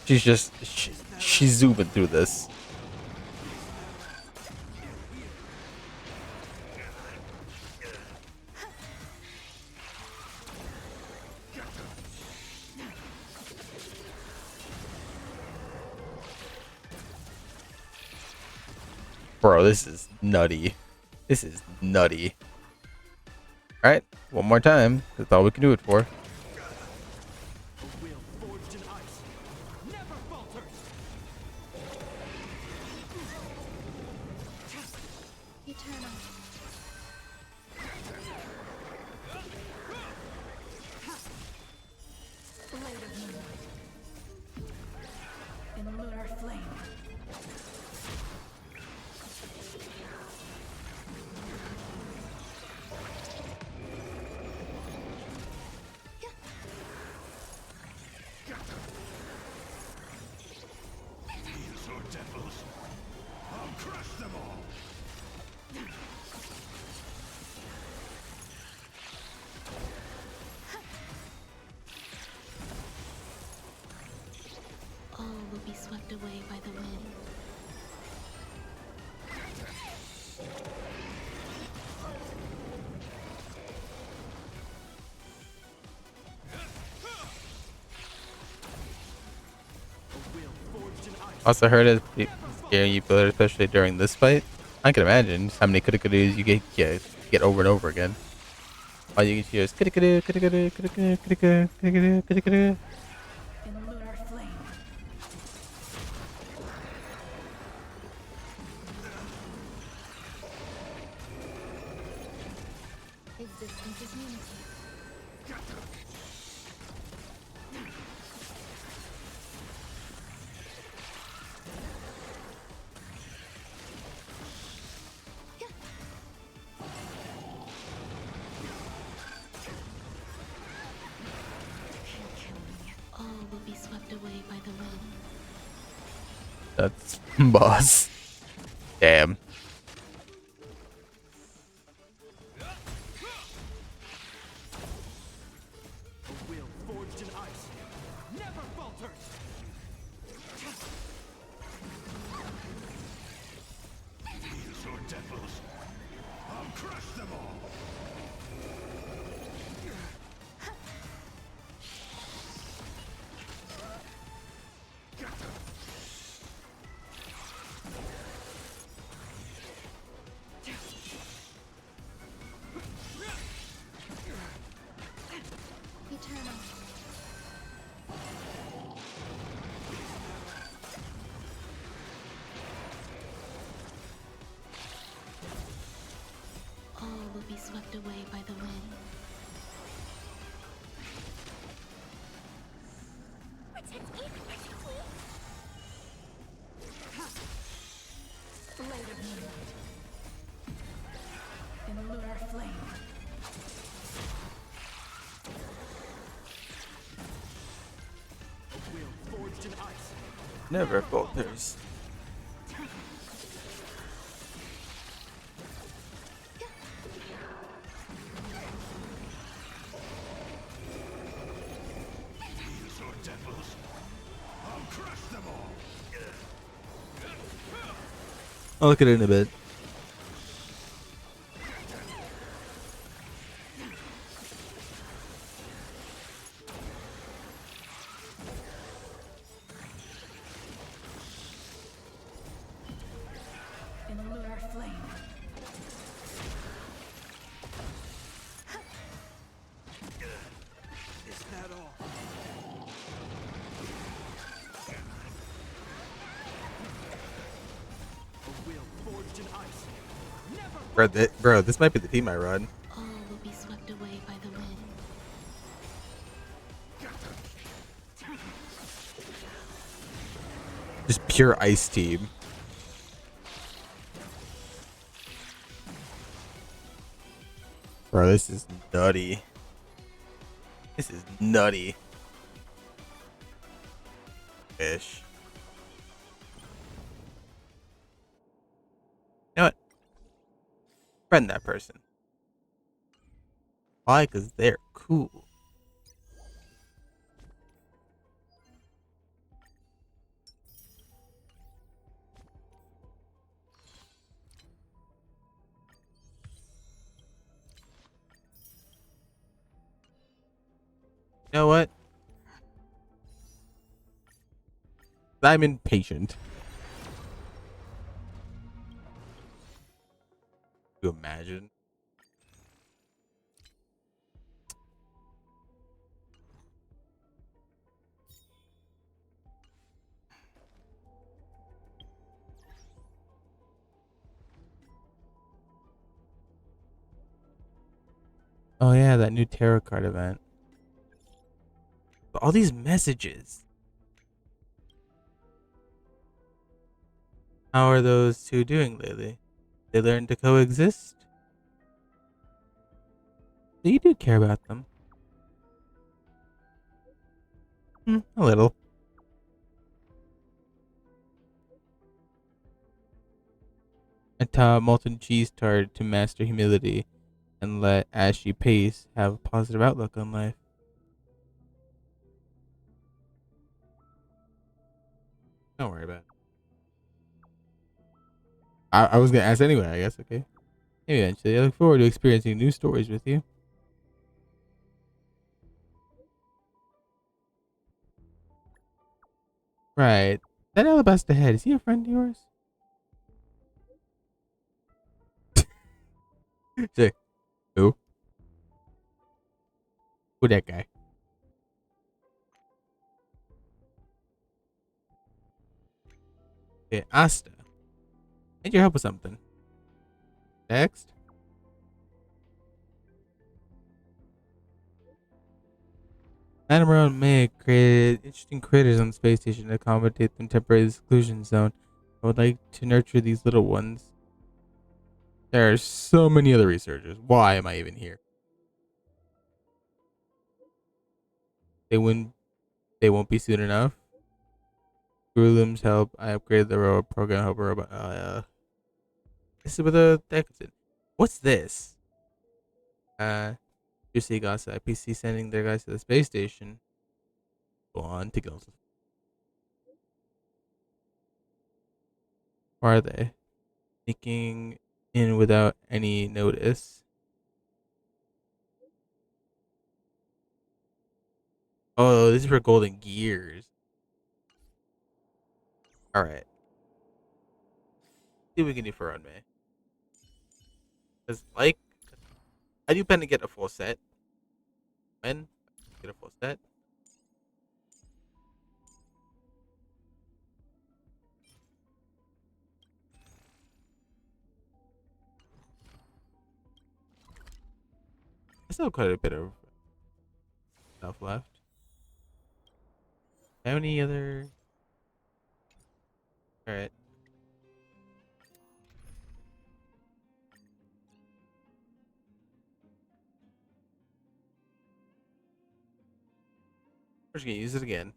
She's zooming through this. Bro, this is nutty. This is nutty. Alright, one more time. That's all we can do it for. Eternal. Blade of moonlight. In lunar flame. These are devils. I'll crush them all. All will be swept away by the wind. Also heard it scaring you, but especially during this fight. I can imagine how many kudos you get over and over again. All you can hear is kudo. In lunar flame. Existence is unity. All will be swept away by the wind. That's boss. Damn. Will forged in ice never falters. These are devils. I'll crush them all. Eternal. All will be swept away by the wind. Blade of moonlight. In lunar flame. Will forged in ice Never falters. These are devils. I'll crush them all. I'll look at it in a bit. In lunar flame. Is that all? a will forged in ice never Bro, this might be the team I run. All will be swept away by the wind. Just pure ice team. Bro, this is nutty. This is nutty. Fish. You know what? Friend that person. Why? Because they're cool. You know what? I'm impatient. You imagine? Oh yeah, that new tarot card event. But all these messages. How are those two doing lately? They learned to coexist? So you do care about them. A little. I taught molten cheese tart to master humility and let ashy paste have a positive outlook on life. Don't worry about it. I was gonna ask anyway, I guess, okay? Maybe eventually. I look forward to experiencing new stories with you. Right. That alabaster head, is he a friend of yours? Say, who? Who that guy? Okay, Asta. I need your help with something. Next. Madame Ron May created interesting critters on the space station to accommodate the temporary exclusion zone. I would like to nurture these little ones. There are so many other researchers. Why am I even here? They wouldn't. They won't be soon enough. Gurulum's help. I upgraded the robot program. Help robot. This is with a deficit. What's this? You see, guys, IPC sending their guys to the space station. Go on to go. Where are they? Sneaking in without any notice. Oh, this is for golden gears. Alright. See what we can do for Run May. Because, like, I do plan to get a full set. When? Get a full set. I still have quite a bit of stuff left. How many other... Alright. We're just gonna use it again.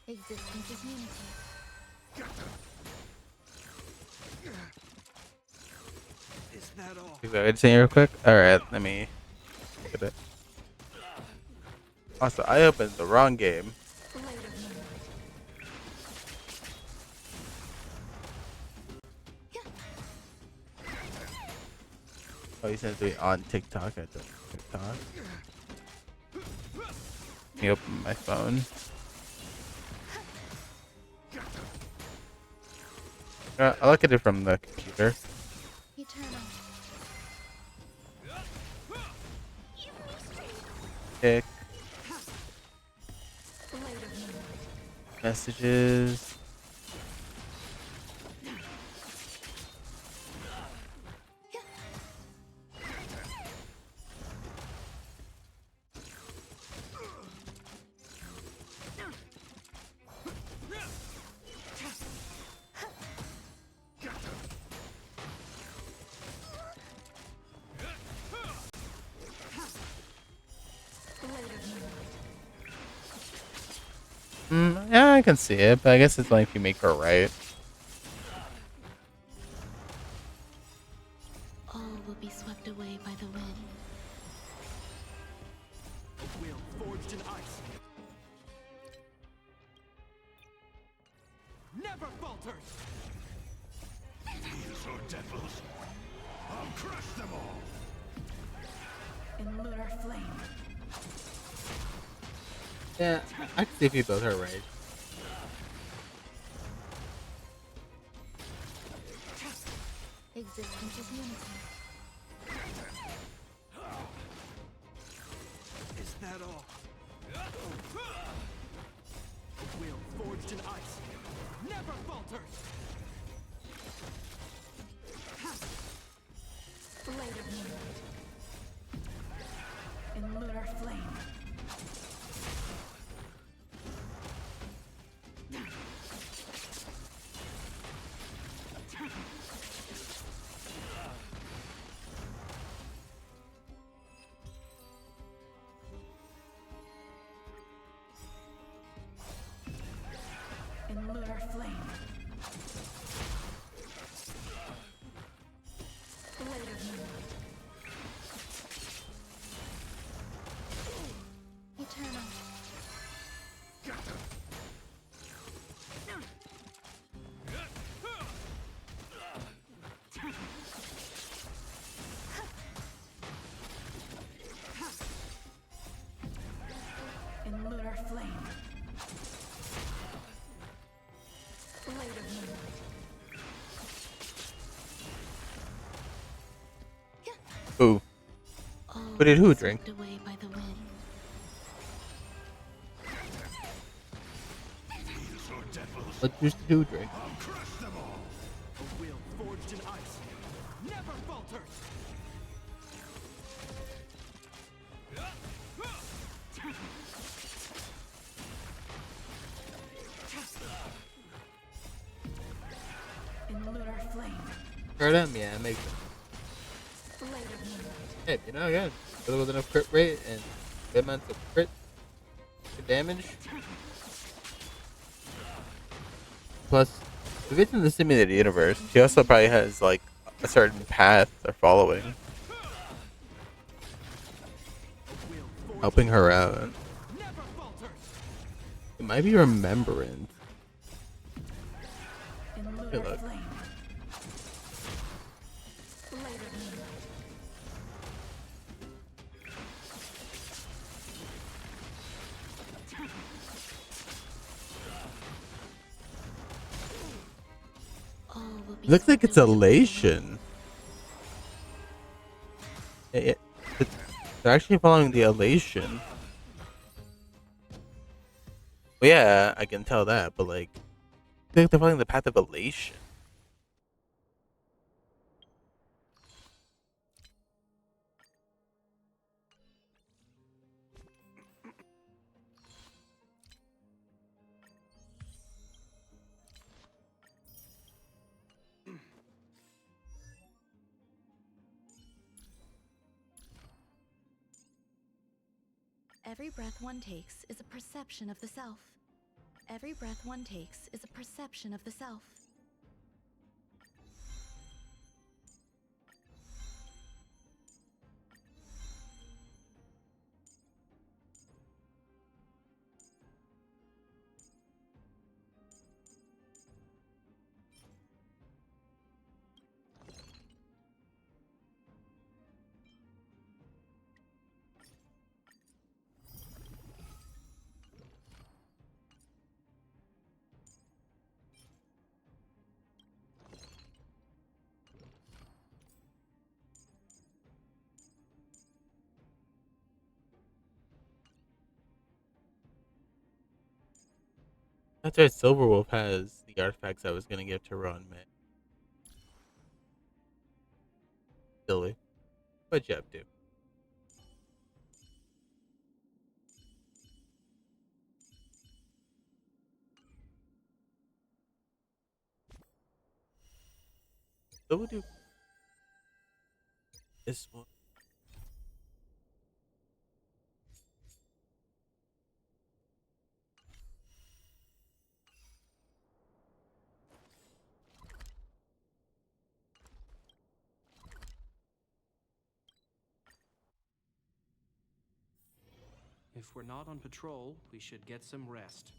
Existence is unity. Is that all? Is that anything real quick? Alright, let me look at it. Also, I opened the wrong game. Oh, you sent it to me on TikTok. I don't TikTok. Let me open my phone. I look at it from the computer. Eternal. Pick. Messages. Yeah, I can see it, but I guess it's only if you make her right. All will be swept away by the wind. A will forged in ice. Never falters. These are devils. crush them all. In lunar flame. Yeah, I can see if you both are right. Existence is unity. Is that all? The will forged in ice never falters. Blade of moonlight. In lunar flame. In lunar flame. Blade of moonlight. Eternal. In lunar flame. Blade of moonlight. Who? All What did who drink? swept away by the wind. What juice did who drink? I'll crush them all. A will forged in ice never falters. In lunar flame. Heard him? Yeah, it makes sense. Blade of moonlight. Hey, you know, again, with enough crit rate and good amounts of crit damage. Plus, if it's in the simulated universe, he also probably has like a certain path they're following, helping her out. It might be remembrance. In lunar Hey, look. flame. Blade of moonlight. All will be It looks like swept it's away by the wind. elation. They're actually following the elation. Well, yeah, I can tell that, but like, I think they're following the path of elation. Every breath one takes is a perception of the self. Every breath one takes is a perception of the self. That's right, Silverwolf has the artifacts I was gonna give to Ron May. Silly. But you have to. So we'll do this one. If we're not on patrol, we should get some rest.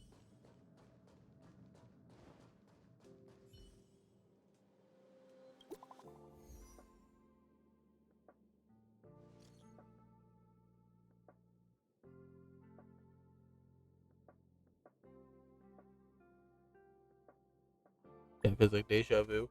It feels like deja vu.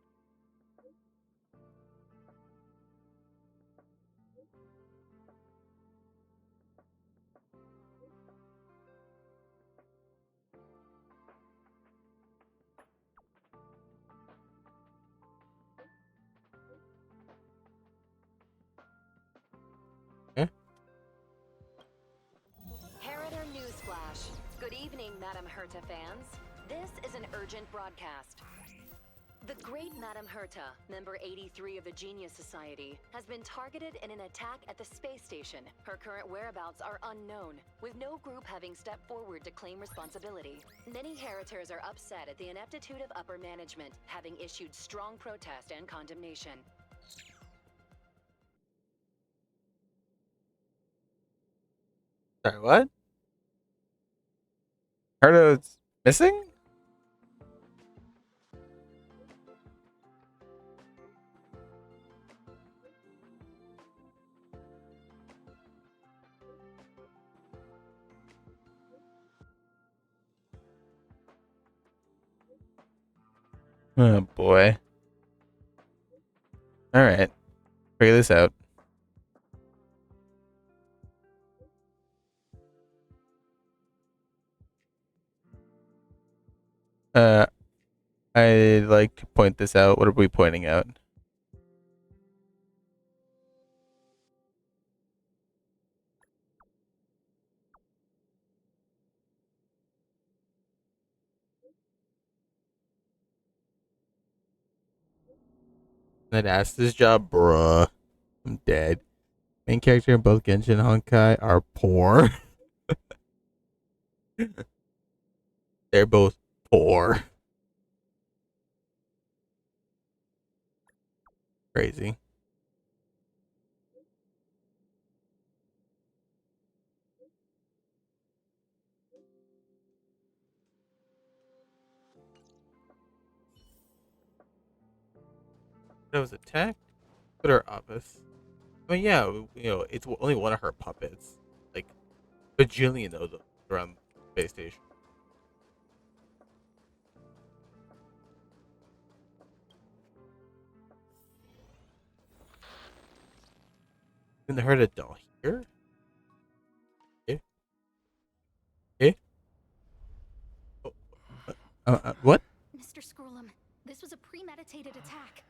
Harrider Newsflash. Good evening, Madame Herta fans. This is an urgent broadcast. The great Madame Herta, member 83 of the Genius Society, has been targeted in an attack at the space station. Her current whereabouts are unknown, with no group having stepped forward to claim responsibility. Many Heritors are upset at the ineptitude of upper management, having issued strong protest and condemnation. Sorry, what? Herta's missing? Oh boy. Alright. Figure this out. I'd like to point this out. What are we pointing out? That asked this job, bruh. I'm dead. Main character in both Genshin and Honkai are poor. They're both poor. Crazy. That was attacked. Put her office. I mean, yeah, it's only one of her puppets. Like, bajillion of them around the space station. And they heard a doll here? Eh? Eh? Oh, what? Mr. Scrollum, this was a premeditated attack.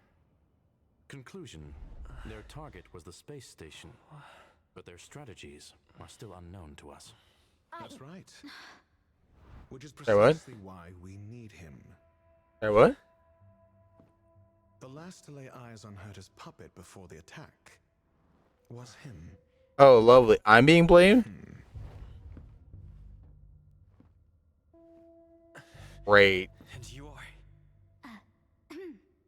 Conclusion. Their target was the space station, but their strategies are still unknown to us. That's right. Which is Sorry, what? precisely why we need him. Sorry, what? The last to lay eyes on Herta's puppet before the attack was him. Oh, lovely. I'm being blamed? Great. And you are?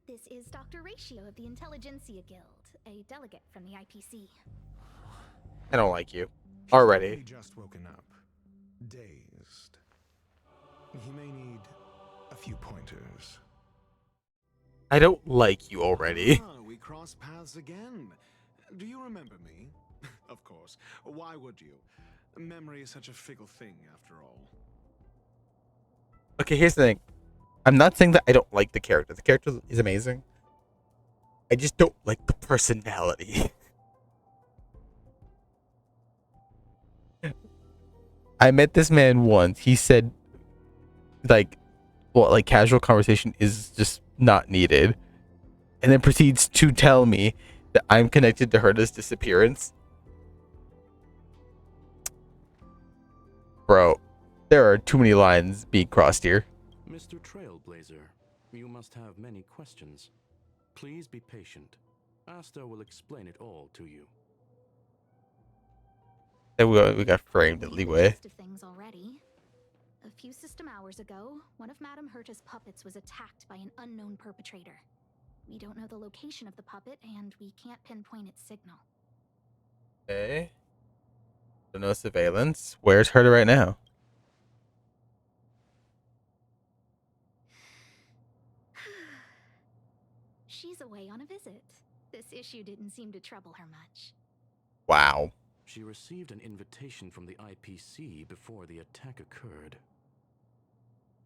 This is Dr. Ratio of the Intelligentsia Guild, a delegate from the IPC. I don't like you. He's Already. only just woken up. Dazed. He may need a few pointers. I don't like you already. Ah, we cross paths again. Do you remember me? Of course. Why would you? Memory is such a fickle thing, after all. Okay, here's the thing. I'm not saying that I don't like the character. The character is amazing. I just don't like the personality. I met this man once. He said, like, well, like casual conversation is just not needed, and then proceeds to tell me that I'm connected to Herta's disappearance. Bro, there are too many lines being crossed here. Mr. Trailblazer, you must have many questions. Please be patient. Asta will explain it all to you. And we got framed at leeway. Of things already. A few system hours ago, one of Madame Herta's puppets was attacked by an unknown perpetrator. We don't know the location of the puppet, and we can't pinpoint its signal. Okay. So no surveillance. Where's Herta right now? She's away on a visit. This issue didn't seem to trouble her much. Wow. She received an invitation from the IPC before the attack occurred.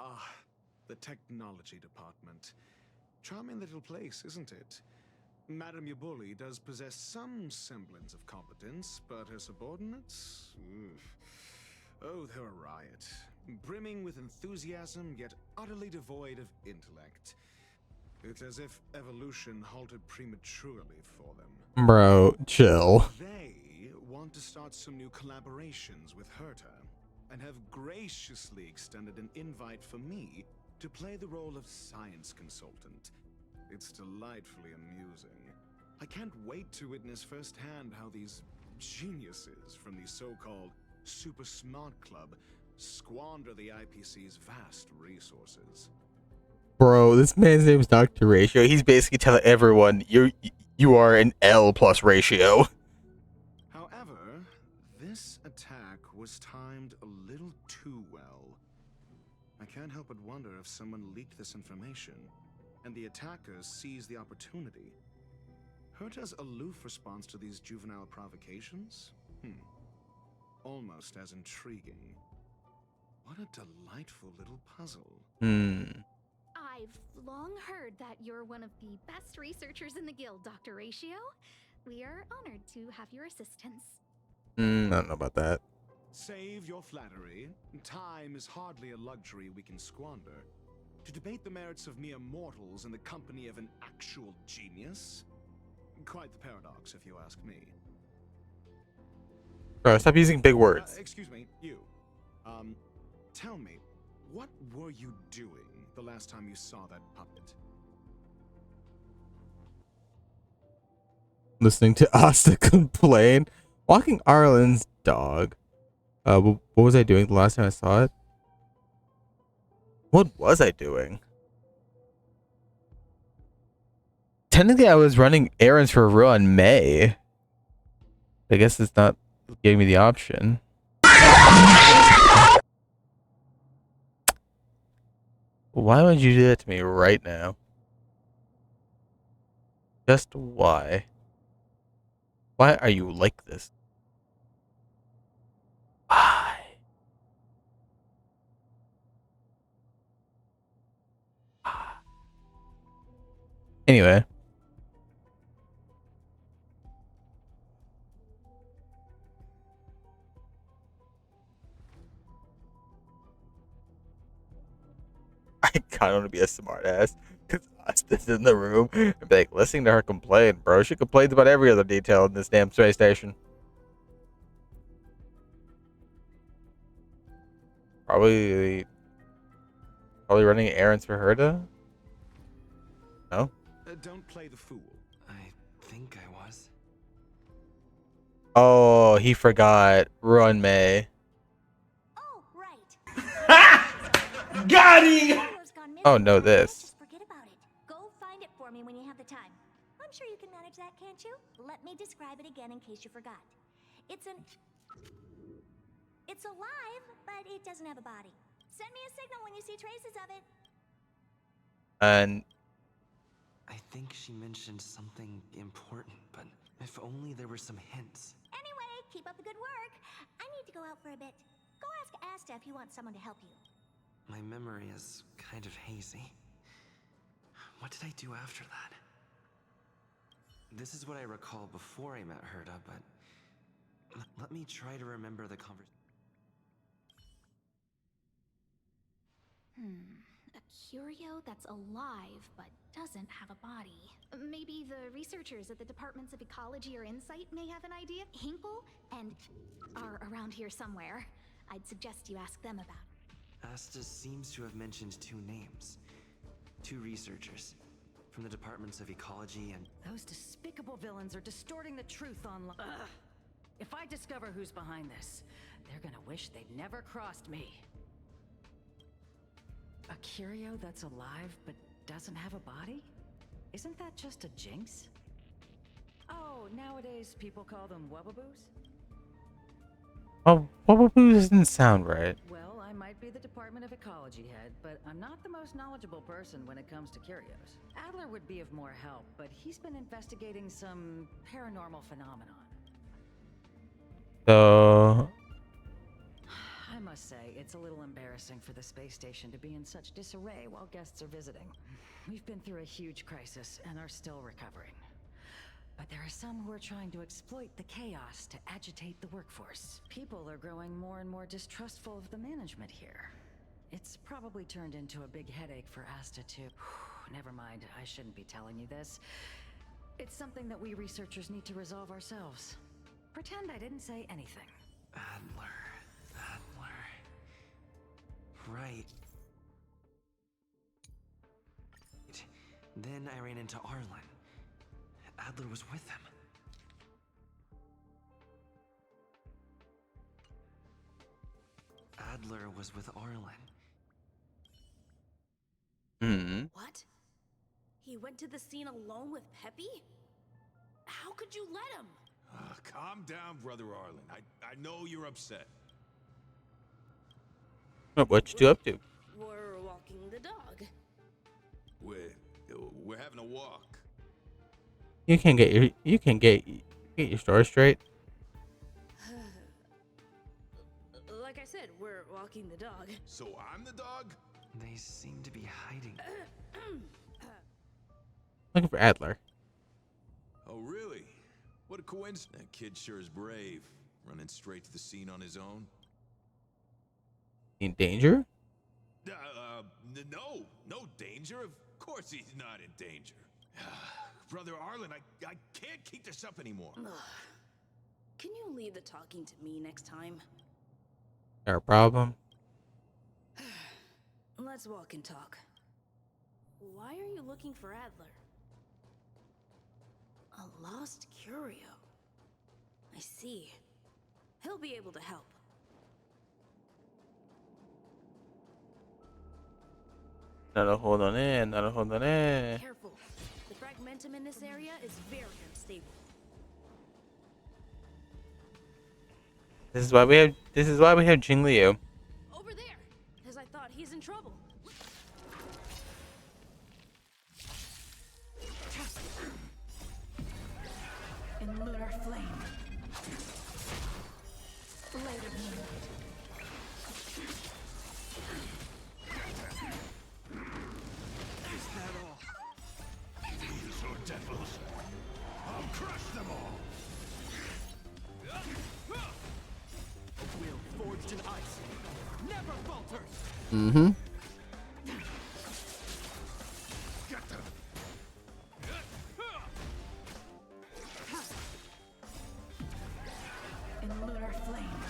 Ah, the technology department. Charming little place, isn't it? Madame Yabuli does possess some semblance of competence, but her subordinates? Oh, they're a riot. Brimming with enthusiasm, yet utterly devoid of intellect. It's as if evolution halted prematurely for them. Bro, chill. They want to start some new collaborations with Herta, and have graciously extended an invite for me to play the role of science consultant. It's delightfully amusing. I can't wait to witness firsthand how these geniuses from the so-called Super Smart Club squander the IPC's vast resources. Bro, this man's name is Dr. Ratio. He's basically telling everyone you are an L plus ratio. However, this attack was timed a little too well. I can't help but wonder if someone leaked this information, and the attackers seized the opportunity. Herta's aloof response to these juvenile provocations? Almost as intriguing. What a delightful little puzzle. I've long heard that you're one of the best researchers in the guild, Dr. Ratio. We are honored to have your assistance. I don't know about that. Save your flattery. Time is hardly a luxury we can squander. To debate the merits of mere mortals in the company of an actual genius? Quite the paradox, if you ask me. Bro, stop using big words. Excuse me, you. Tell me, what were you doing the last time you saw that puppet? Listening to Asta complain. Walking Arlen's dog. What was I doing the last time I saw it? What was I doing? Technically, I was running errands for Ruan May. I guess it's not giving me the option. Why would you do that to me right now? Just why? Why are you like this? Why? Anyway. I kind of want to be a smartass because Asta's in the room and be like, listening to her complain, bro. She complains about every other detail in this damn space station. Probably running errands for Herta? No? Don't play the fool. I think I was. Oh, he forgot. Ruan May. Oh, right. Got him! Oh, no, this. Just forget about it. Go find it for me when you have the time. I'm sure you can manage that, can't you? Let me describe it again in case you forgot. It's alive, but it doesn't have a body. Send me a signal when you see traces of it. And I think she mentioned something important, but if only there were some hints. Anyway, keep up the good work. I need to go out for a bit. Go ask Asta if you want someone to help you. My memory is kind of hazy. What did I do after that? This is what I recall before I met Herta, but let me try to remember the conversation. A curio that's alive but doesn't have a body. Maybe the researchers at the Departments of Ecology or Insight may have an idea. Hinkle and are around here somewhere. I'd suggest you ask them about it. Asta seems to have mentioned two names. Two researchers from the Departments of Ecology and... Those despicable villains are distorting the truth online. Ugh. If I discover who's behind this, they're gonna wish they'd never crossed me. A curio that's alive but doesn't have a body? Isn't that just a jinx? Oh, nowadays people call them wubbaboos? Oh, Wubba doesn't sound right. Well, I might be the Department of Ecology head, but I'm not the most knowledgeable person when it comes to curios. Adler would be of more help, but he's been investigating some paranormal phenomenon. So I must say, it's a little embarrassing for the space station to be in such disarray while guests are visiting. We've been through a huge crisis and are still recovering. But there are some who are trying to exploit the chaos to agitate the workforce. People are growing more and more distrustful of the management here. It's probably turned into a big headache for Asta to... Never mind, I shouldn't be telling you this. It's something that we researchers need to resolve ourselves. Pretend I didn't say anything. Adler. Right. Then I ran into Arlen. Adler was with him. Adler was with Arlen. What? He went to the scene alone with Peppy? How could you let him? Calm down, Brother Arlen. I know you're upset. What you two up to? We're walking the dog. We're having a walk. You can get your story straight. Like I said, we're walking the dog. So I'm the dog? They seem to be hiding. Looking for Adler. Oh, really? What a coincidence. That kid sure is brave, running straight to the scene on his own. In danger? No danger. Of course he's not in danger. Brother Arlen, I can't keep this up anymore. Can you leave the talking to me next time? Got a problem? Let's walk and talk. Why are you looking for Adler? A lost curio. I see. He'll be able to help. Hold on in. Careful. The fragmentum in this area is very unstable. This is why we have Jing Liu. Over there, as I thought he's in trouble. In lunar flame. Later moonlight. Is that all? These are devils. I'll crush them all. A will forged in ice never falters. Mm-hmm. Get them. In lunar flame.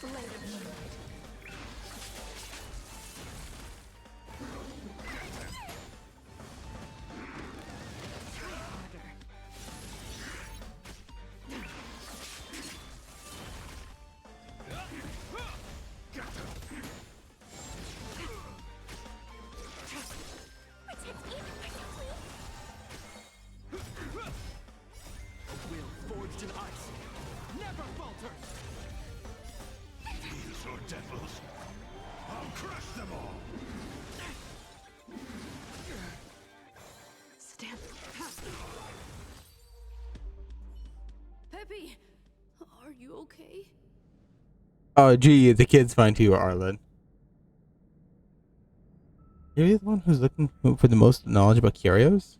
Later moonlight. A will forged in ice never falters. These are devils. I'll crush them all. Stand. Peppy, are you okay? Oh, gee, the kid's fine too, Arlen. You're the one who's looking for the most knowledge about curios?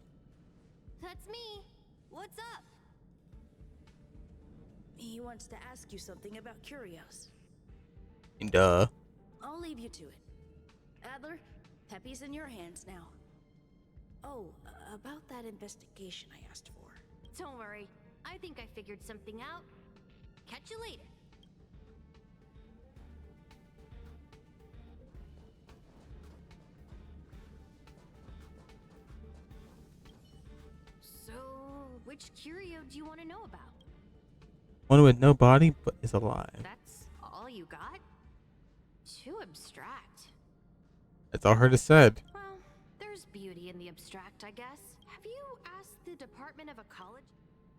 That's me. What's up? He wants to ask you something about curios. Duh. I'll leave you to it. Adler, Peppy's in your hands now. Oh, about that investigation I asked for. Don't worry. I think I figured something out. Catch you later. So, which curio do you want to know about? One with no body but is alive. That's all you got? Too abstract. That's all her said. Well, there's beauty in the abstract, I guess. Have you asked the Department of Ecology?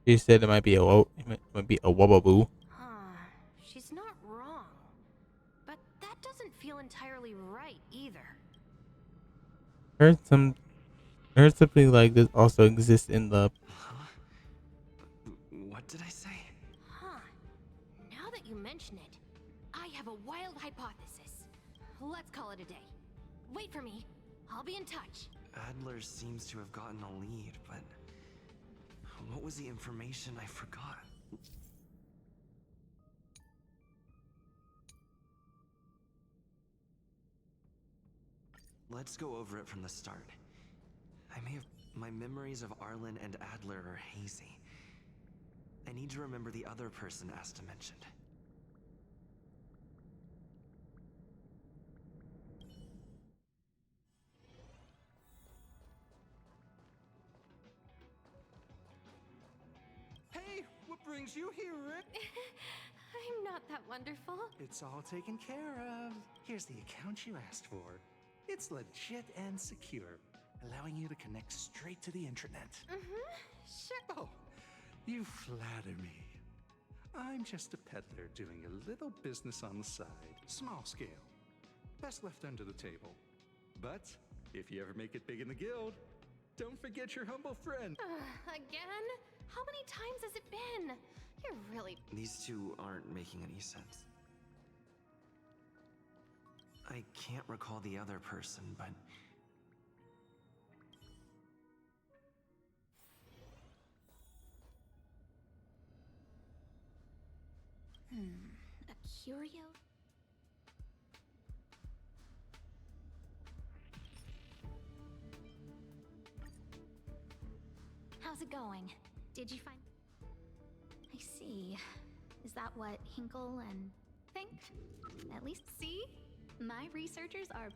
She said it might be a wobbleboo. Huh. She's not wrong. But that doesn't feel entirely right either. Heard something like this also exists in the. What did I say? Huh. Now that you mention it, I'll be in touch. Adler seems to have gotten a lead, but what was the information I forgot? Let's go over it from the start. My memories of Arlen and Adler are hazy. I need to remember the other person Asta mentioned. Hey, what brings you here, Rick? I'm not that wonderful. It's all taken care of. Here's the account you asked for. It's legit and secure, allowing you to connect straight to the intranet. Sure. Oh, you flatter me. I'm just a peddler doing a little business on the side, small scale. Best left under the table. But if you ever make it big in the guild, don't forget your humble friend. Again? How many times has it been? You're really... These two aren't making any sense. I can't recall the other person, but... A curio? How's it going? Did you find... I see. Is that what Hinkle and think? At least see? My researchers are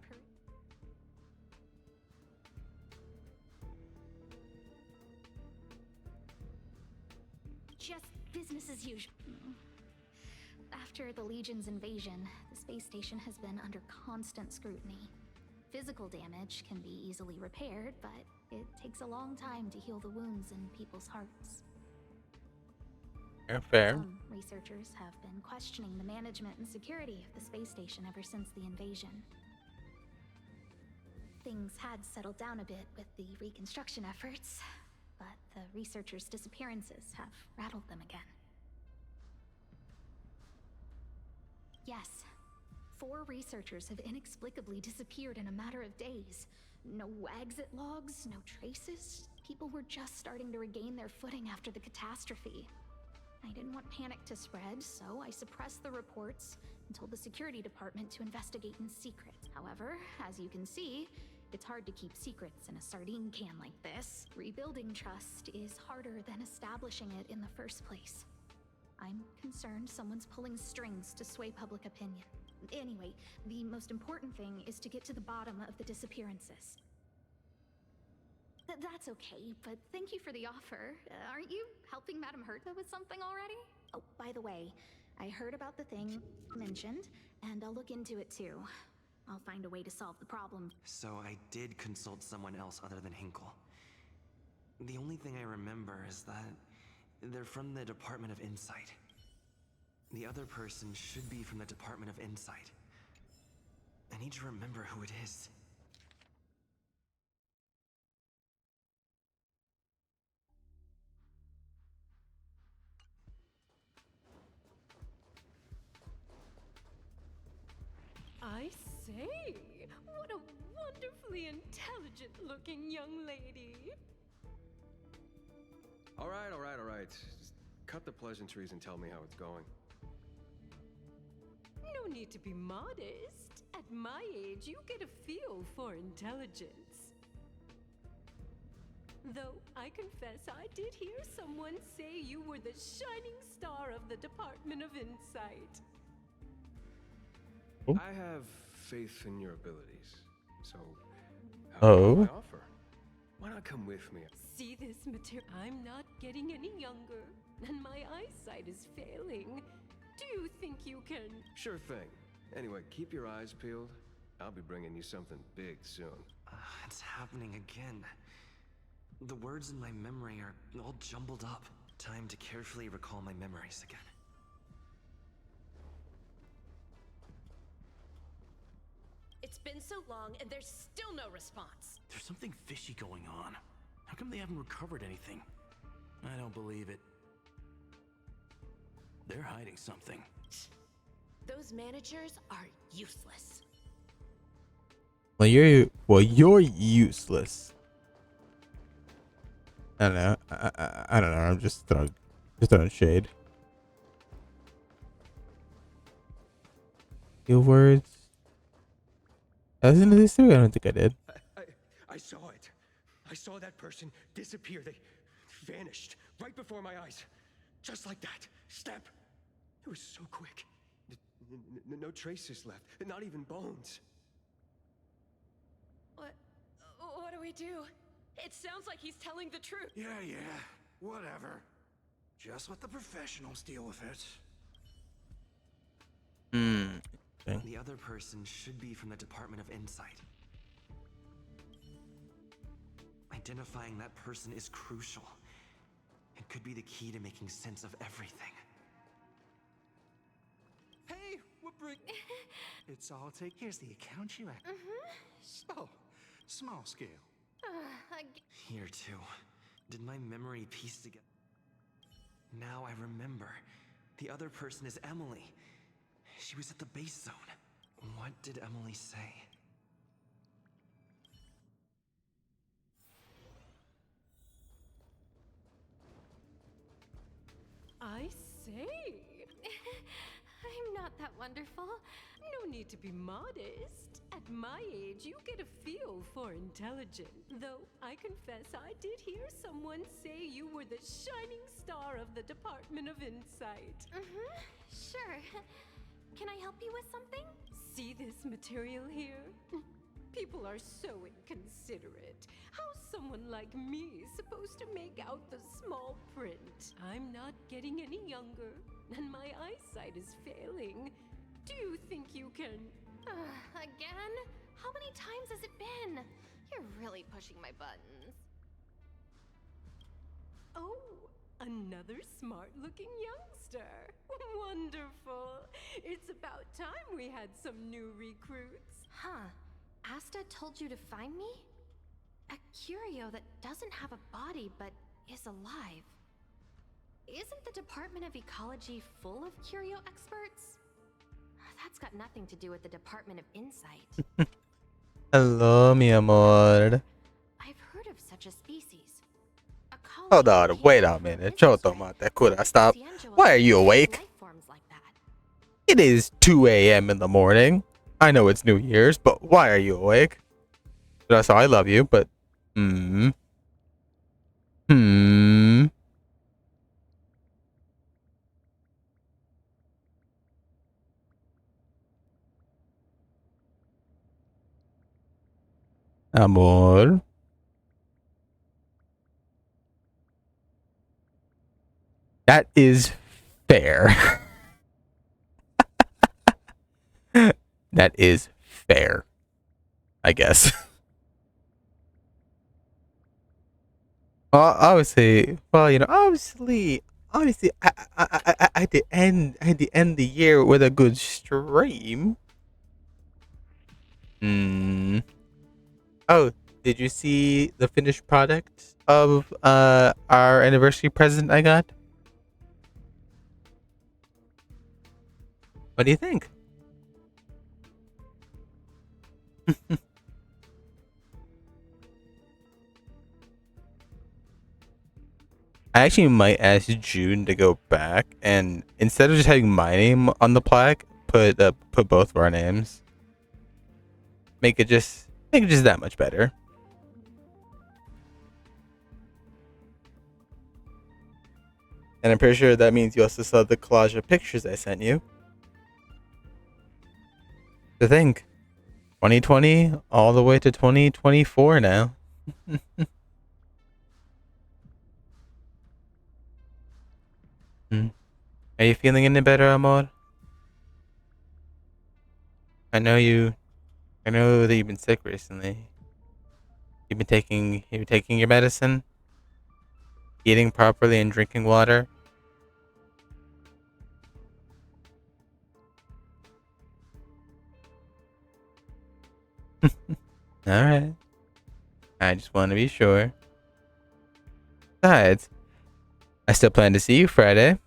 just business as usual. After the Legion's invasion, the space station has been under constant scrutiny. Physical damage can be easily repaired, but it takes a long time to heal the wounds in people's hearts. Fair. Some researchers have been questioning the management and security of the space station ever since the invasion. Things had settled down a bit with the reconstruction efforts, but the researchers' disappearances have rattled them again. Yes, 4 researchers have inexplicably disappeared in a matter of days. No exit logs, no traces. People were just starting to regain their footing after the catastrophe. I didn't want panic to spread, so I suppressed the reports and told the security department to investigate in secret. However, as you can see, it's hard to keep secrets in a sardine can like this. Rebuilding trust is harder than establishing it in the first place. I'm concerned someone's pulling strings to sway public opinion. Anyway, the most important thing is to get to the bottom of the disappearances. That's okay, but thank you for the offer. Aren't you helping Madame Herta with something already? Oh, by the way, I heard about the thing mentioned, and I'll look into it too. I'll find a way to solve the problem. So I did consult someone else other than Hinkle. The only thing I remember is that they're from the Department of Insight. The other person should be from the Department of Insight. I need to remember who it is. I say, what a wonderfully intelligent-looking young lady. All right, all right, all right. Just cut the pleasantries and tell me how it's going. No need to be modest. At my age, you get a feel for intelligence. Though I confess I did hear someone say you were the shining star of the Department of Insight. I have faith in your abilities, so how about my offer? Why not come with me? See this material? I'm not getting any younger, and my eyesight is failing. Do you think you can? Sure thing. Anyway, keep your eyes peeled. I'll be bringing you something big soon. It's happening again. The words in my memory are all jumbled up. Time to carefully recall my memories again. It's been so long, and there's still no response. There's something fishy going on. How come they haven't recovered anything? I don't believe it. They're hiding something. Those managers are useless. You're useless. I don't know. I don't know. I'm just throwing shade. Your words. I listened to this too. I don't think I did. I saw it. I saw that person disappear. They vanished right before my eyes. Just like that. Snap. It was so quick. No traces left. Not even bones. What do we do? It sounds like he's telling the truth. Yeah. Whatever. Just let the professionals deal with it. The other person should be from the Department of Insight. Identifying that person is crucial. It could be the key to making sense of everything. Hey, it's all take. Here's the account you have. Oh, small scale. Here too. Did my memory piece together? Now I remember. The other person is Emily. She was at the base zone. What did Emily say? I say. I'm not that wonderful. No need to be modest. At my age, you get a feel for intelligence. Though I confess I did hear someone say you were the shining star of the Department of Insight. Sure. Can I help you with something? See this material here? People are so inconsiderate. How's someone like me supposed to make out the small print? I'm not getting any younger, and my eyesight is failing. Do you think you can... Again? How many times has it been? You're really pushing my buttons. Oh, another smart-looking youngster. Wonderful. It's about time we had some new recruits. Huh. Asta told you to find me? A curio that doesn't have a body but is alive. Isn't the Department of Ecology full of curio experts? That's got nothing to do with the Department of Insight. Hello, mi amor. I've heard of such a species. Hold on, wait a minute. Choto mate, could I stop? Why are you awake? It is 2 a.m. in the morning. I know it's New Year's, but why are you awake? So I love you, but... Amor. That is fair. That is fair. I guess. Obviously, well, you know, obviously, I had to end the year with a good stream. Oh, did you see the finished product of our anniversary present I got? What do you think? I actually might ask June to go back and instead of just having my name on the plaque, put both of our names. Make it just that much better. And I'm pretty sure that means you also saw the collage of pictures I sent you. To think, 2020 all the way to 2024 now. Are you feeling any better, Amor? I know that you've been sick recently. You've been taking your medicine, eating properly and drinking water. All right. I just want to be sure. Besides, I still plan to see you Friday,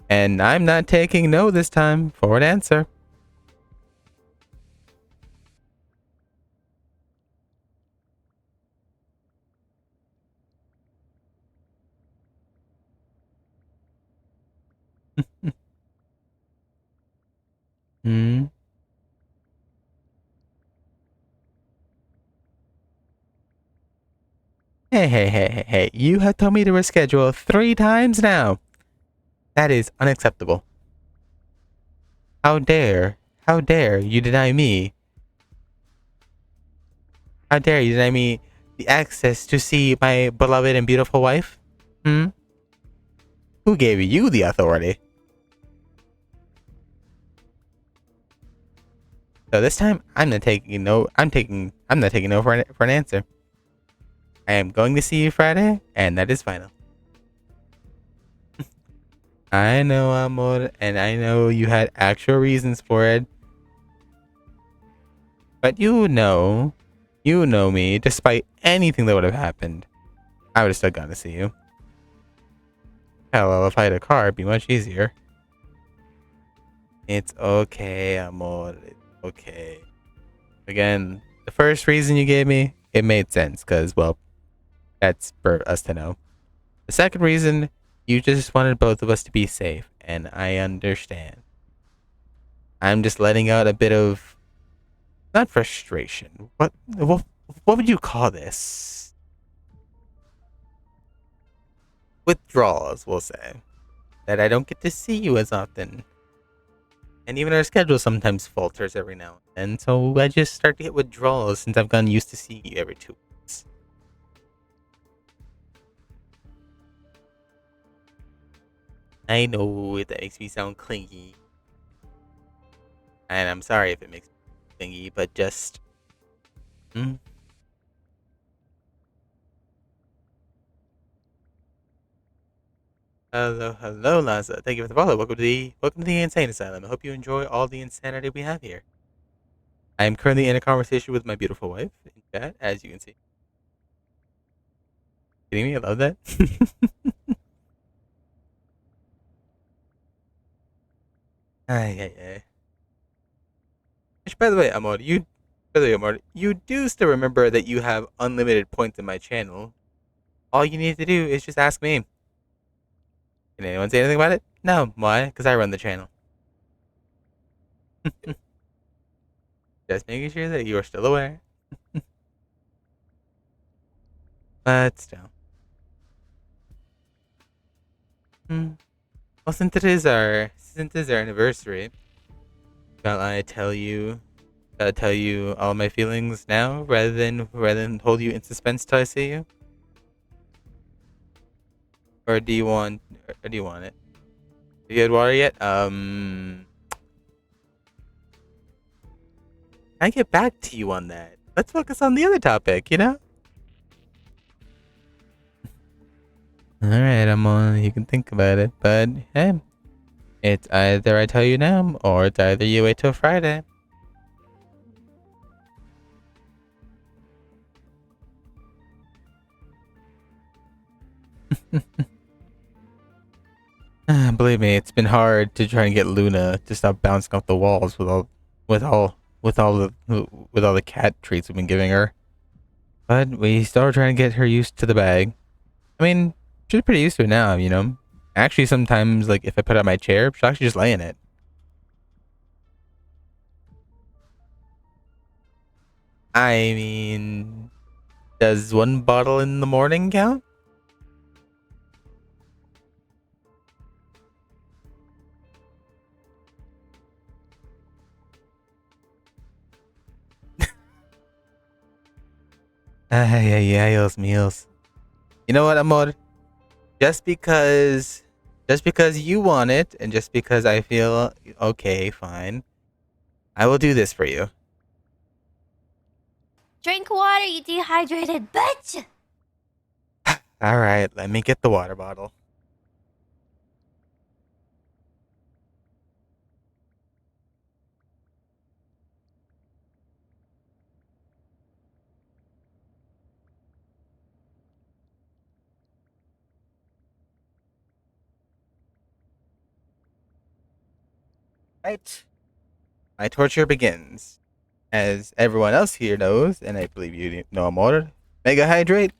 and I'm not taking no this time for an answer. Hmm. Hey. You have told me to reschedule 3 times now. That is unacceptable. How dare you deny me? How dare you deny me the access to see my beloved and beautiful wife? Hmm? Who gave you the authority? So this time, I'm not taking no. I'm not taking no for an answer. I am going to see you Friday, and that is final. I know, Amor, and I know you had actual reasons for it. But you know me, despite anything that would have happened, I would have still gone to see you. Hell, if I had a car, it'd be much easier. It's okay, Amor. It's okay. Again, the first reason you gave me, it made sense, because, well, that's for us to know. The second reason, you just wanted both of us to be safe, and I understand. I'm just letting out a bit of, not frustration. What would you call this? Withdrawals, we'll say. That I don't get to see you as often. And even our schedule sometimes falters every now and then, so I just start to hit withdrawals since I've gotten used to seeing you every 2 weeks. I know that makes me sound clingy. And I'm sorry if it makes me clingy, but just... Hmm? Hello, Laza. Thank you for the follow. Welcome to the Insane Asylum. I hope you enjoy all the insanity we have here. I am currently in a conversation with my beautiful wife in chat, as you can see. Kidding me? I love that. Ay. Which, by the way, Amor, you do still remember that you have unlimited points in my channel. All you need to do is just ask me. Can anyone say anything about it? No. Why? Because I run the channel. Just making sure that you are still aware. But still. Well, since it is our anniversary, shall I tell you all my feelings now rather than hold you in suspense till I see you? Or do you want it? Have you had water yet? I get back to you on that. Let's focus on the other topic, you know? Alright, you can think about it, but hey, it's either I tell you now, or it's either you wait till Friday. Believe me, it's been hard to try and get Luna to stop bouncing off the walls with all the cat treats we've been giving her. But we still are trying to get her used to the bag. I mean, she's pretty used to it now, you know? Actually, sometimes, like, if I put it on my chair, she'll actually just lay in it. I mean, does one bottle in the morning count? Ay, Dios míos. You know what, Amor? Just because you want it, and just because I feel okay, fine, I will do this for you. Drink water, you dehydrated bitch! All right, let me get the water bottle. Right. My torture begins. As everyone else here knows, and I believe you know more, Mega Hydrate,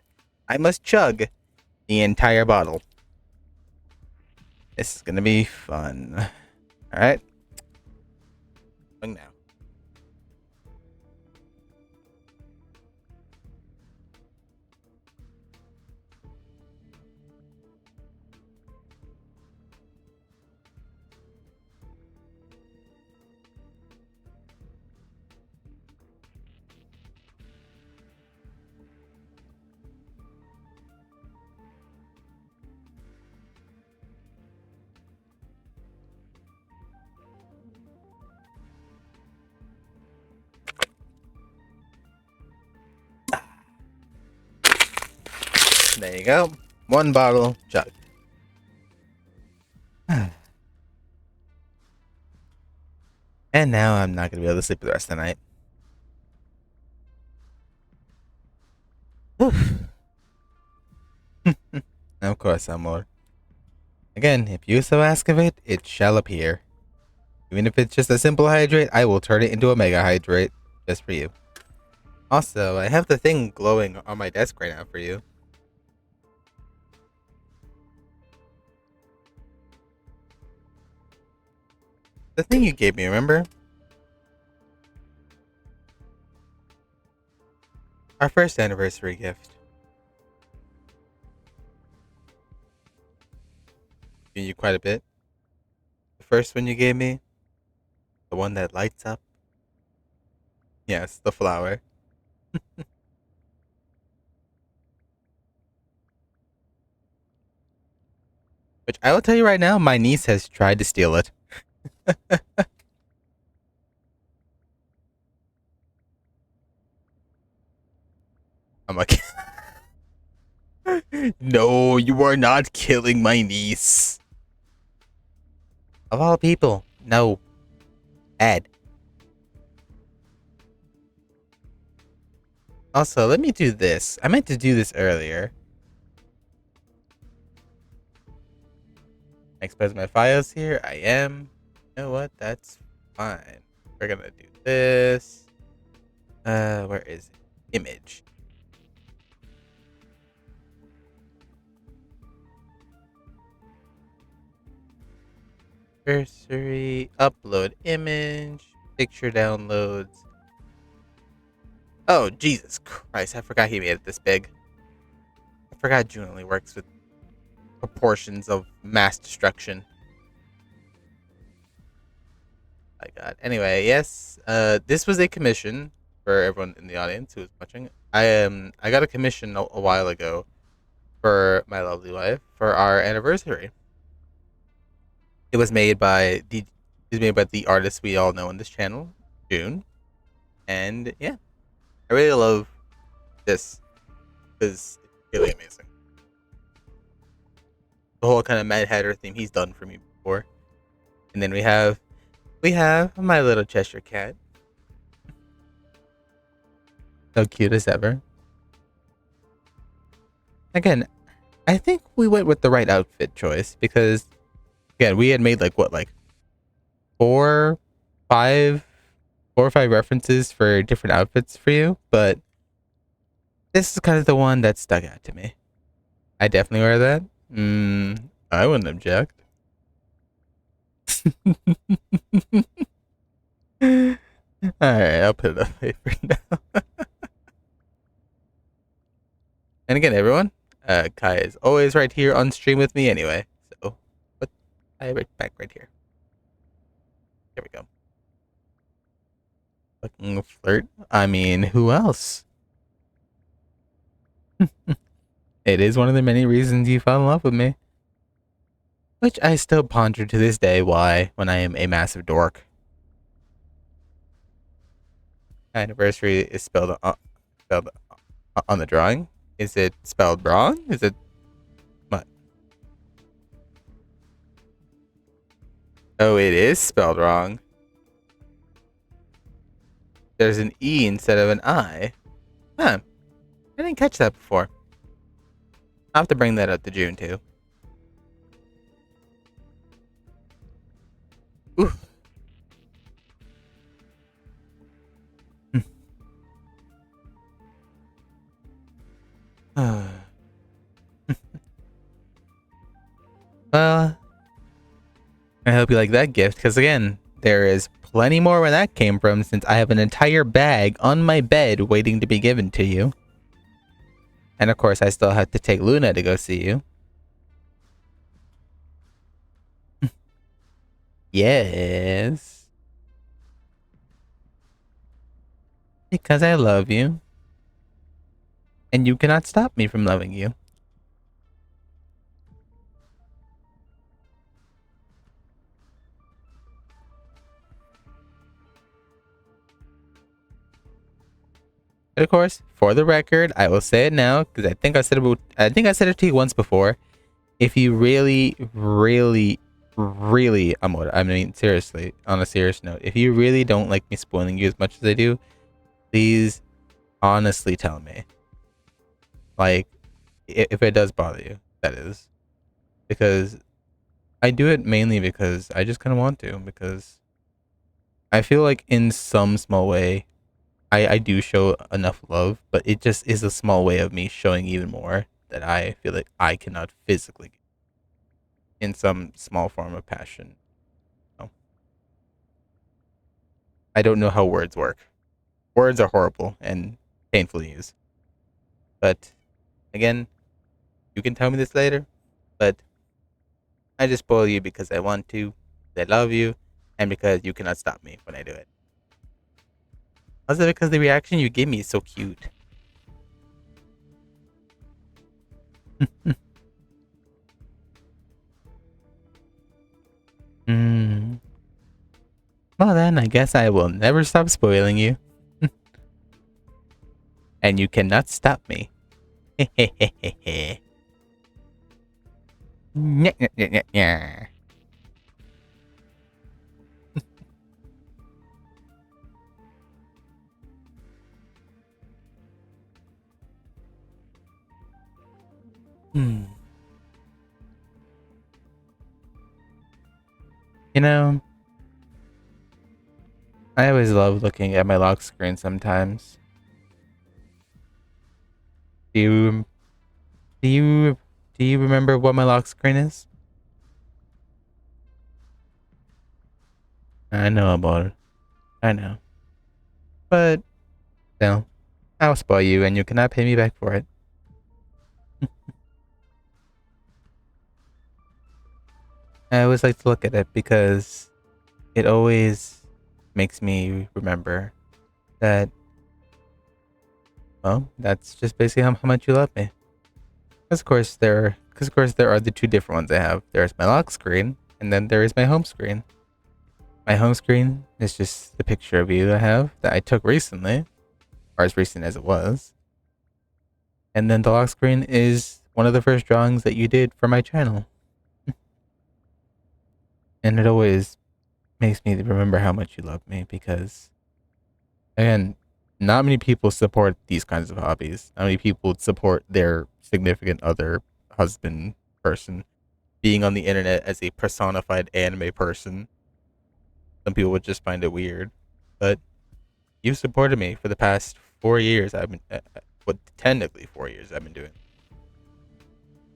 I must chug the entire bottle. This is gonna be fun. Alright. Going now. There you go. One bottle chugged. And now I'm not going to be able to sleep the rest of the night. Of course, amor. Again, if you so ask of it, it shall appear. Even if it's just a simple hydrate, I will turn it into a mega hydrate just for you. Also, I have the thing glowing on my desk right now for you. The thing you gave me, remember? Our first anniversary gift. Gave you quite a bit. The first one you gave me, the one that lights up. Yes, the flower. Which I will tell you right now, my niece has tried to steal it. I'm like, no, you are not killing my niece. Of all people, no. Ed. Also, let me do this. I meant to do this earlier. Expose my files here. I am. You know what? That's fine. We're gonna do this. Where is it? Image. Cursory. Upload image. Picture downloads. Oh, Jesus Christ. I forgot he made it this big. I forgot June only works with proportions of mass destruction. My God. Anyway, yes. This was a commission for everyone in the audience who was watching. I got a commission a while ago for my lovely wife for our anniversary. It was made by the artist we all know on this channel, June. And yeah, I really love this because it's really amazing. The whole kind of Mad Hatter theme he's done for me before. And then we have my little Cheshire cat. So cute as ever. Again, I think we went with the right outfit choice because again, we had made like four or five references for different outfits for you, but this is kind of the one that stuck out to me. I definitely wear that. I wouldn't object. Alright, I'll put it away for now. And again, everyone, Kai is always right here on stream with me anyway. So, but I right back right here. There we go. Fucking flirt. I mean, who else? It is one of the many reasons you fell in love with me. Which I still ponder to this day why, when I am a massive dork. Anniversary is spelled on the drawing. Is it spelled wrong? Is it what? Oh, it is spelled wrong. There's an E instead of an I. Huh. I didn't catch that before. I'll have to bring that up to June too. Ooh. Well, I hope you like that gift, because again, there is plenty more where that came from, since I have an entire bag on my bed waiting to be given to you. And of course, I still have to take Luna to go see you. Yes. Because I love you. And you cannot stop me from loving you. But of course, for the record, I will say it now because I think I said it to you once before. If you really, really, really, I mean, seriously, on a serious note, if you really don't like me spoiling you as much as I do, please honestly tell me. Like, if it does bother you, that is. Because I do it mainly because I just kind of want to, because I feel like in some small way, I do show enough love, but it just is a small way of me showing even more that I feel like I cannot physically give in some small form of passion. No. I don't know how words work. Words are horrible and painful to use. But again, you can tell me this later, but I just spoil you because I want to, I love you, and because you cannot stop me when I do it. Also because the reaction you give me is so cute. Well then, I guess I will never stop spoiling you. And you cannot stop me. You know, I always love looking at my lock screen sometimes. Do you do you do you remember what my lock screen is? I know about it. I know. But no. I'll spoil you and you cannot pay me back for it. I always like to look at it because it always makes me remember that, well, that's just basically how much you love me. Because of course there are the two different ones I have. There's my lock screen, and then there is my home screen. My home screen is just the picture of you I have that I took recently, or as recent as it was. And then the lock screen is one of the first drawings that you did for my channel. And it always makes me remember how much you love me because, again, not many people support these kinds of hobbies. Not many people support their significant other, husband, person being on the internet as a personified anime person. Some people would just find it weird. But you've supported me for the past 4 years. I've been, what, technically 4 years I've been doing.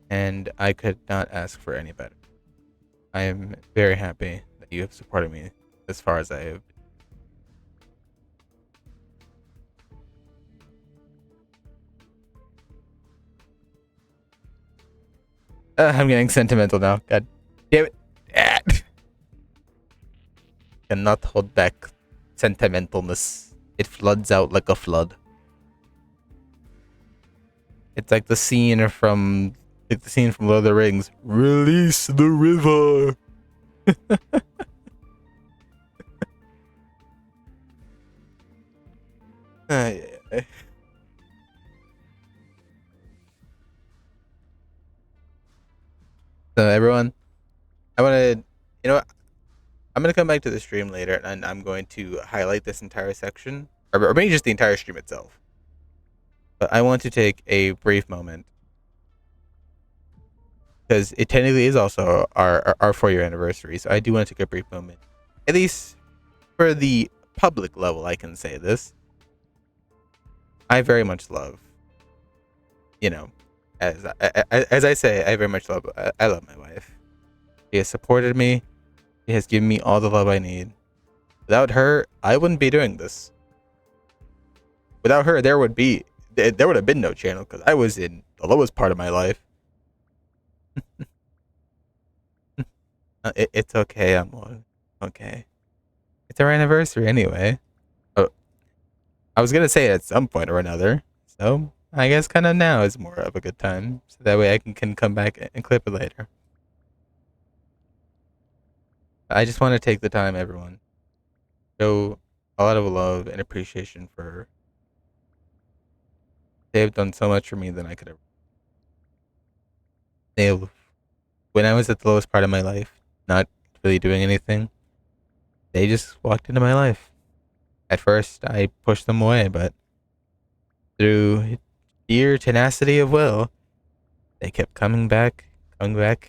And I could not ask for any better. I am very happy that you have supported me as far as I have. I'm getting sentimental now. God damn it. Cannot hold back sentimentalness. It floods out like a flood. It's like the scene from Lord of the Rings. Release the river. So everyone, I want to, you know what? I'm going to come back to the stream later and I'm going to highlight this entire section, or maybe just the entire stream itself. But I want to take a brief moment because it technically is also our 4-year anniversary. So I do want to take a brief moment, at least for the public level. I can say this. I very much love, you know, as I say, I very much love. I love my wife. She has supported me. She has given me all the love I need. Without her, I wouldn't be doing this. Without her, there would have been no channel because I was in the lowest part of my life. It's okay, I'm okay. It's our anniversary anyway. Oh, I was gonna say at some point or another, so I guess kind of now is more of a good time, so that way I can come back and clip it later. I just want to take the time, everyone, show a lot of love and appreciation for her. They have done so much for me than I could ever. They have, when I was at the lowest part of my life, not really doing anything, they just walked into my life. At first, I pushed them away, but through sheer tenacity of will, they kept coming back,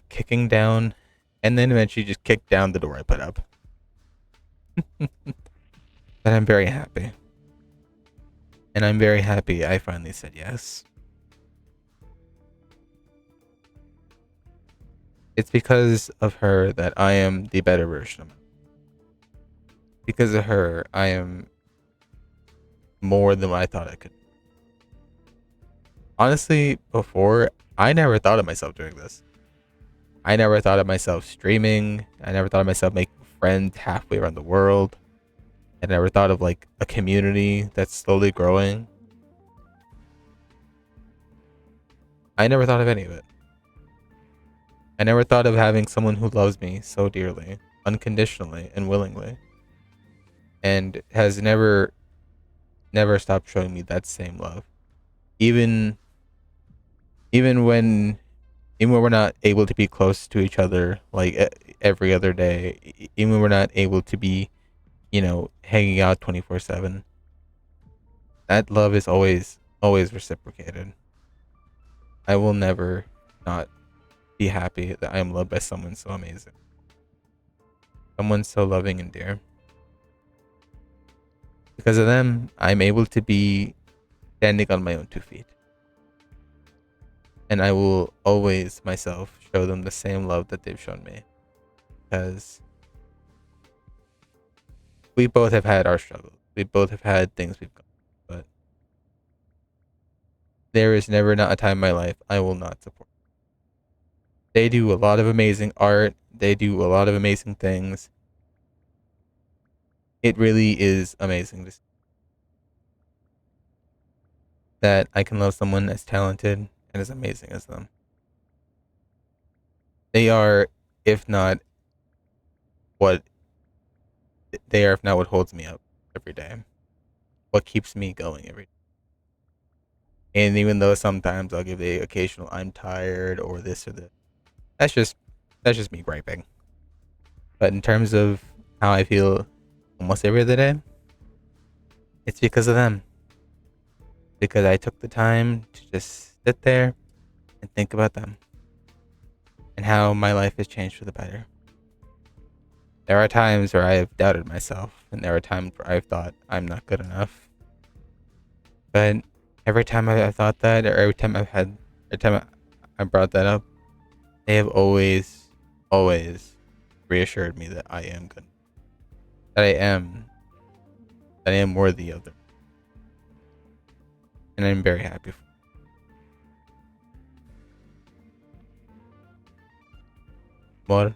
kicking down, and then eventually just kicked down the door I put up. But I'm very happy. And I'm very happy I finally said yes. It's because of her that I am the better version of myself. Because of her, I am more than what I thought I could. Honestly, before, I never thought of myself doing this. I never thought of myself streaming. I never thought of myself making friends halfway around the world. I never thought of like a community that's slowly growing. I never thought of any of it. I never thought of having someone who loves me so dearly, unconditionally and willingly, and has never stopped showing me that same love. Even even when even when we're not able to be close to each other like every other day, even when we're not able to be, hanging out 24/7, that love is always reciprocated. I will never not be happy that I am loved by someone so amazing. Someone so loving and dear. Because of them, I'm able to be standing on my own 2 feet. And I will always myself show them the same love that they've shown me. Because we both have had our struggles. We both have had things we've gone through, but there is never not a time in my life I will not support. They do a lot of amazing art. They do a lot of amazing things. It really is amazing to see that I can love someone as talented and as amazing as them. They are, if not what they are, if not what holds me up every day, what keeps me going every day. And even though sometimes I'll give the occasional "I'm tired" or this or that, that's just me griping. But in terms of how I feel almost every other day, it's because of them. Because I took the time to just sit there and think about them and how my life has changed for the better. There are times where I have doubted myself, and there are times where I've thought I'm not good enough. But every time I've thought that, or every time I brought that up, they have always reassured me that I am good, that I am worthy of them, and I'm very happy. More.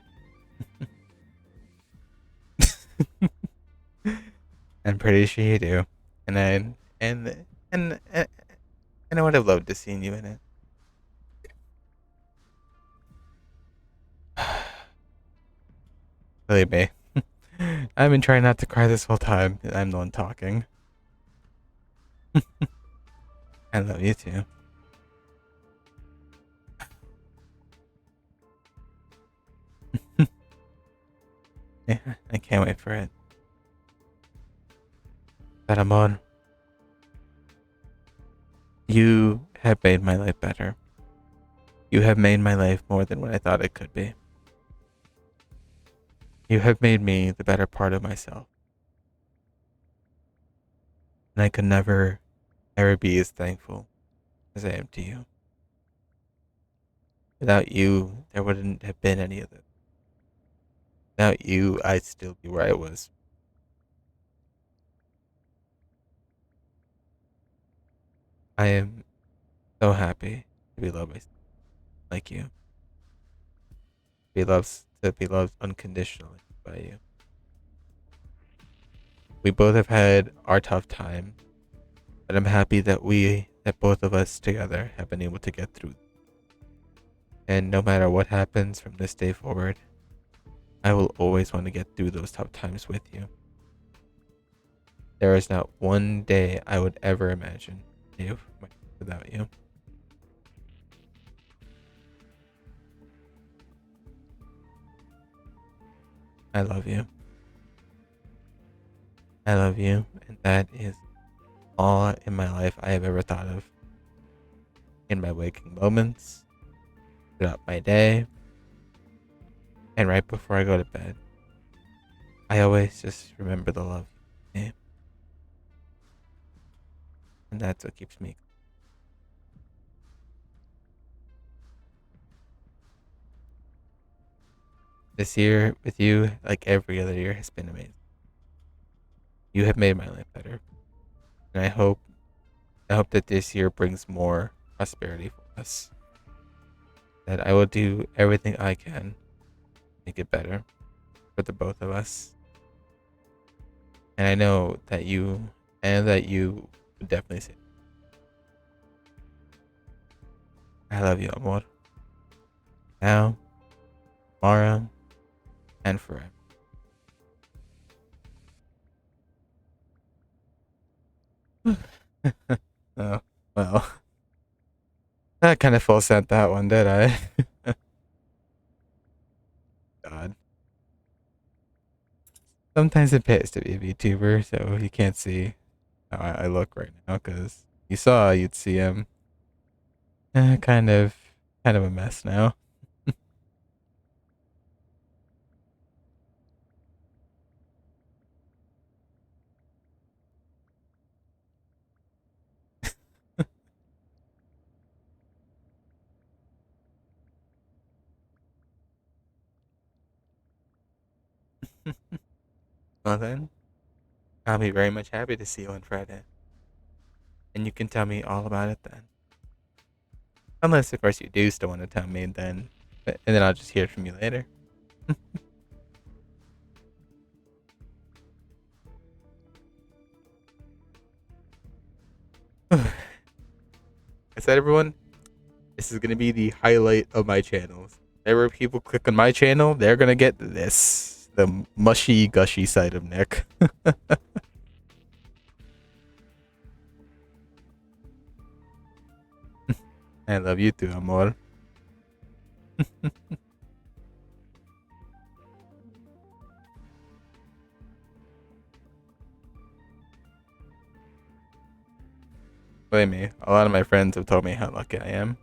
I'm pretty sure you do, and I would have loved to seen you in it. Believe me, I've been trying not to cry this whole time. I'm the one talking. I love you too. Yeah, I can't wait for it. Paramon, you have made my life better. You have made my life more than what I thought it could be. You have made me the better part of myself. And I could never, ever be as thankful as I am to you. Without you, there wouldn't have been any of this. Without you, I'd still be where I was. I am so happy to be loved by someone like you. To be loved unconditionally by you. We both have had our tough time, but I'm happy that both of us together have been able to get through. And no matter what happens from this day forward, I will always want to get through those tough times with you. There is not one day I would ever imagine without you. I love you. I love you, and that is all in my life I have ever thought of. In my waking moments, throughout my day, and right before I go to bed. I always just remember the love you gave me. And that's what keeps me. This year with you, like every other year, has been amazing. You have made my life better. And I hope that this year brings more prosperity for us. That I will do everything I can to make it better for the both of us. And I know that you would definitely say, I love you, amor. Now, tomorrow, and forever. Oh, well. I kind of full sent that one, did I? God. Sometimes it pays to be a VTuber, so you can't see how I look right now, because you saw, you'd see him. Kind of a mess now. Well then, I'll be very much happy to see you on Friday. And you can tell me all about it then. Unless, of course, you do still want to tell me then. And then I'll just hear from you later. I said, everyone, this is going to be the highlight of my channels. Whenever people click on my channel, they're going to get this. The mushy, gushy side of Nick. I love you too, amor. Believe me, a lot of my friends have told me how lucky I am.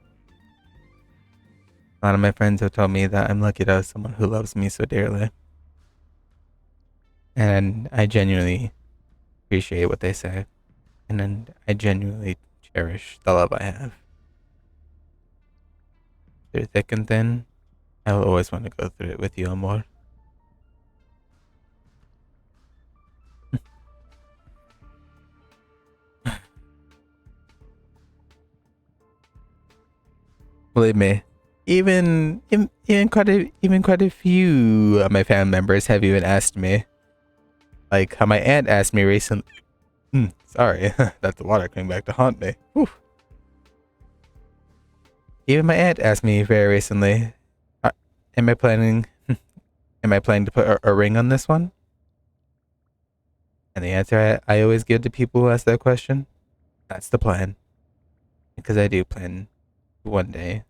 A lot of my friends have told me that I'm lucky to have someone who loves me so dearly. And I genuinely appreciate what they say. And then I genuinely cherish the love I have. Through thick and thin, I will always want to go through it with you, amor. Believe me, even quite a few of my family members have even asked me, like how my aunt asked me recently. Sorry, that's the water coming back to haunt me. Whew. Even my aunt asked me very recently, "Am I planning? Am I planning to put a ring on this one?" And the answer I always give to people who ask that question, that's the plan, because I do plan to one day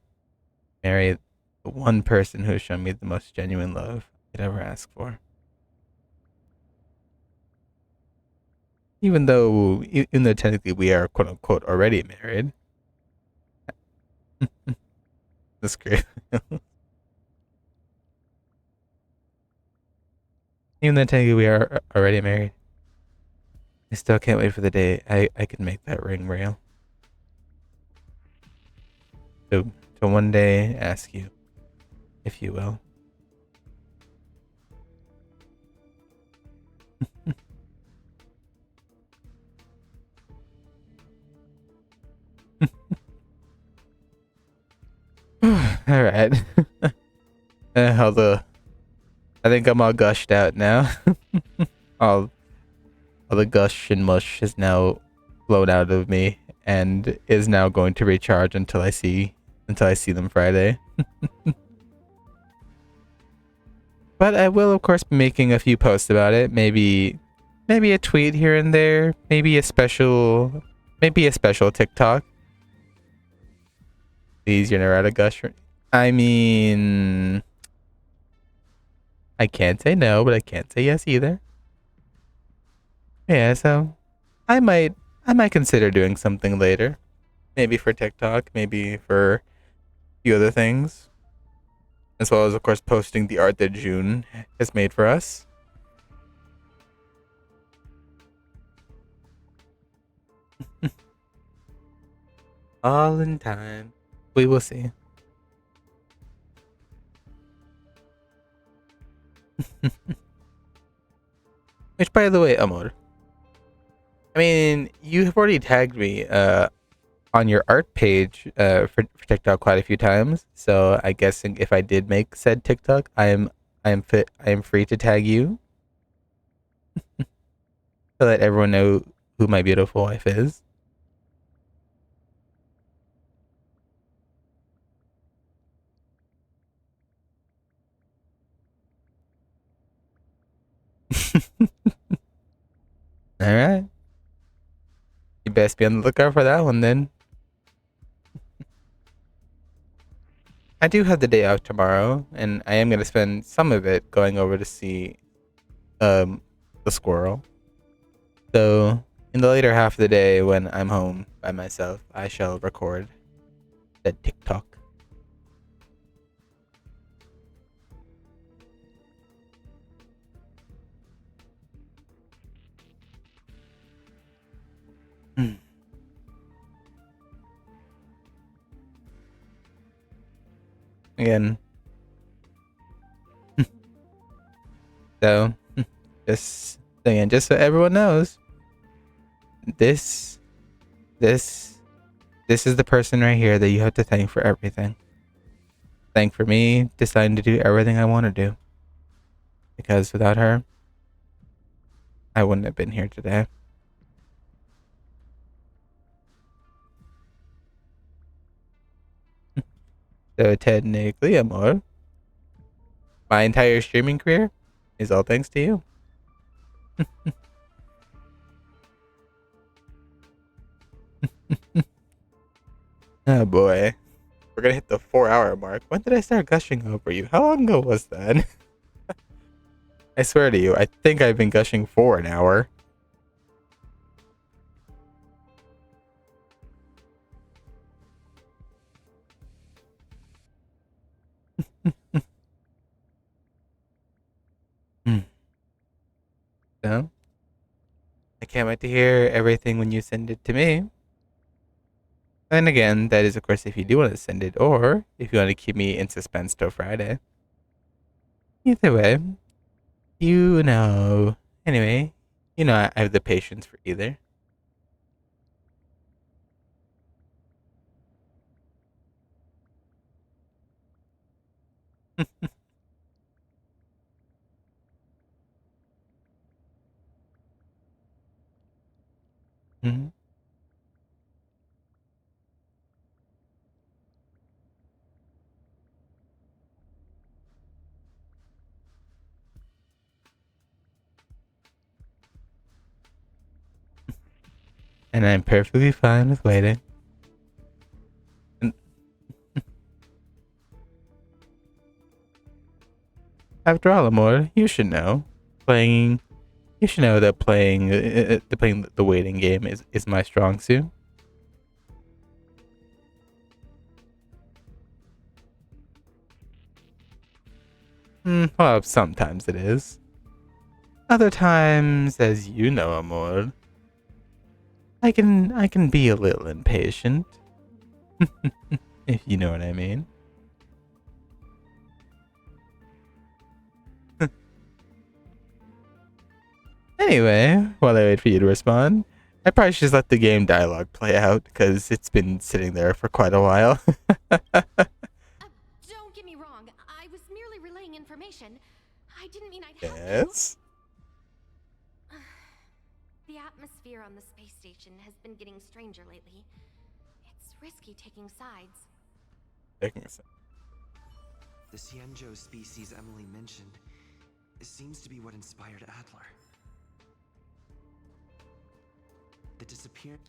marry the one person who has shown me the most genuine love I could ever ask for. Even though technically we are quote unquote already married. That's great. Even though technically we are already married, I still can't wait for the day I can make that ring real. To one day ask you, if you will. Alright. Although, I think I'm all gushed out now. all the gush and mush is now blown out of me and is now going to recharge until I see them Friday. But I will of course be making a few posts about it. Maybe a tweet here and there. Maybe a special TikTok. Please, you're never out of gush. I mean, I can't say no, but I can't say yes either. Yeah, so I might consider doing something later. Maybe for TikTok, maybe for a few other things. As well as of course posting the art that June has made for us. All in time. We will see. Which, by the way, Amor, I mean, you have already tagged me on your art page for TikTok quite a few times. So I guess if I did make said TikTok, I am free to tag you to let everyone know who my beautiful wife is. All right. You best be on the lookout for that one then. I do have the day off tomorrow, and I am going to spend some of it going over to see the squirrel. So, in the later half of the day when I'm home by myself, I shall record that TikTok. Again. So, just so everyone knows, this is the person right here that you have to thank for everything. Thank for me deciding to do everything I want to do. Because without her, I wouldn't have been here today. So technically, Amor, my entire streaming career is all thanks to you. Oh boy. We're gonna hit the 4-hour mark. When did I start gushing over you? How long ago was that? I swear to you, I think I've been gushing for an hour. So, I can't wait to hear everything when you send it to me. And again, that is of course if you do want to send it, or if you want to keep me in suspense till Friday. Either way, you know. Anyway, you know I have the patience for either. Mm-hmm. And I'm perfectly fine with waiting. After all, Amor, you should know. You should know that playing the waiting game is my strong suit. Well, sometimes it is. Other times, as you know, Amor, I can be a little impatient. If you know what I mean. Anyway, while I wait for you to respond, I probably should just let the game dialogue play out because it's been sitting there for quite a while. wrong. I was merely relaying information. I didn't mean I'd help you. Yes. The atmosphere on the space station has been getting stranger lately. It's risky taking sides. Taking a sec. The Xianzhou species Emily mentioned seems to be what inspired Adler. The disappearances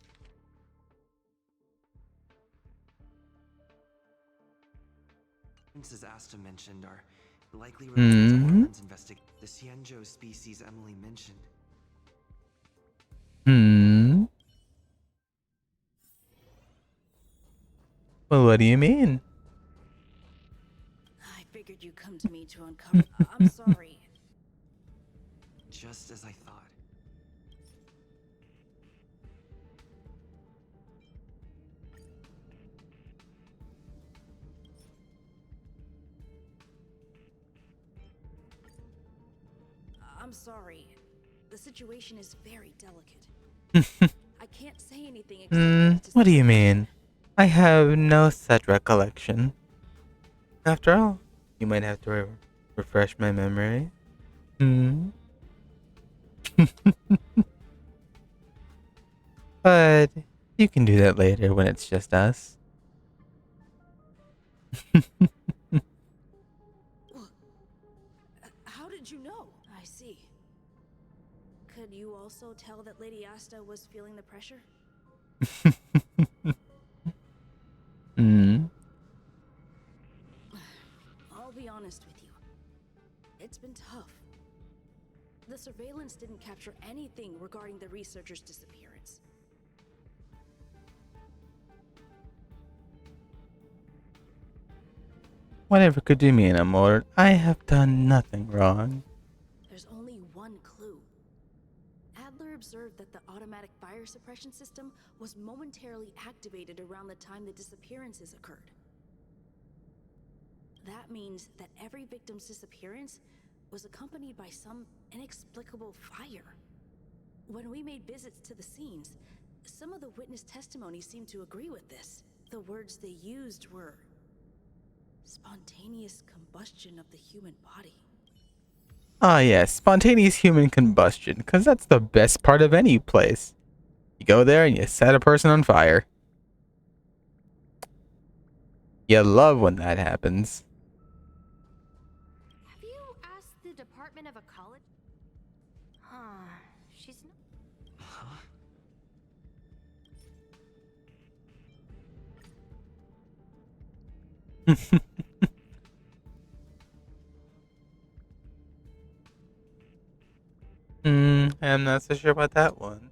Asta mentioned are likely related to Portland's investigation. The Xianzhou species Emily mentioned. Well, what do you mean? I figured you'd come to me to uncover. I'm sorry. Just as I thought. I'm sorry. The situation is very delicate. I can't say anything except What do you mean? I have no such recollection. After all, you might have to refresh my memory. But you can do that later when it's just us. How did you know? I see. Could you also tell that Lady Asta was feeling the pressure? I'll be honest with you. It's been tough. The surveillance didn't capture anything regarding the researcher's disappearance. Whatever could do me an amor, I have done nothing wrong. There's only one clue. Adler observed that the automatic fire suppression system was momentarily activated around the time the disappearances occurred. That means that every victim's disappearance was accompanied by some inexplicable fire. When we made visits to the scenes, some of the witness testimony seemed to agree with this. The words they used were spontaneous combustion of the human body. Ah yes, spontaneous human combustion, because that's the best part of any place. You go there and you set a person on fire. You love when that happens. Have you asked the Department of Ecology? She's not. Huh? I'm not so sure about that one.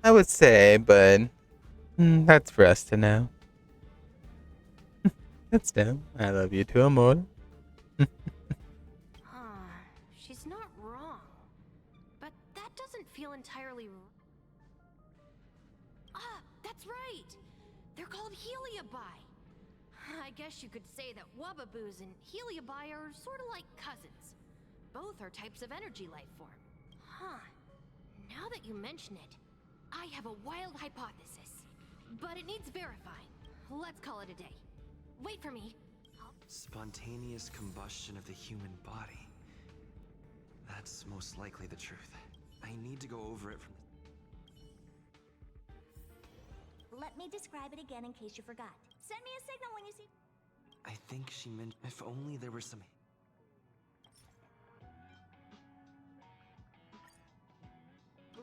I would say, but that's for us to know. That's dumb. I love you too, amor. She's not wrong. But that doesn't feel entirely. That's right! They're called Heliobi. I guess you could say that Wubbaboos and Heliobi are sort of like cousins. Both are types of energy life form. Now that you mention it, I have a wild hypothesis. But it needs verifying. Let's call it a day. Wait for me. Spontaneous combustion of the human body. That's most likely the truth. I need to go over it from the... Let me describe it again in case you forgot. Send me a signal when you see... I think she meant if only there were some...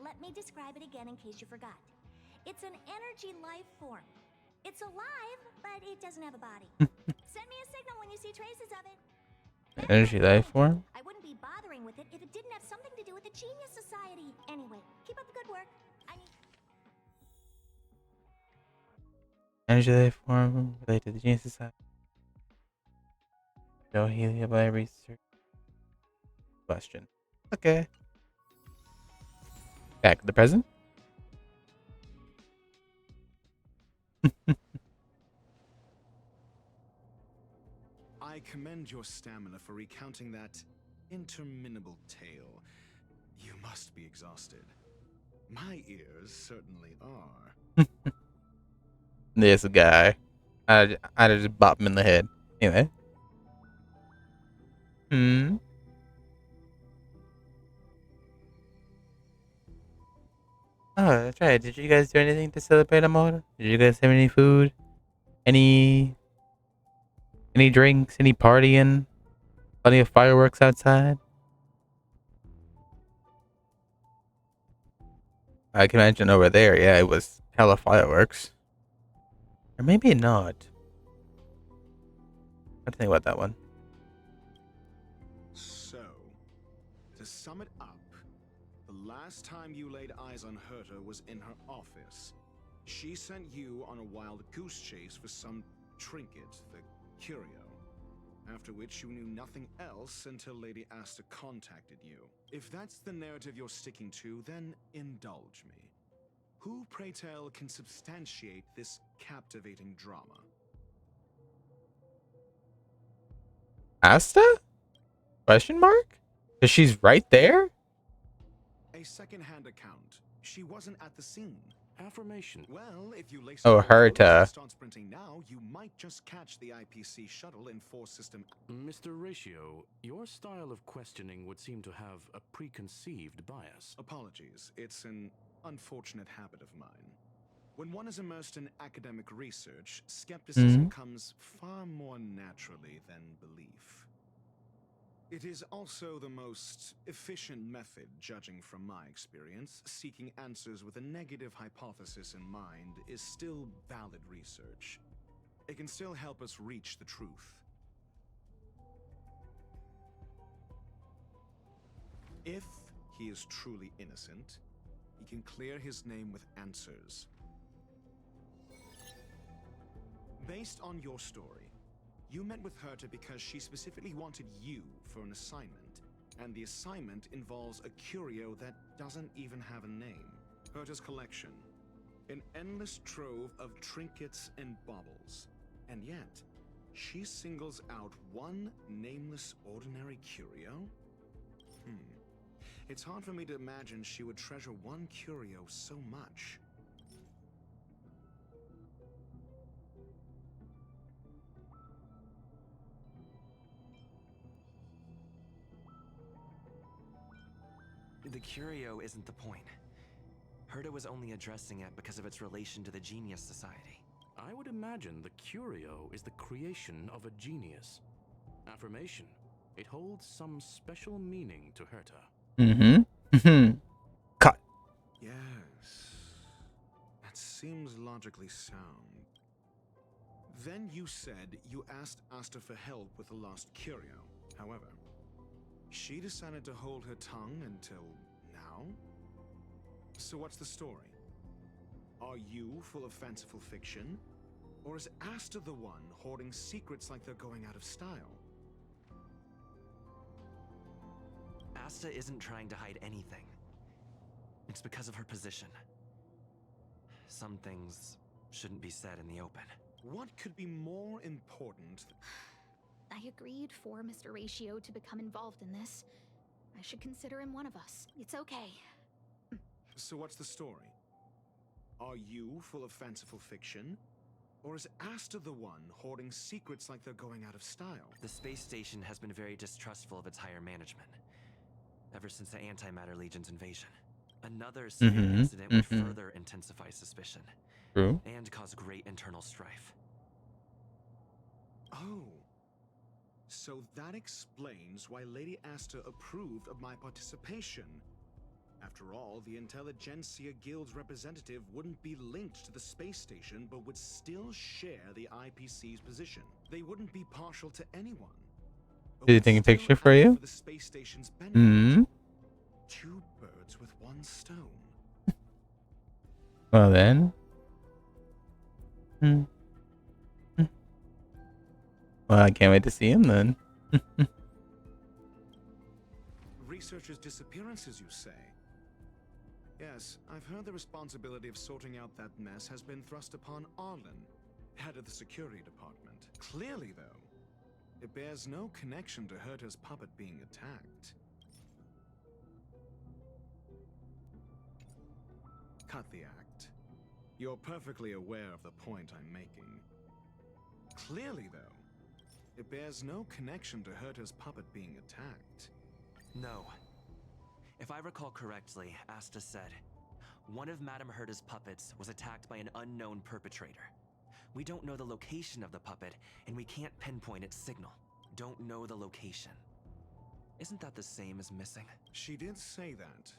Let me describe it again in case you forgot. It's an energy life form. It's alive, but it doesn't have a body. Send me a signal when you see traces of it. Energy life form? I wouldn't be bothering with it if it didn't have something to do with the Genius Society. Anyway, keep up the good work. Energy life form related to the Genius Society. No Heliobi research. Question. Okay. Back to the present. I commend your stamina for recounting that interminable tale. You must be exhausted. My ears certainly are. This guy. I just bop him in the head. Anyway. Oh, that's right. Did you guys do anything to celebrate Amor? Did you guys have any food? Any drinks? Any partying? Plenty of fireworks outside? I can imagine over there, yeah, it was hella fireworks. Or maybe not. I think about that one. So, to sum it up, the last time you laid eyes on Herta was in her office. She sent you on a wild goose chase for some trinket, the curio. After which you knew nothing else until Lady Asta contacted you. If that's the narrative you're sticking to, then indulge me. Who, pray tell, can substantiate this captivating drama? Asta? Question mark? Because she's right there? A second-hand account. She wasn't at the scene. Affirmation. Well, if you lace Oh, up those boots Herta. and start sprinting now, you might just catch the IPC shuttle in force system. Mr. Ratio, your style of questioning would seem to have a preconceived bias. Apologies. It's an unfortunate habit of mine. When one is immersed in academic research, skepticism comes far more naturally than belief. It is also the most efficient method, judging from my experience. Seeking answers with a negative hypothesis in mind is still valid research. It can still help us reach the truth. If he is truly innocent, he can clear his name with answers. Based on your story, you met with Herta because she specifically wanted you for an assignment, and the assignment involves a curio that doesn't even have a name. Herta's collection, an endless trove of trinkets and baubles, and yet, she singles out one nameless ordinary curio? It's hard for me to imagine she would treasure one curio so much. The curio isn't the point. Herta was only addressing it because of its relation to the Genius Society. I would imagine the curio is the creation of a genius. Affirmation. It holds some special meaning to Herta. Cut. Yes. That seems logically sound. Then you said you asked Asta for help with the lost curio. However, she decided to hold her tongue until now? So what's the story? Are you full of fanciful fiction? Or is Asta the one hoarding secrets like they're going out of style? Asta isn't trying to hide anything. It's because of her position. Some things shouldn't be said in the open. What could be more important? I agreed for Mr. Ratio to become involved in this. I should consider him one of us. It's okay. So what's the story? Are you full of fanciful fiction? Or is Asta the one hoarding secrets like they're going out of style? The space station has been very distrustful of its higher management, ever since the Antimatter Legion's invasion. Another severe incident would further intensify suspicion. True. And cause great internal strife. Oh. So that explains why Lady Asta approved of my participation. After all, the Intelligentsia Guild's representative wouldn't be linked to the space station, but would still share the IPC's position. They wouldn't be partial to anyone. Did you take a picture for you? For the space station's benefit. Two birds with one stone. Well then. Well, I can't wait to see him then. Researchers' disappearances, you say? Yes, I've heard the responsibility of sorting out that mess has been thrust upon Arlen, head of the security department. Clearly, though, it bears no connection to Herta's puppet being attacked. cut the act. You're perfectly aware of the point I'm making. Clearly, though, it bears no connection to Herta's puppet being attacked. No. If I recall correctly, Asta said, one of Madame Herta's puppets was attacked by an unknown perpetrator. We don't know the location of the puppet, and we can't pinpoint its signal. Don't know the location. Isn't that the same as missing? She did say that,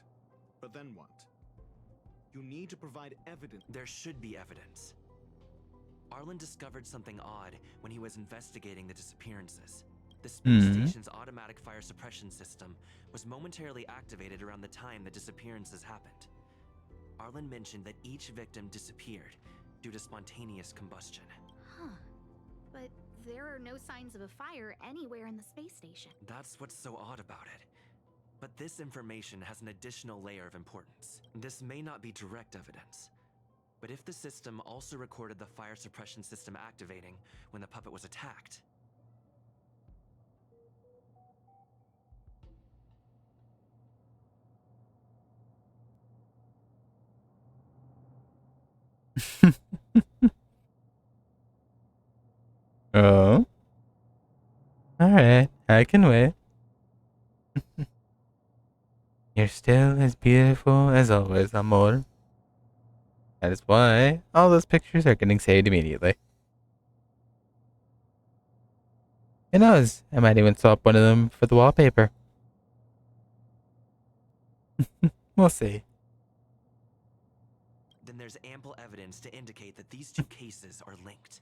but then what? You need to provide evidence. There should be evidence. Arlen discovered something odd when he was investigating the disappearances. The space station's automatic fire suppression system was momentarily activated around the time the disappearances happened. Arlen mentioned that each victim disappeared due to spontaneous combustion. Huh. But there are no signs of a fire anywhere in the space station. That's what's so odd about it. But this information has an additional layer of importance. This may not be direct evidence, but if the system also recorded the fire suppression system activating when the puppet was attacked... Oh. Alright, I can wait. You're still as beautiful as always, amor. That is why all those pictures are getting saved immediately. Who knows? I might even swap one of them for the wallpaper. We'll see. Then there's ample evidence to indicate that these two cases are linked.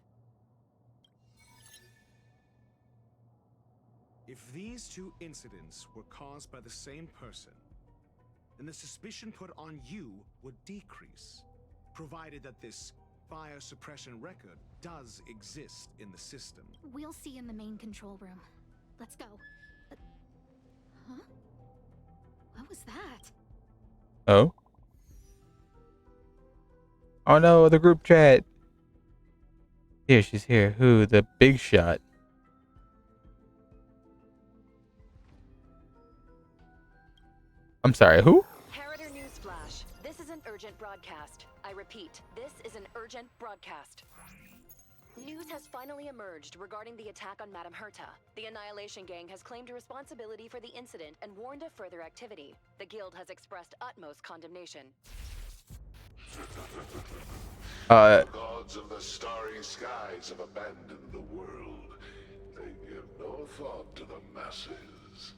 If these two incidents were caused by the same person, then the suspicion put on you would decrease, provided that this fire suppression record does exist in the system. We'll see in the main control room. Let's go. Huh? What was that? Oh? Oh no, the group chat. Here, she's here. Who? The big shot. I'm sorry, who? Harrider Newsflash. This is an urgent broadcast. I repeat, this is an urgent broadcast. News has finally emerged regarding the attack on Madame Herta. The Annihilation Gang has claimed responsibility for the incident and warned of further activity. The Guild has expressed utmost condemnation. The gods of the starry skies have abandoned the world. They give no thought to the masses.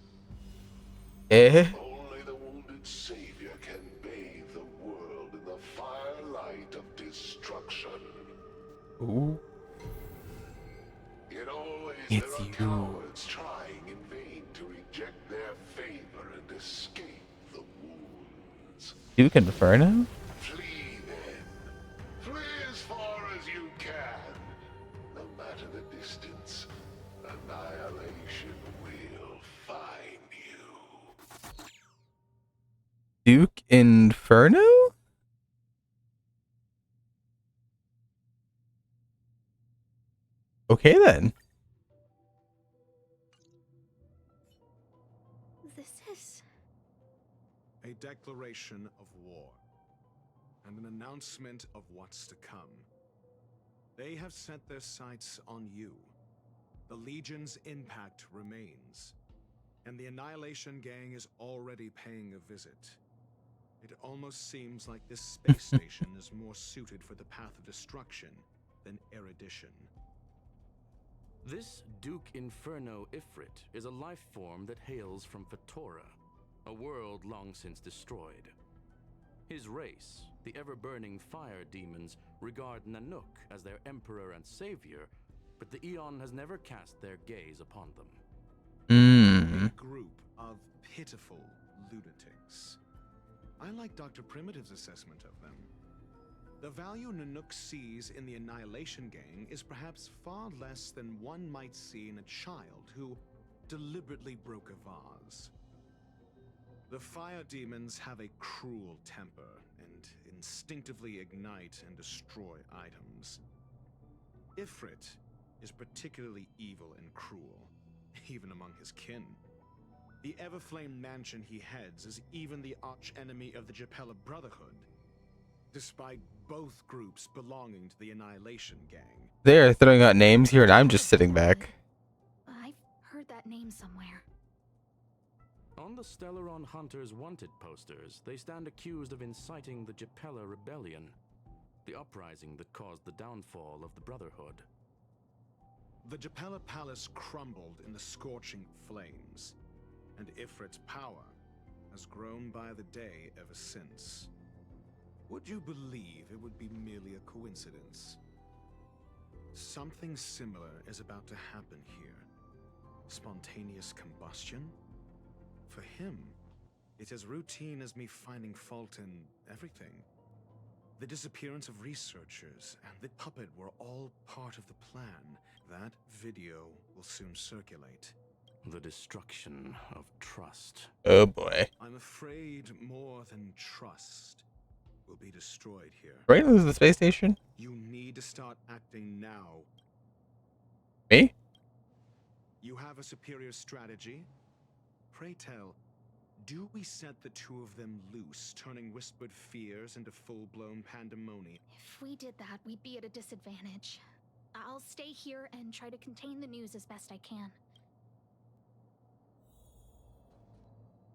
Only the wounded savior can bathe the world in the firelight of destruction. Ooh. Yet always It's there are you. cowards trying in vain to reject their favor and escape the wounds. Duke Inferno? Flee then. Flee as far as you can. No matter the distance, annihilation will find you. Duke Inferno? Okay then. This is... A declaration of war, and an announcement of what's to come. They have set their sights on you. The Legion's impact remains, and the Annihilation Gang is already paying a visit. It almost seems like this space station is more suited for the path of destruction than erudition. This Duke Inferno Ifrit is a life form that hails from Fatora, a world long since destroyed. His race, the ever-burning fire demons, regard Nanook as their emperor and savior, but the Eon has never cast their gaze upon them. A group of pitiful lunatics. I like Dr. Primitive's assessment of them. The value Nanook sees in the Annihilation Gang is perhaps far less than one might see in a child who deliberately broke a vase. The fire demons have a cruel temper and instinctively ignite and destroy items. Ifrit is particularly evil and cruel, even among his kin. The Everflame mansion he heads is even the arch-enemy of the Japella Brotherhood. despite both groups belonging to the Annihilation Gang. They're throwing out names here, and I'm just sitting back. I've heard that name somewhere. On the Stellaron Hunters Wanted posters, they stand accused of inciting the Japella Rebellion, the uprising that caused the downfall of the Brotherhood. The Japella Palace crumbled in the scorching flames, and Ifrit's power has grown by the day ever since. Would you believe it would be merely a coincidence? Something similar is about to happen here. Spontaneous combustion? For him, it's as routine as me finding fault in everything. The disappearance of researchers and the puppet were all part of the plan. That video will soon circulate. The destruction of trust. Oh boy. I'm afraid more than trust will be destroyed here. Right? This is the space station? You need to start acting now. Me? You have a superior strategy? Pray tell, do we set the two of them loose, turning whispered fears into full-blown pandemonium? If we did that, we'd be at a disadvantage. I'll stay here and try to contain the news as best I can.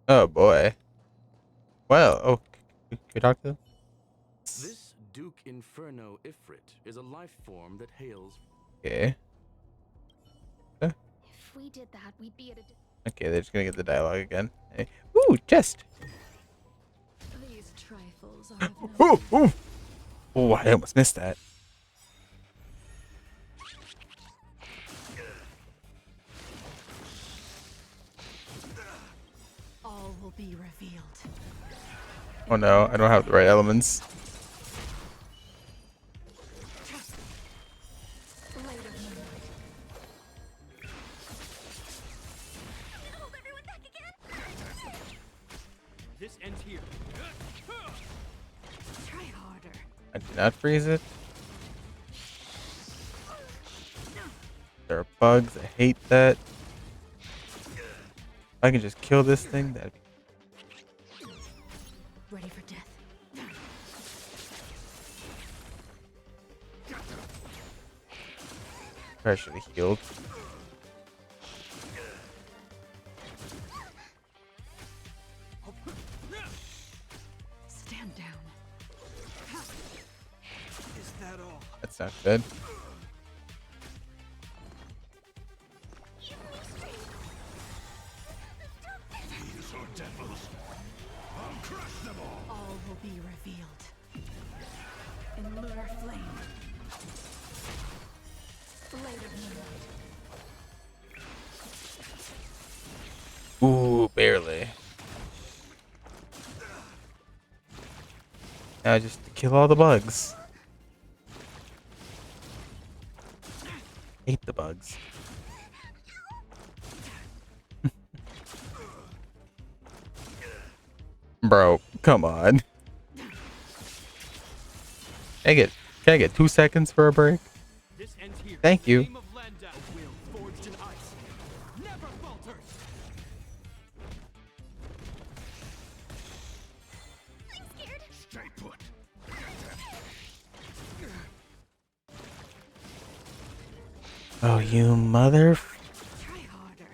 Oh boy. Well, oh, can you talk to them? This Duke Inferno Ifrit is a life form that hails. Okay. If we did that, we'd be at a Okay, they're just gonna get the dialogue again. Hey. Ooh, chest! These trifles are of no Ooh, ooh! Oh, I almost missed that. all will be revealed. Oh no, I don't have the right elements. This ends here. Try harder. I did not freeze it. There are bugs, I hate that. If I can just kill this thing, that'd be... Ready for death. I should have healed. Stand down. Is that all? That's not good. These are devils. I'll crush them all. All will be revealed. In lunar flame. Blade of moonlight. Ooh, barely. Now just to kill all the bugs. Hate the bugs. Bro, come on. Can I get 2 seconds for a break? This ends here. Thank you. Name of Landau, will forged in ice. Never falters. I'm scared. Stay put. Oh, you mother... Try harder.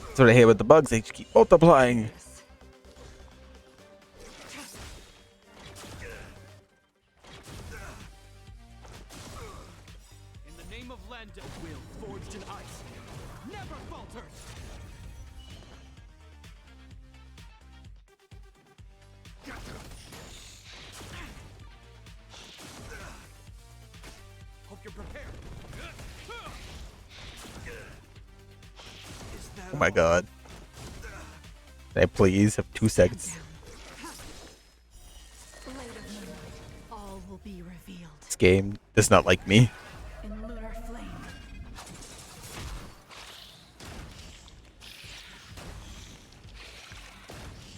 That's what I hate with the bugs, they just keep multiplying. In the name of Landau, will forged in ice. Never falters. Hope you're prepared. Is that Oh my all? god. Can I please have 2 seconds? Blade of moonlight. All will be revealed. This game does not like me. In lunar flame.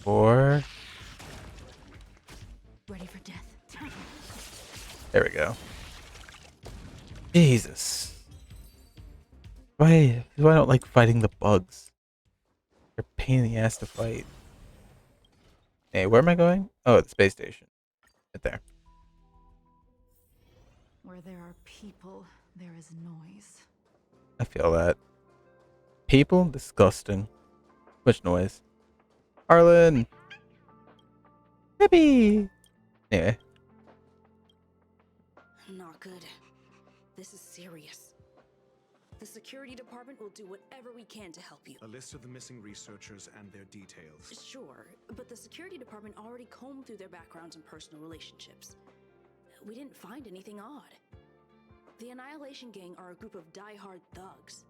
Or... Ready for death. There we go. Jesus. Why I don't like fighting the bugs? They're a pain in the ass to fight. Hey, where am I going? Oh, the space station. Right there. Where there are people, there is noise. I feel that. People? Disgusting. Much noise. Arlen! Hippie! Anyway. Not good. This is serious. The security department will do whatever we can to help you. A list of the missing researchers and their details. Sure, but the security department already combed through their backgrounds and personal relationships. We didn't find anything odd. The Annihilation Gang are a group of die-hard thugs.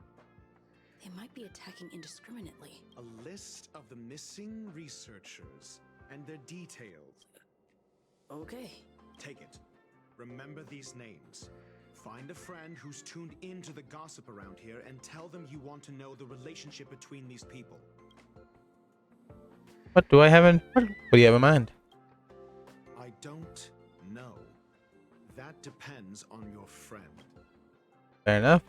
They might be attacking indiscriminately. A list of the missing researchers and their details. Okay. Take it. Remember these names. Find a friend who's tuned into the gossip around here and tell them you want to know the relationship between these people. What do I have in... What do you have in mind? I don't know. That depends on your friend. Fair enough.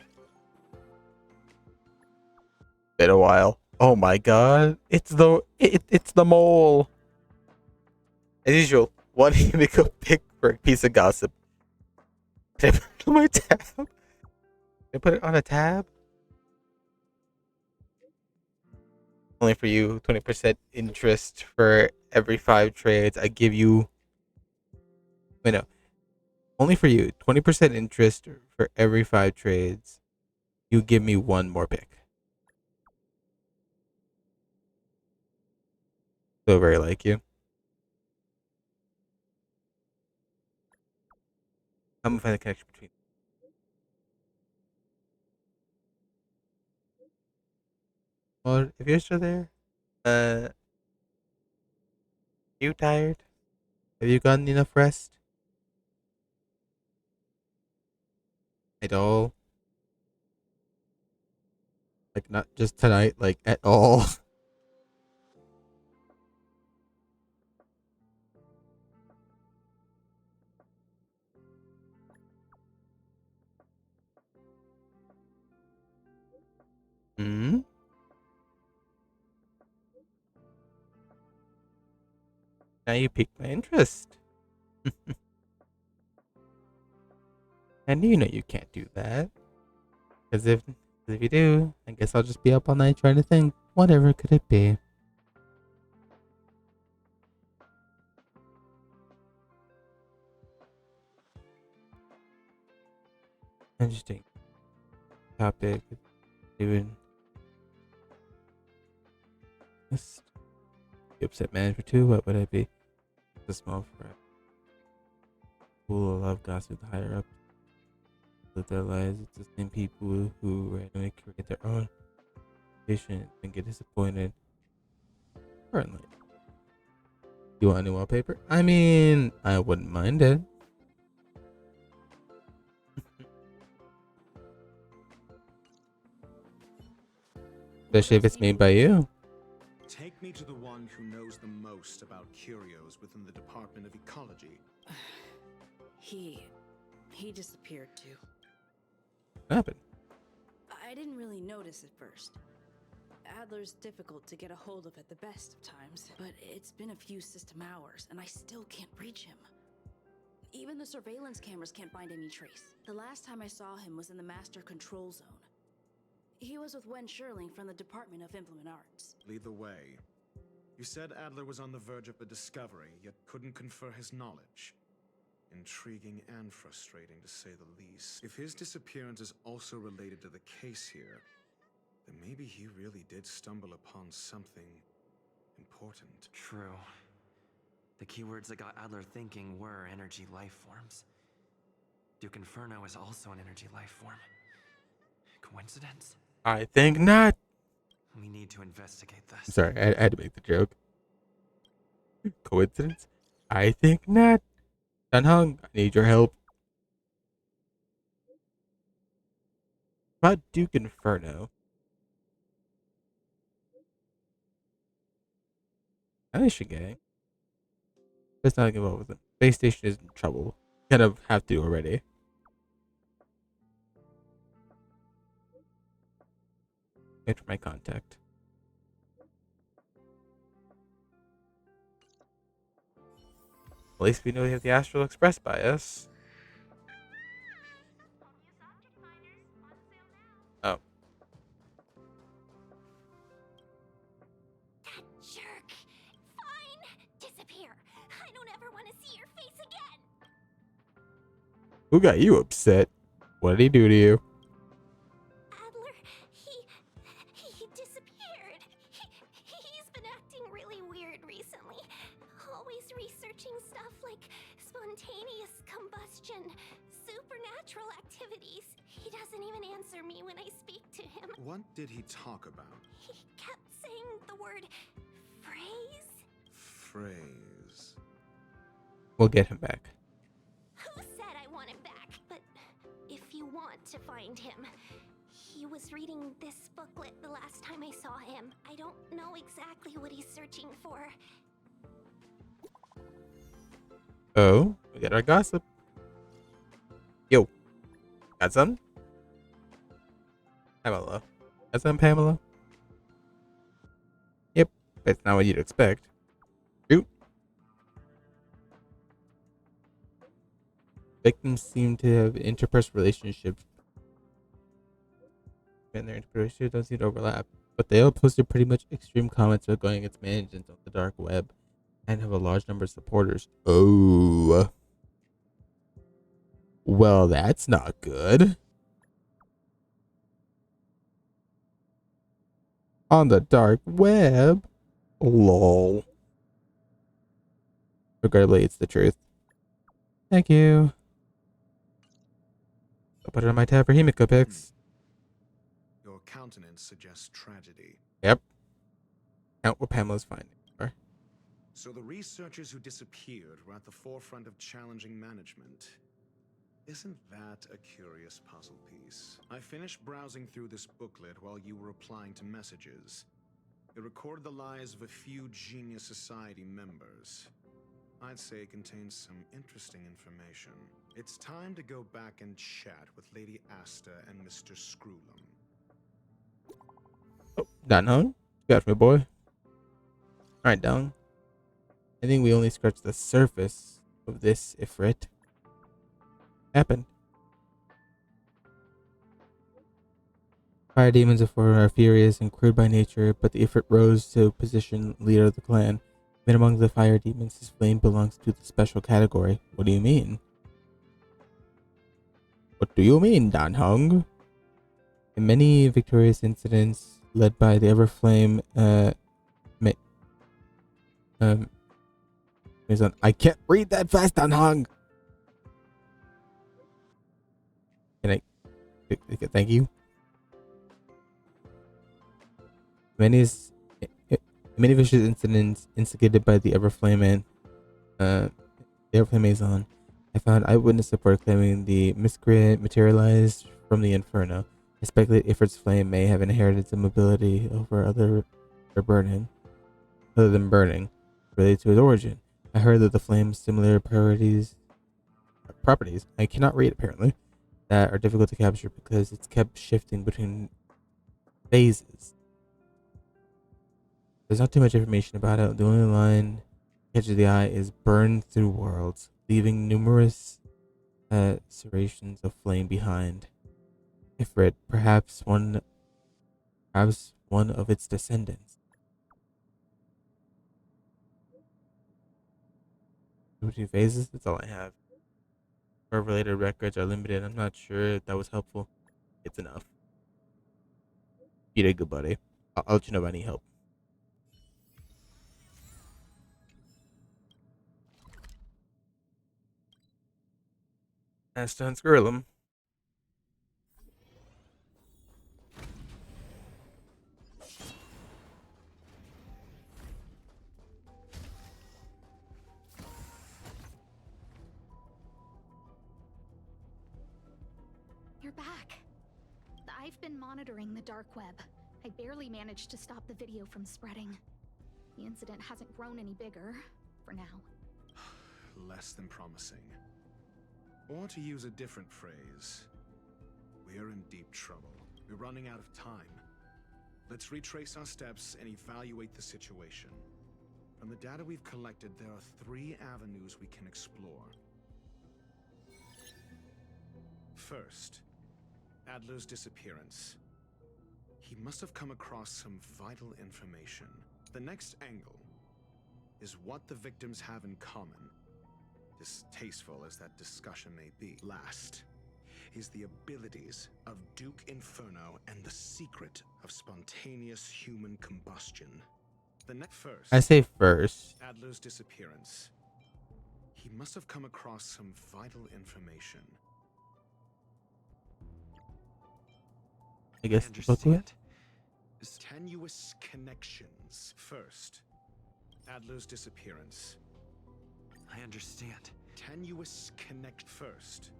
Been a while. Oh my god. It's the mole. As usual, why do you make a pick for a piece of gossip? Can I put it on my tab? Can I put it on a tab? Only for you, 20% interest for every 5 trades. I give you... Wait, no. Only for you, 20% interest for every 5 trades. You give me 1 more pick. So very like you. I'm gonna find the connection between... Or if you're still there, you tired? Have you gotten enough rest? At all? Like not just tonight, like at all? Hmm? Now you piqued my interest. And you know you can't do that. Because if you do, I guess I'll just be up all night trying to think, whatever could it be? Interesting topic. Even this upset manager too. What would I be? The small frat. Full of love gossip higher up. Live their lives. It's the same people who randomly create their own vision and get disappointed. Currently. You want any wallpaper? I mean, I wouldn't mind it. Especially if it's made by you. Take me to the one who knows the most about curios within the Department of Ecology. He disappeared too. What happened? I didn't really notice at first. Adler's difficult to get a hold of at the best of times, but it's been a few system hours and I still can't reach him. Even the surveillance cameras can't find any trace. The last time I saw him was in the Master Control Zone. He was with Wen Sherling from the Department of Implement Arts. Lead the way. You said Adler was on the verge of a discovery, yet couldn't confer his knowledge. Intriguing and frustrating, to say the least. If his disappearance is also related to the case here, then maybe he really did stumble upon something important. True. The keywords that got Adler thinking were energy life forms. Duke Inferno is also an energy life form. Coincidence? I think not. We need to investigate this. I'm sorry, I had to make the joke. Coincidence? I think not. Dunhung, I need your help. About Duke Inferno. Annihilation Gang. Let's not get involved with it. Base station is in trouble. Kind of have to already. Wait for my contact. At least we know we have the Astral Express by us. Oh. That jerk! Fine! Disappear! I don't ever want to see your face again! Who got you upset? What did he do to you? Adler, he disappeared. He's been acting really weird recently. Always researching stuff like spontaneous combustion, supernatural activities. He doesn't even answer me when I speak to him. What did he talk about? He kept saying the word phrase. Phrase. We'll get him back. Who said I want him back? But if you want to find him, he was reading this booklet the last time I saw him. I don't know exactly what he's searching for. Oh, we got our gossip. Yo, got some? Pamela. Got some, Pamela? Yep, that's not what you'd expect. Shoot. Victims seem to have interpersonal relationships, and their interpretations don't seem to overlap. But they all posted pretty much extreme comments about going against management on the dark web and have a large number of supporters. Oh. Well, that's not good. On the dark web? Lol. Regrettably, it's the truth. Thank you. I'll put it on my tab for Himiko picks. Your countenance suggests tragedy. Yep. Count what Pamela's findings are. So the researchers who disappeared were at the forefront of challenging management. Isn't that a curious puzzle piece? I finished browsing through this booklet while you were replying to messages. It recorded the lives of a few Genius Society members. I'd say it contains some interesting information. It's time to go back and chat with Lady Asta and Mr. Screwlum. Oh, done, huh? Got me, boy. Alright, down. I think we only scratched the surface of this Ifrit. Happened. Fire demons are furious and crude by nature, but the Ifrit rose to position leader of the clan. Even among the fire demons, his flame belongs to the special category. What do you mean? What do you mean, Dan Hung? In many victorious incidents led by the Everflame, I can't read that fast, Dan Hung. Can I? Thank you. Many vicious incidents instigated by the Everflame and the Everflame Maison. I found eyewitness report claiming the miscreant materialized from the Inferno. I speculate Ifrit's flame may have inherited some ability over other than burning, related to its origin. I heard that the flame's similar properties, I cannot read apparently, that are difficult to capture because it's kept shifting between phases. There's not too much information about it. The only line that catches the eye is burned through worlds, leaving numerous serrations of flame behind. Ifrit, perhaps one of its descendants. 2 phases? That's all I have. Our related records are limited. I'm not sure if that was helpful. It's enough. You did good, buddy. I'll let you know if I need help. That's to unscrew them. You're back. I've been monitoring the dark web. I barely managed to stop the video from spreading. The incident hasn't grown any bigger, for now. Less than promising. Or to use a different phrase, we're in deep trouble. We're running out of time. Let's retrace our steps and evaluate the situation. From the data we've collected, there are 3 avenues we can explore. First, Adler's disappearance. He must have come across some vital information. The next angle is what the victims have in common, distasteful as that discussion may be. Last is the abilities of Duke Inferno and the secret of spontaneous human combustion. The next first. I say first. Adler's disappearance. He must have come across some vital information. I guess the booklet. Tenuous connections. First, Adler's disappearance. I understand. Tenuous connect. First,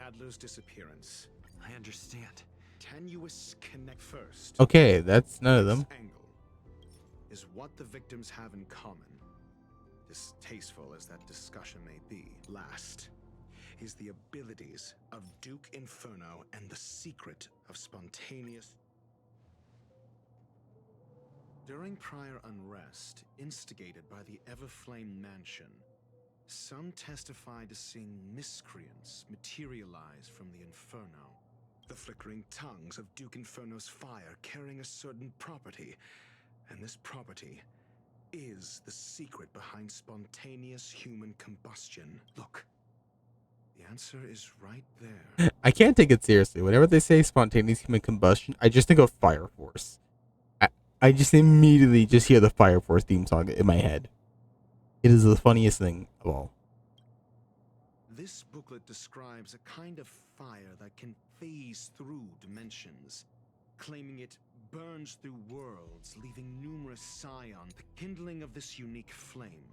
Adler's disappearance. I understand. Tenuous connect. First. Okay, that's none of them. Angle is what the victims have in common, distasteful as that discussion may be. Last is the abilities of Duke Inferno and the secret of spontaneous. During prior unrest instigated by the Everflame Mansion, some testified to seeing miscreants materialize from the Inferno. The flickering tongues of Duke Inferno's fire carrying a certain property, and this property is the secret behind spontaneous human combustion. Look, the answer is right there. I can't take it seriously. Whenever they say spontaneous human combustion, I just think of Fire Force. I just immediately just hear the Fire Force theme song in my head. It is the funniest thing of all. This booklet describes a kind of fire that can phase through dimensions, claiming it burns through worlds, leaving numerous scions. The kindling of this unique flame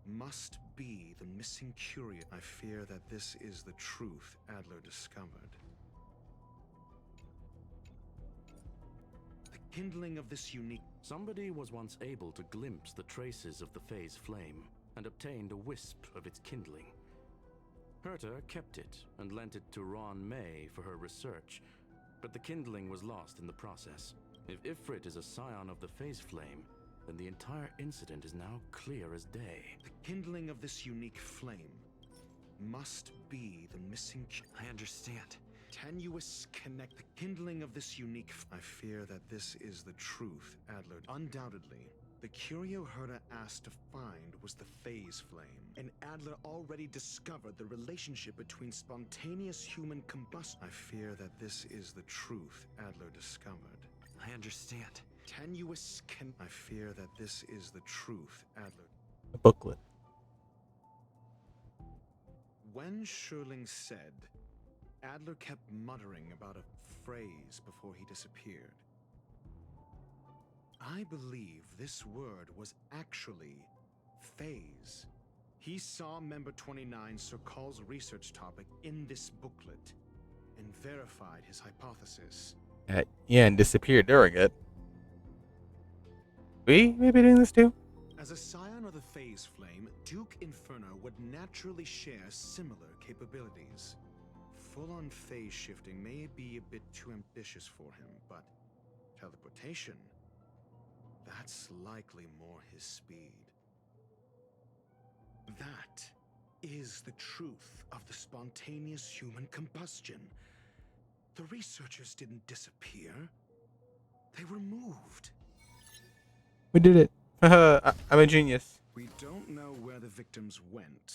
must be the missing curio. I fear that this is the truth Adler discovered. The kindling of this unique... Somebody was once able to glimpse the traces of the phase flame and obtained a wisp of its kindling. Herta kept it and lent it to Ron May for her research, but the kindling was lost in the process. If Ifrit is a scion of the phase flame, then the entire incident is now clear as day. The kindling of this unique flame must be the missing... I understand. Tenuous connect. The kindling of this unique... I fear that this is the truth, Adler. Undoubtedly, the curio Herta asked to find was the phase flame, and Adler already discovered the relationship between spontaneous human combustion. I fear that this is the truth Adler discovered. I understand. Tenuous can... I fear that this is the truth, Adler. A booklet. When Schurling said, Adler kept muttering about a phrase before he disappeared. I believe this word was actually phase. He saw Member 29 Sir Call's research topic in this booklet and verified his hypothesis. Yeah, and disappeared during it. We may be doing this too? As a scion of the phase flame, Duke Inferno would naturally share similar capabilities. Full-on phase shifting may be a bit too ambitious for him, but teleportation, that's likely more his speed. That is the truth of the spontaneous human combustion. The researchers didn't disappear. They were moved. We did it. I'm a genius. We don't know where the victims went,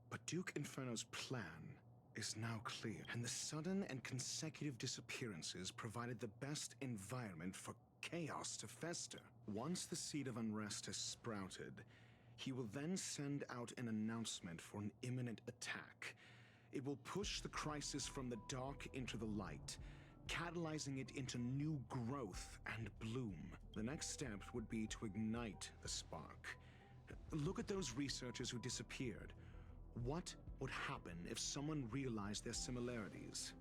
but Duke Inferno's plan is now clear, and the sudden and consecutive disappearances provided the best environment for chaos to fester. Once the seed of unrest has sprouted, he will then send out an announcement for an imminent attack. It will push the crisis from the dark into the light, catalyzing it into new growth and bloom. The next step would be to ignite the spark. Look at those researchers who disappeared. What would happen if someone realized their similarities?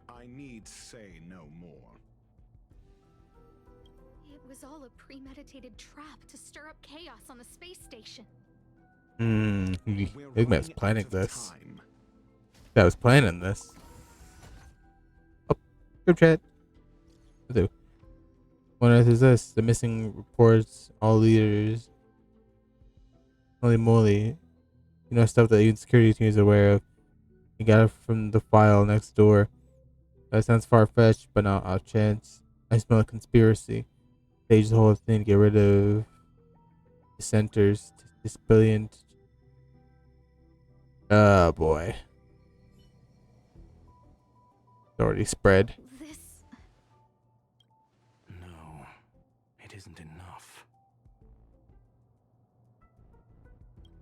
I need say no more. It was all a premeditated trap to stir up chaos on the space station. Bigman's planning this. I was planning this. Oh, group chat. What on earth is this? The missing reports, all leaders. Holy moly. You know, stuff that even security teams are aware of. You got it from the file next door. That sounds far-fetched, but not off chance. I smell a conspiracy. Stage the whole thing to get rid of dissenters. This brilliant. Oh boy. It's already spread. No, it isn't enough.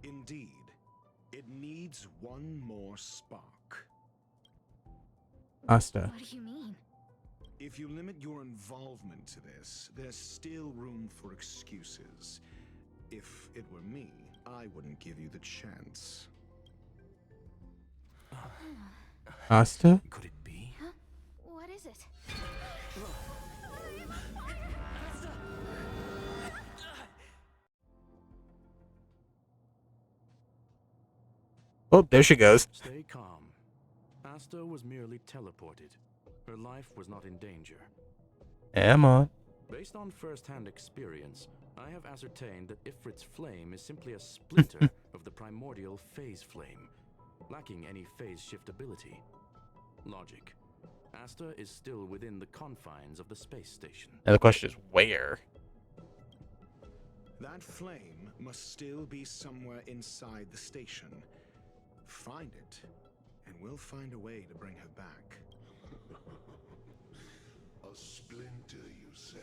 Indeed, it needs one more spark. Asta. What do you mean? If you limit your involvement to this, there's still room for excuses. If it were me, I wouldn't give you the chance. Asta? Could it be? Huh? What is it? Oh, there she goes. Stay calm. Asta was merely teleported. Her life was not in danger. Am on. Based on first-hand experience, I have ascertained that Ifrit's flame is simply a splinter of the primordial phase flame, lacking any phase shift ability. Logic. Asta is still within the confines of the space station. Now the question is where? That flame must still be somewhere inside the station. Find it, and we'll find a way to bring her back. A splinter, you say?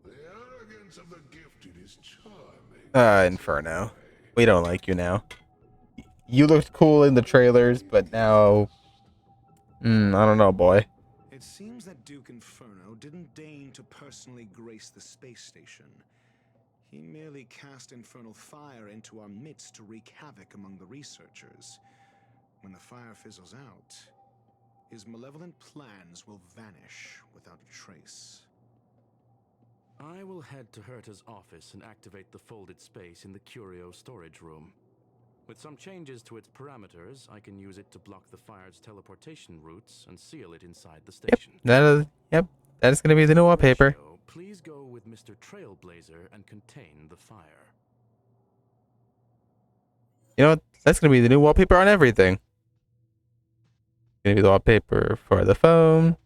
The arrogance of the gifted is charming. Inferno. We don't like you now. You looked cool in the trailers, but now... I don't know, boy. It seems that Duke Inferno didn't deign to personally grace the space station. He merely cast infernal fire into our midst to wreak havoc among the researchers. When the fire fizzles out, his malevolent plans will vanish without a trace. I will head to Herta's office and activate the folded space in the curio storage room. With some changes to its parameters, I can use it to block the fire's teleportation routes and seal it inside the station. Yep, that is going to be the new wallpaper. Please go with Mr. Trailblazer and contain the fire. You know what? That's going to be the new wallpaper on everything. Going to be the wallpaper for the phone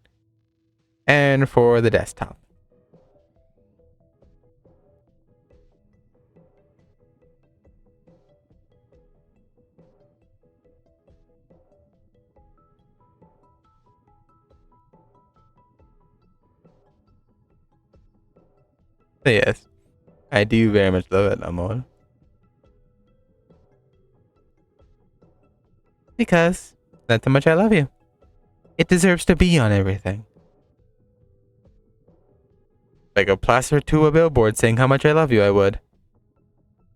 and for the desktop. Yes, I do very much love it, Amor. Because that's how much I love you. It deserves to be on everything. Like a plaster to a billboard saying how much I love you, I would.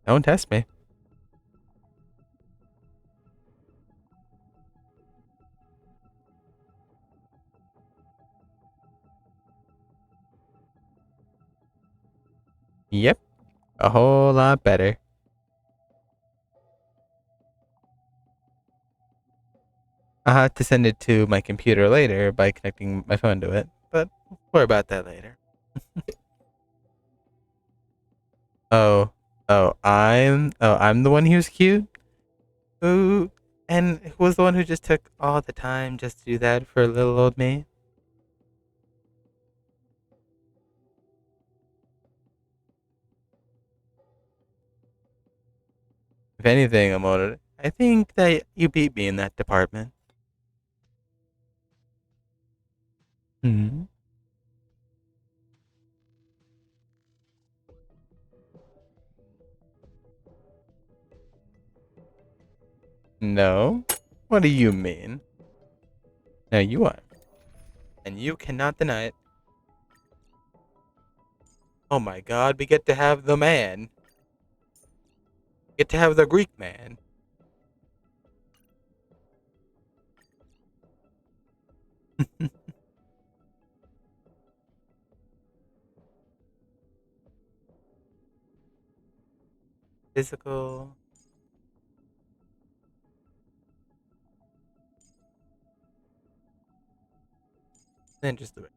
Don't test me. Yep, a whole lot better. I'll have to send it to my computer later by connecting my phone to it, but we'll worry about that later. I'm the one who's cute? Who, and who was the one who just took all the time just to do that for little old me? If anything, Amor, I think that you beat me in that department. Hmm. No? What do you mean? No, you are. And you cannot deny it. Oh my god, we get to have the man. Get to have the Greek man. Physical. Then just do it.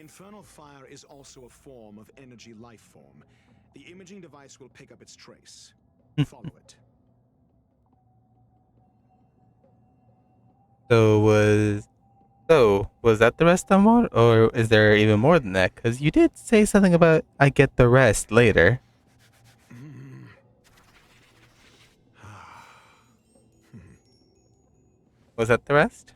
The infernal fire is also a form of energy life form. The imaging device will pick up its trace. Follow it. Was that the rest of more, or is there even more than that? Because you did say something about I get the rest later. Was that the rest?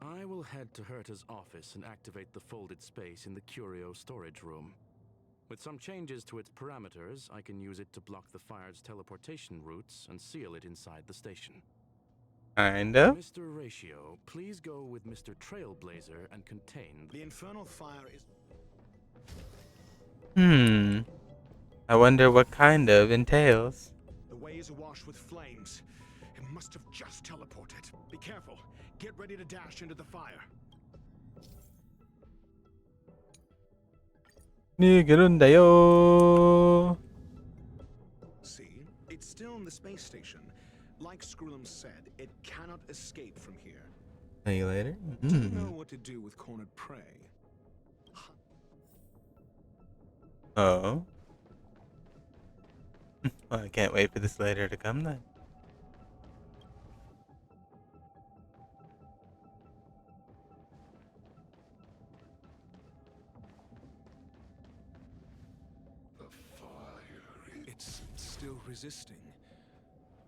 I will head to Herta's office and activate the folded space in the curio storage room. With some changes to its parameters, I can use it to block the fire's teleportation routes and seal it inside the station. Kinda. Mr. Ratio, please go with Mr. Trailblazer and contain the infernal fire is... I wonder what kind of entails. The way is awash with flames. It must have just teleported. Be careful. Get ready to dash into the fire. 니게른다요. See? It's still in the space station. Like Scrollum said, it cannot escape from here. See you later. Do you know what to do with cornered prey? Oh. Well, I can't wait for this later to come then. It's still resisting.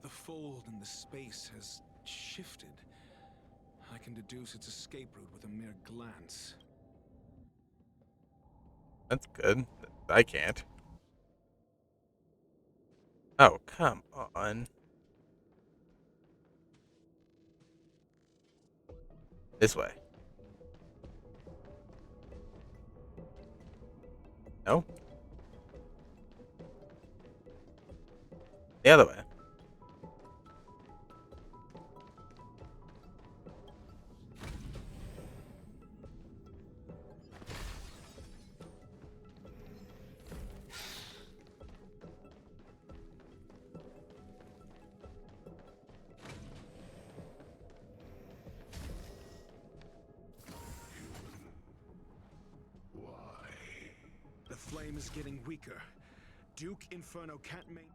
The fold in the space has shifted. I can deduce its escape route with a mere glance. That's good. I can't. Oh, come on. This way. No? The other way. The flame is getting weaker. Duke Inferno can't make...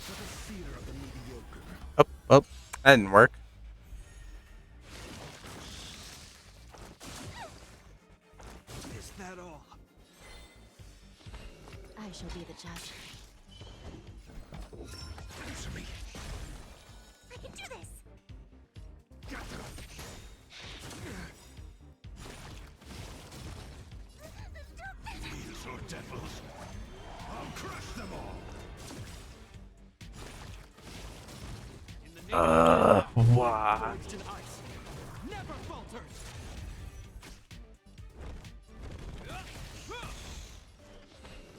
For the theater of the mediocre. Oh, well, that didn't work. Is that all? I shall be the judge. Answer me. I can do this! These are devils. I'll crush them all. Why? Never falters.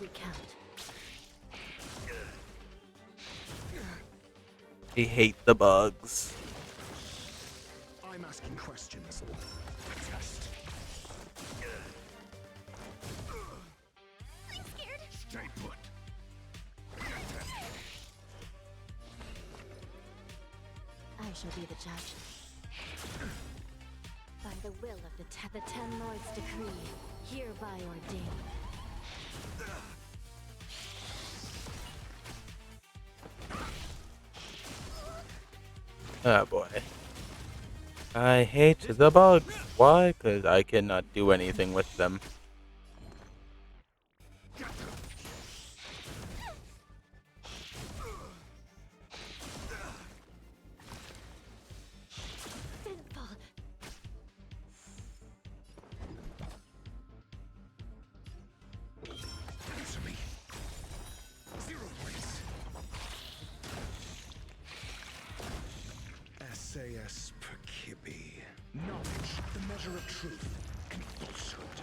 Recount. I hate the bugs. I'm asking questions. Test. I'm scared. Stay put. I shall be the judge. By the will of the Ten Lords' decree, hereby ordained. Oh boy. I hate the bugs. Why? Because I cannot do anything with them. Answer me. Zero place. SAS per Kibbe. Knowledge, the measure of truth and falsehood.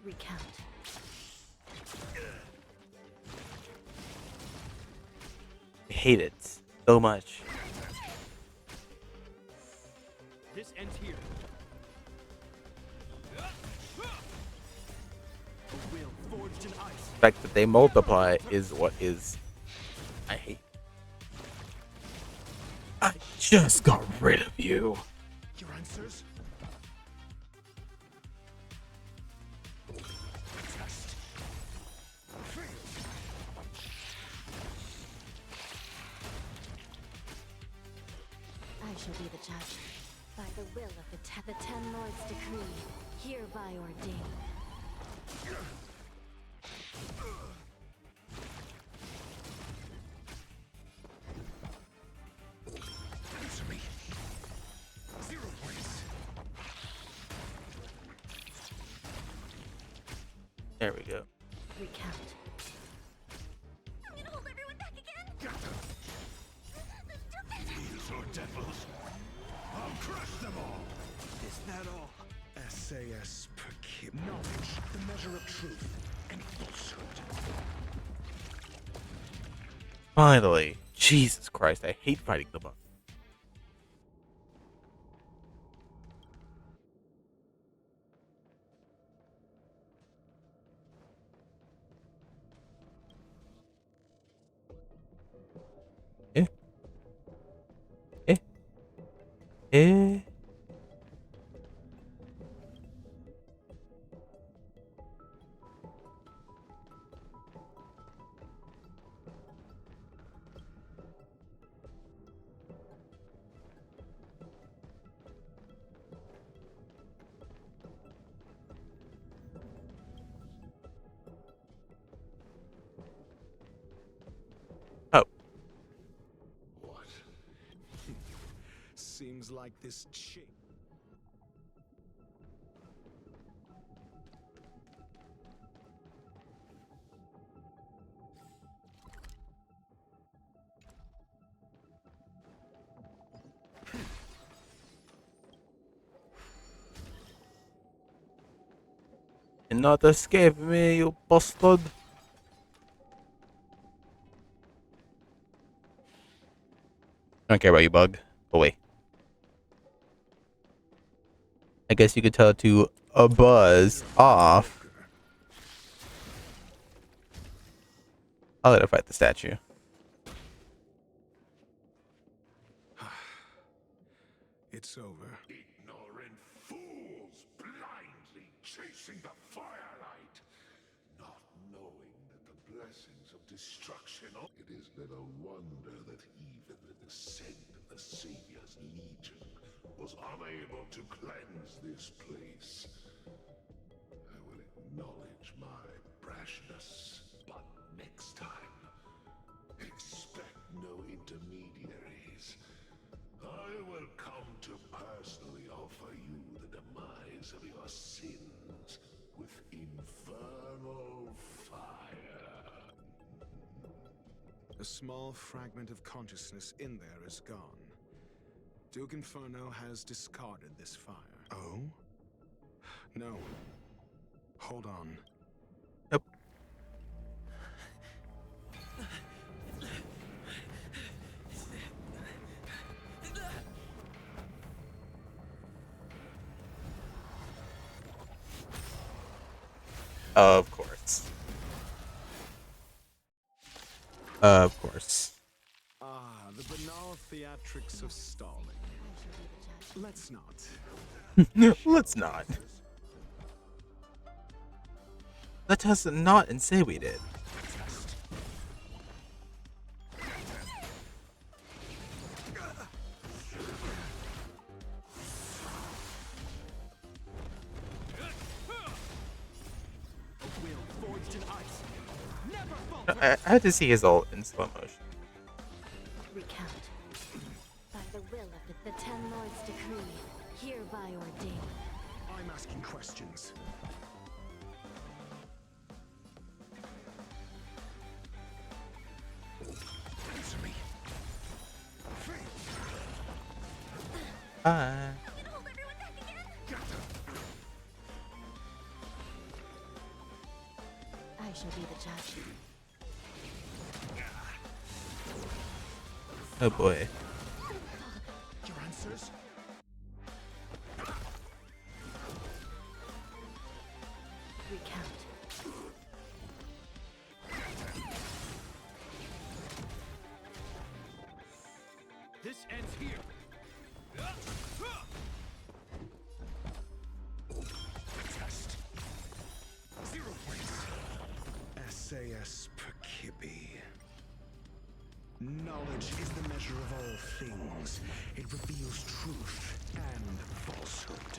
Recount. I hate it so much. This ends here. A will forged in ice. The fact that they multiply is what is I hate. I just got rid of you. Your answers? Test. I shall be the judge. By the will of the Ten Lords' decree, hereby ordained. Answer me. 0 points. There we go. Recount. I'm gonna hold everyone back again. These are devils. I'll crush them all. Is that all? SAS per kid. Knowledge, the measure of truth and falsehood. Finally. Jesus Christ, I hate fighting the bug. Eh? Eh? Eh? Oh. What? Seems like this chick. Cannot escape me, you bastard. I don't care about you, bug. Go away. I guess you could tell it to buzz off. I'll let it fight the statue. It's over. Ignorant fools blindly chasing the firelight, not knowing that the blessings of destruction. It is little wonder that even the descent of the Savior's Legion was unable to cleanse this place. I will acknowledge my brashness, but next time, expect no intermediaries. I will come to personally offer you the demise of your sins with infernal fire. A small fragment of consciousness in there is gone. Duke Inferno has discarded this fire. Oh? No. Hold on. Yep. Of course. Of course. Ah, the banal theatrics of stalling. Let's not. Let's not. Let us not and say we did. I had to see his ult in slow motion. Recount. By the will of the Ten Lords' decree, hereby ordained. I'm asking questions. Answer me. Bye. I shall be the judge. Oh boy. Your answers? Recount. This ends here. Test. 0 points. SAS Perkibi. Knowledge is the measure of all things. It reveals truth and falsehood.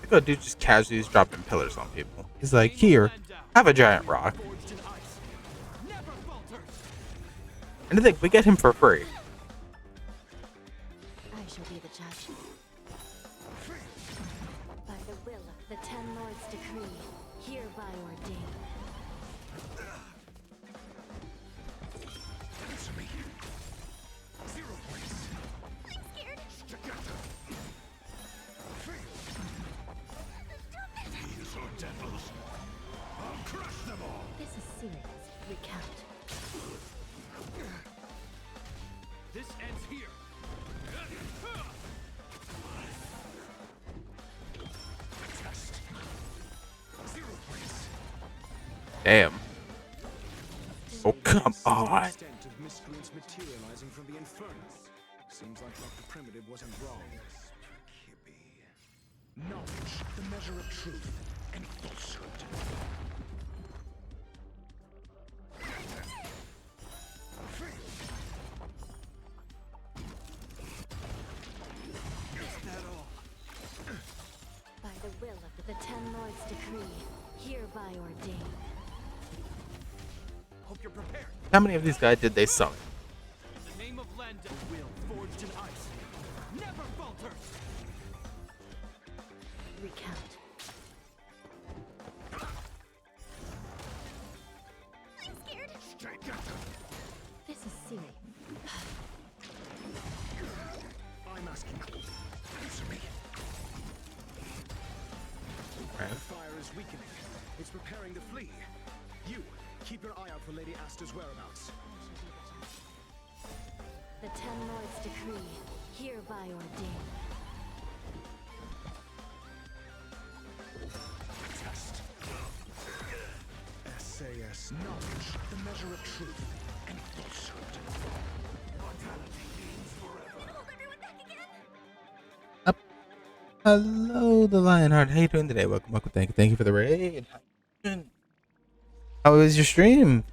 Look how dude just casually is dropping pillars on people. He's like, here, have a giant rock. And I think we get him for free. I shall be the judge. By the will of the Ten Lords' decree, hereby ordained. Answer me. 0 points. I'm scared. Together. These are devils. I'll crush them all. This is serious. Recount. This ends here. Test. 0 points. Damn. Oh, come on. Extent of miscreants materializing from the inferno. Seems like Dr. Primitive wasn't wrong. Knowledge, the measure of truth and falsehood. Is that all? By the will of the Ten Lords' decree, hereby ordained. Hope you're prepared. How many of these guys did they summon? In the name of Landa, will forged in ice. Never falter. Recount. I'm scared. This is serious. I'm asking. Answer me. Right. The fire is weakening. It's preparing to flee. You, keep your eye out for Lady Asta's whereabouts. The Ten Lords' decree, hereby ordained. Test. SAS knowledge, the measure of truth and falsehood. Mortality means forever. Hold everyone back again. Up. Hello, the Lionheart. How you doing today? Welcome. Thank you for the raid. How was your stream?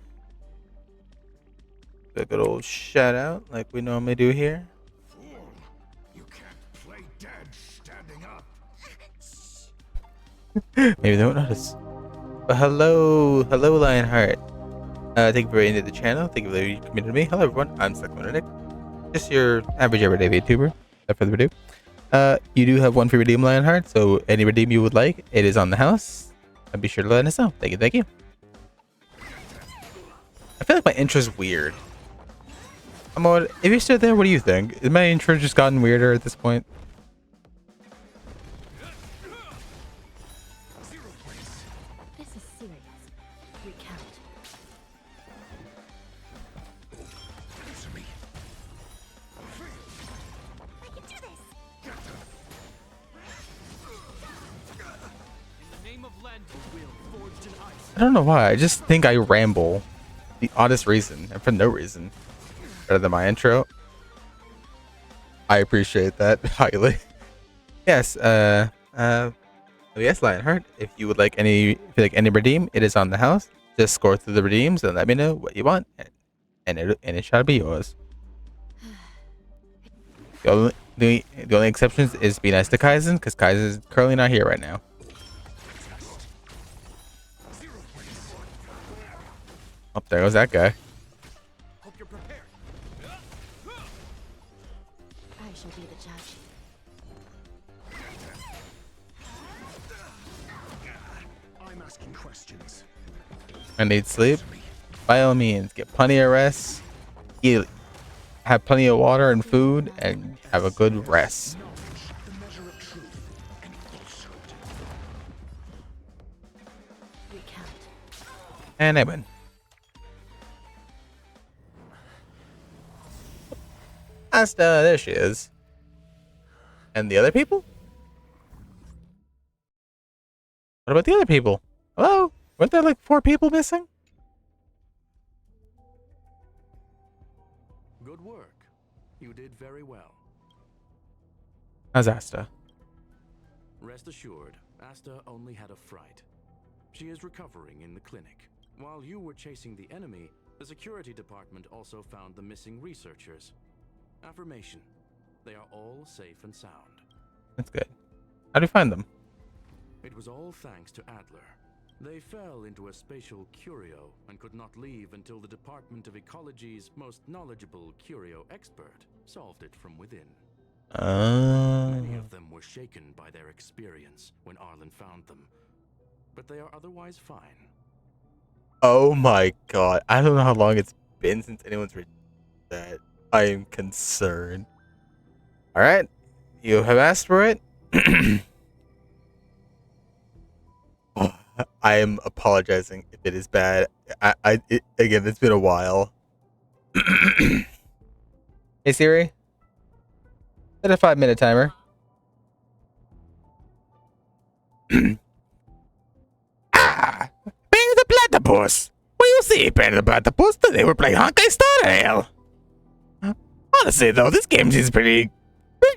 A good old shout out like we normally do here. Fool! You can't play dead standing up. Maybe they won't notice. But hello, Lionheart. Thank you for into the channel. Thank you for your committed to me. Hello, everyone. I'm Nick. Just your average everyday VTuber. Without further ado, you do have one free redeem, Lionheart. So any redeem you would like, it is on the house. And be sure to let us know. Thank you. Thank you. I feel like my intro's weird. If you're still there, what do you think? Is my intro just gotten weirder at this point? This is serious. Recount. Answer me. I can do this. In the name of Landa, will forged in ice. I don't know why. I just think I ramble. The oddest reason, and for no reason. Better than my intro. I appreciate that highly. Yes, yes, Lionheart. If you would like any redeem, it is on the house. Just score through the redeems and let me know what you want, and it shall be yours. The only exceptions is be nice to Kaizen, because Kaizen is currently not here right now. Oh, there goes that guy. Hope you're prepared. I shall be the judge. I'm asking questions. I need sleep. By all means, get plenty of rest. Eat, have plenty of water and food, and have a good rest. The measure of truth and falsehood. Recount. And I win. Asta, there she is. And the other people? What about the other people? Hello? Weren't there like 4 people missing? Good work. You did very well. How's Asta? Rest assured, Asta only had a fright. She is recovering in the clinic. While you were chasing the enemy, the security department also found the missing researchers. Affirmation. They are all safe and sound. That's good. How do you find them? It was all thanks to Adler. They fell into a spatial curio and could not leave until the Department of Ecology's most knowledgeable curio expert solved it from within. Many of them were shaken by their experience when Arlen found them, but they are otherwise fine. Oh my god. I don't know how long it's been since anyone's read that. I am concerned. Alright. You have asked for it. I am apologizing if it is bad. Again, it's been a while. Hey Siri. Set a 5-minute timer. Benny the Platypus! Well, you see, Benny the Platypus, today we're playing Honkai Star Rail. Honestly, though, this game seems pretty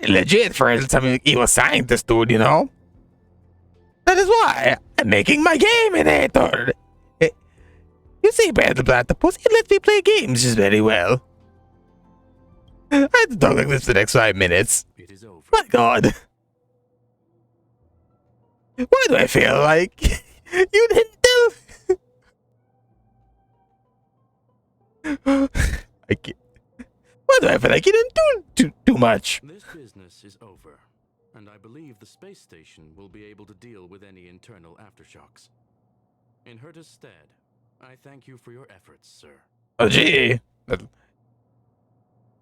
legit for some evil scientist dude, you know? That is why I'm making my game editor. You see, Benny the Platypus, it lets me play games just very well. I have to talk like this for the next 5 minutes. It is over. My god. Why do I feel like you didn't do? I can't. Why do I feel like you didn't do too much? This business is over, and I believe the space station will be able to deal with any internal aftershocks. In Herta's stead, I thank you for your efforts, sir. Oh, gee.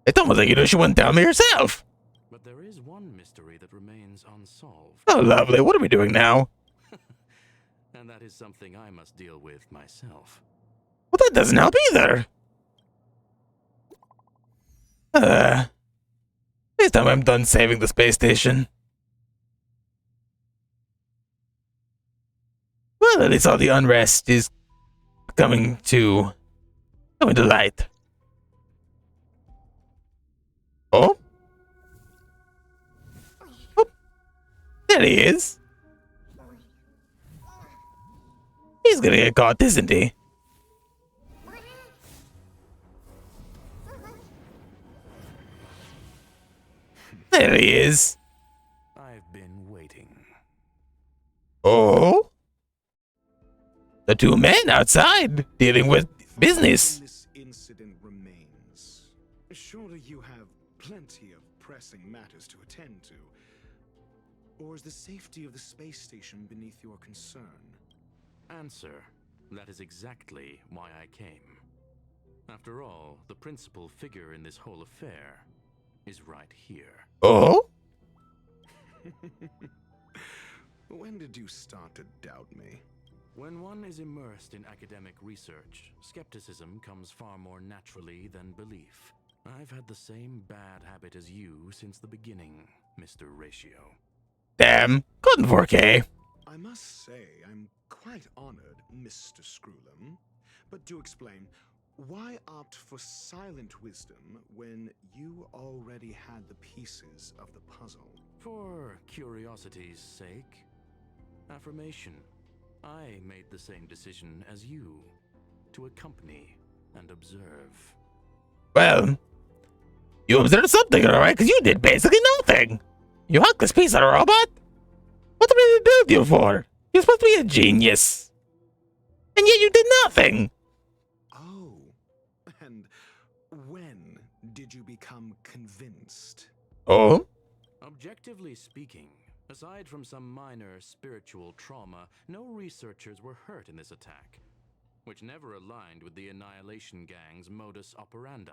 It's almost like you know she wouldn't tell me herself. But there is one mystery that remains unsolved. Oh, lovely. What are we doing now? And that is something I must deal with myself. Well, that doesn't help either. This time I'm done saving the space station. Well, at least all the unrest is coming to light. Oh? Oh. There he is. He's gonna get caught, isn't he? There he is. I've been waiting. Oh? The 2 men outside dealing with business. This incident remains. Surely you have plenty of pressing matters to attend to. Or is the safety of the space station beneath your concern? Answer. That is exactly why I came. After all, the principal figure in this whole affair is right here. Oh? When did you start to doubt me? When one is immersed in academic research, skepticism comes far more naturally than belief. I've had the same bad habit as you since the beginning, Mr. Ratio. Damn, couldn't 4K. I must say, I'm quite honored, Mr. Screwlum. But do explain, why opt for silent wisdom when you already had the pieces of the puzzle? For curiosity's sake. Affirmation. I made the same decision as you, to accompany and observe. Well, you observed something, alright? Because you did basically nothing. You hackless piece of a robot? What did we build you for? You're supposed to be a genius. And yet you did nothing. Oh, and when did you become convinced? Oh? Objectively speaking, aside from some minor spiritual trauma, no researchers were hurt in this attack, which never aligned with the Annihilation Gang's modus operandi.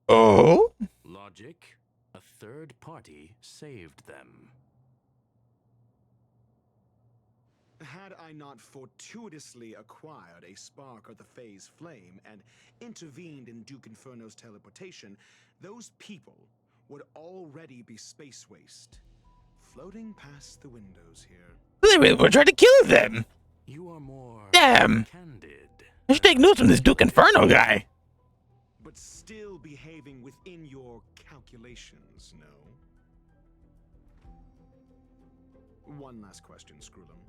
Oh? Logic? A third party saved them. Had I not fortuitously acquired a spark of the phase flame and intervened in Duke Inferno's teleportation, those people would already be space waste, floating past the windows here. They really were trying to kill them. You are more Damn. candid. I should take notes from this Duke Inferno guy. But still behaving within your calculations, no? One last question, Screwlum.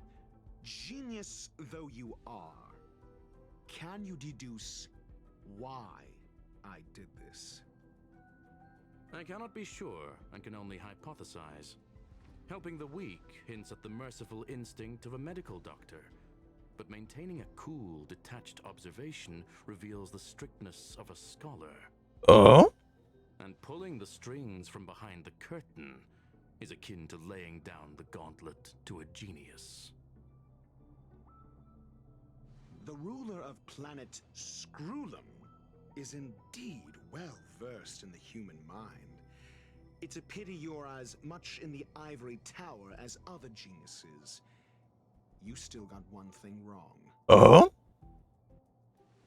Genius though you are, can you deduce why I did this? I cannot be sure and can only hypothesize. Helping the weak hints at the merciful instinct of a medical doctor, but maintaining a cool, detached observation reveals the strictness of a scholar. Oh? And pulling the strings from behind the curtain is akin to laying down the gauntlet to a genius. The ruler of planet Screwlum is indeed well versed in the human mind. It's a pity you're as much in the ivory tower as other geniuses. You still got one thing wrong. Oh?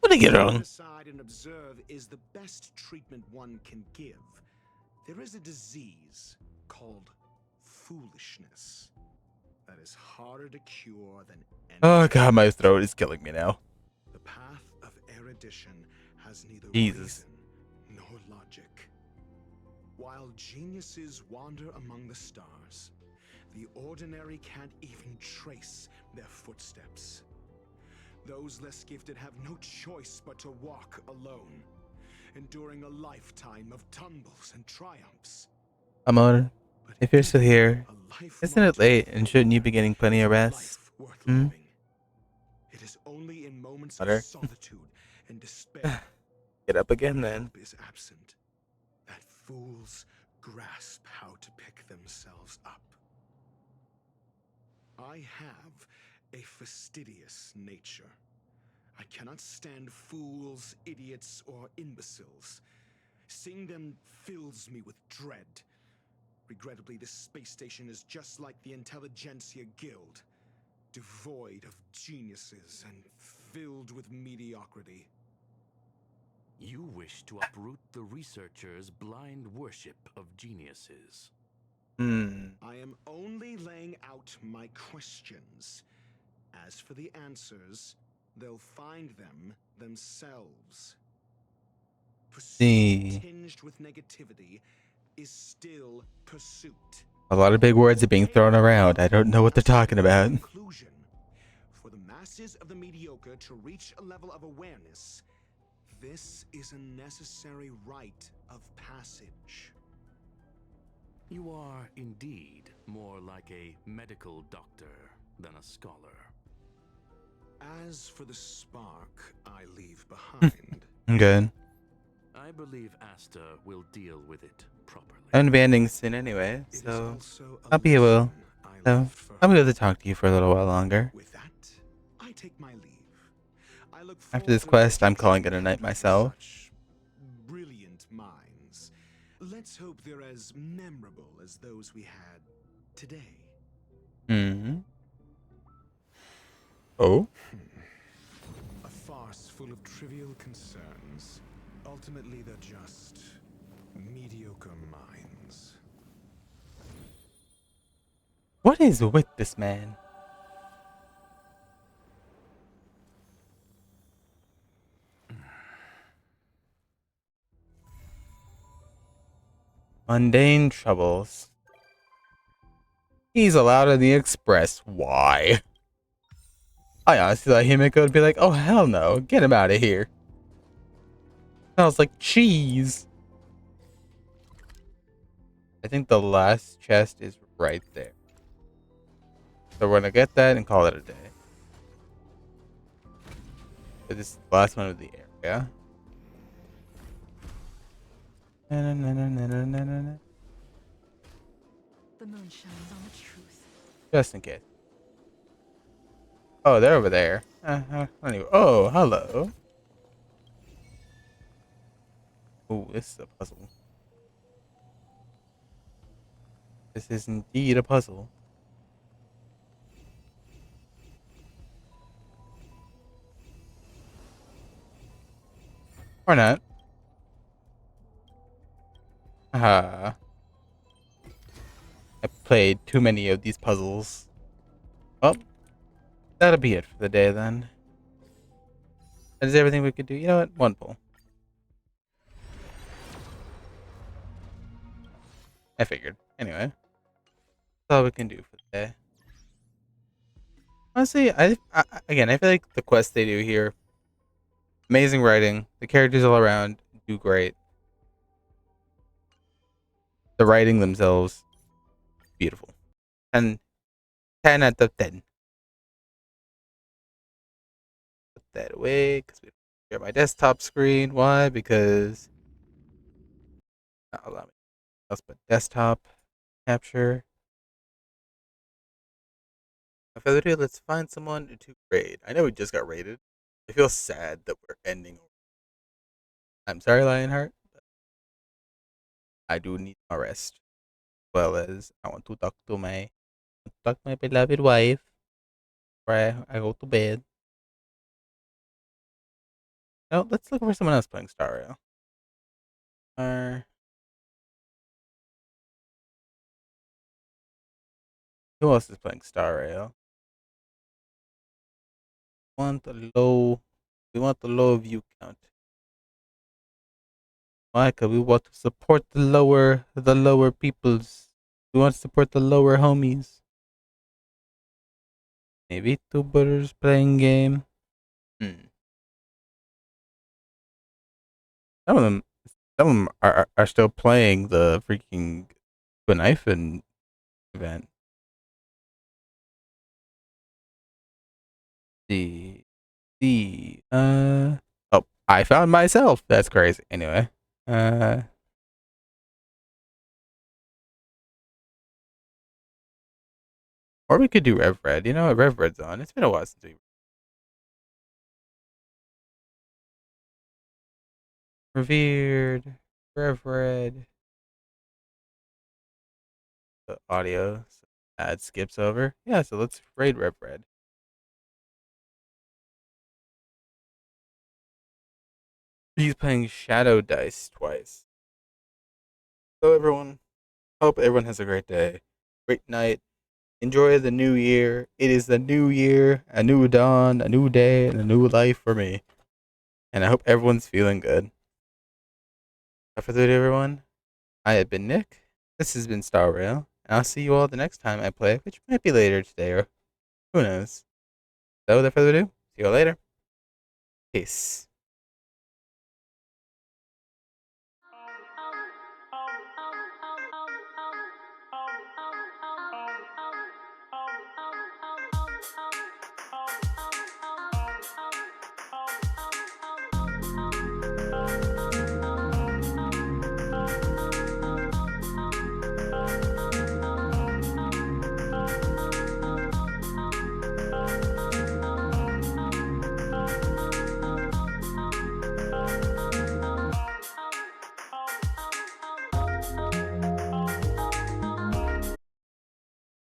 What did I get wrong? Stand aside and observe is the best treatment one can give. There is a disease called foolishness that is harder to cure than any. Oh god, my throat is killing me now. The path of erudition has neither Jesus. reason nor logic. While geniuses wander among the stars, the ordinary can't even trace their footsteps. Those less gifted have no choice but to walk alone, enduring a lifetime of tumbles and triumphs. Amor, if you're still here, isn't it late and shouldn't you be getting plenty of rest? Hmm? It is only in moments Butter. of solitude and despair Get up again then. is absent that fools grasp how to pick themselves up. I have a fastidious nature. I cannot stand fools, idiots, or imbeciles. Seeing them fills me with dread. Regrettably, this space station is just like the Intelligentsia Guild, devoid of geniuses and filled with mediocrity. You wish to uproot the researchers' blind worship of geniuses. I am only laying out my questions. As for the answers, they'll find them themselves. Pursuit tinged with negativity is still pursuit. A lot of big words are being thrown around. I don't know what they're talking about. Conclusion. For the masses of the mediocre to reach a level of awareness, this is a necessary rite of passage. You are indeed more like a medical doctor than a scholar. As for the spark I leave behind, Good. I believe Asta will deal with it properly. I'm banding soon anyway, so I'll be able to talk to you for a little while longer. with that, I take my leave. I look After this forward to quest, I'm calling it a night myself. such brilliant minds. Let's hope they're as memorable as those we had today. Hmm. Oh? A farce full of trivial concerns. Ultimately, they're just mediocre minds. What is with this man? Mundane troubles. He's allowed in the express. Why? I honestly thought Himiko would be like, oh hell no, get him out of here. Smells like cheese. I think the last chest is right there. So we're gonna get that and call it a day. So this is the last one of the area. Na-na-na-na-na-na-na-na. The moon shines on the truth. Just in case. Oh, they're over there. Anyway. Oh, hello. Oh, this is a puzzle. This is indeed a puzzle. Or not. Ah. played too many of these puzzles. Well, that'll be it for the day then. That is everything we could do. You know what? One pull. I figured. Anyway, that's all we can do for the day. Honestly, again, I feel like the quests they do here, amazing writing. The characters all around do great. The writing themselves, beautiful. And 10 out of 10. Put that away because we don't share my desktop screen. Why? Because not allow me else but desktop capture. Without further ado, let's find someone to raid. I know we just got raided. I feel sad that we're ending. I'm sorry, Lionheart. But I do need a rest. Well as I want to talk to my beloved wife before I go to bed. No, let's look for someone else playing Star Rail. Who else is playing Star Rail? Want a low. We want the low view count. Why? Cause we want to support the lower peoples. We want to support the lower homies. Maybe two brothers playing game. Some of them, are still playing the freaking knife and event. Oh, I found myself. That's crazy. Anyway, or we could do Rev Red. You know what Rev Red's on? It's been a while since we revered Rev Red. The audio ad skips over. Yeah, so let's raid Rev Red. He's playing Shadow Dice twice. So everyone, hope everyone has a great day, great night. Enjoy the new year. It is the new year, a new dawn, a new day, and a new life for me. And I hope everyone's feeling good. For the day, everyone, I have been Nick. This has been Star Rail, and I'll see you all the next time I play, which might be later today, or who knows. So, without further ado, see you all later. Peace.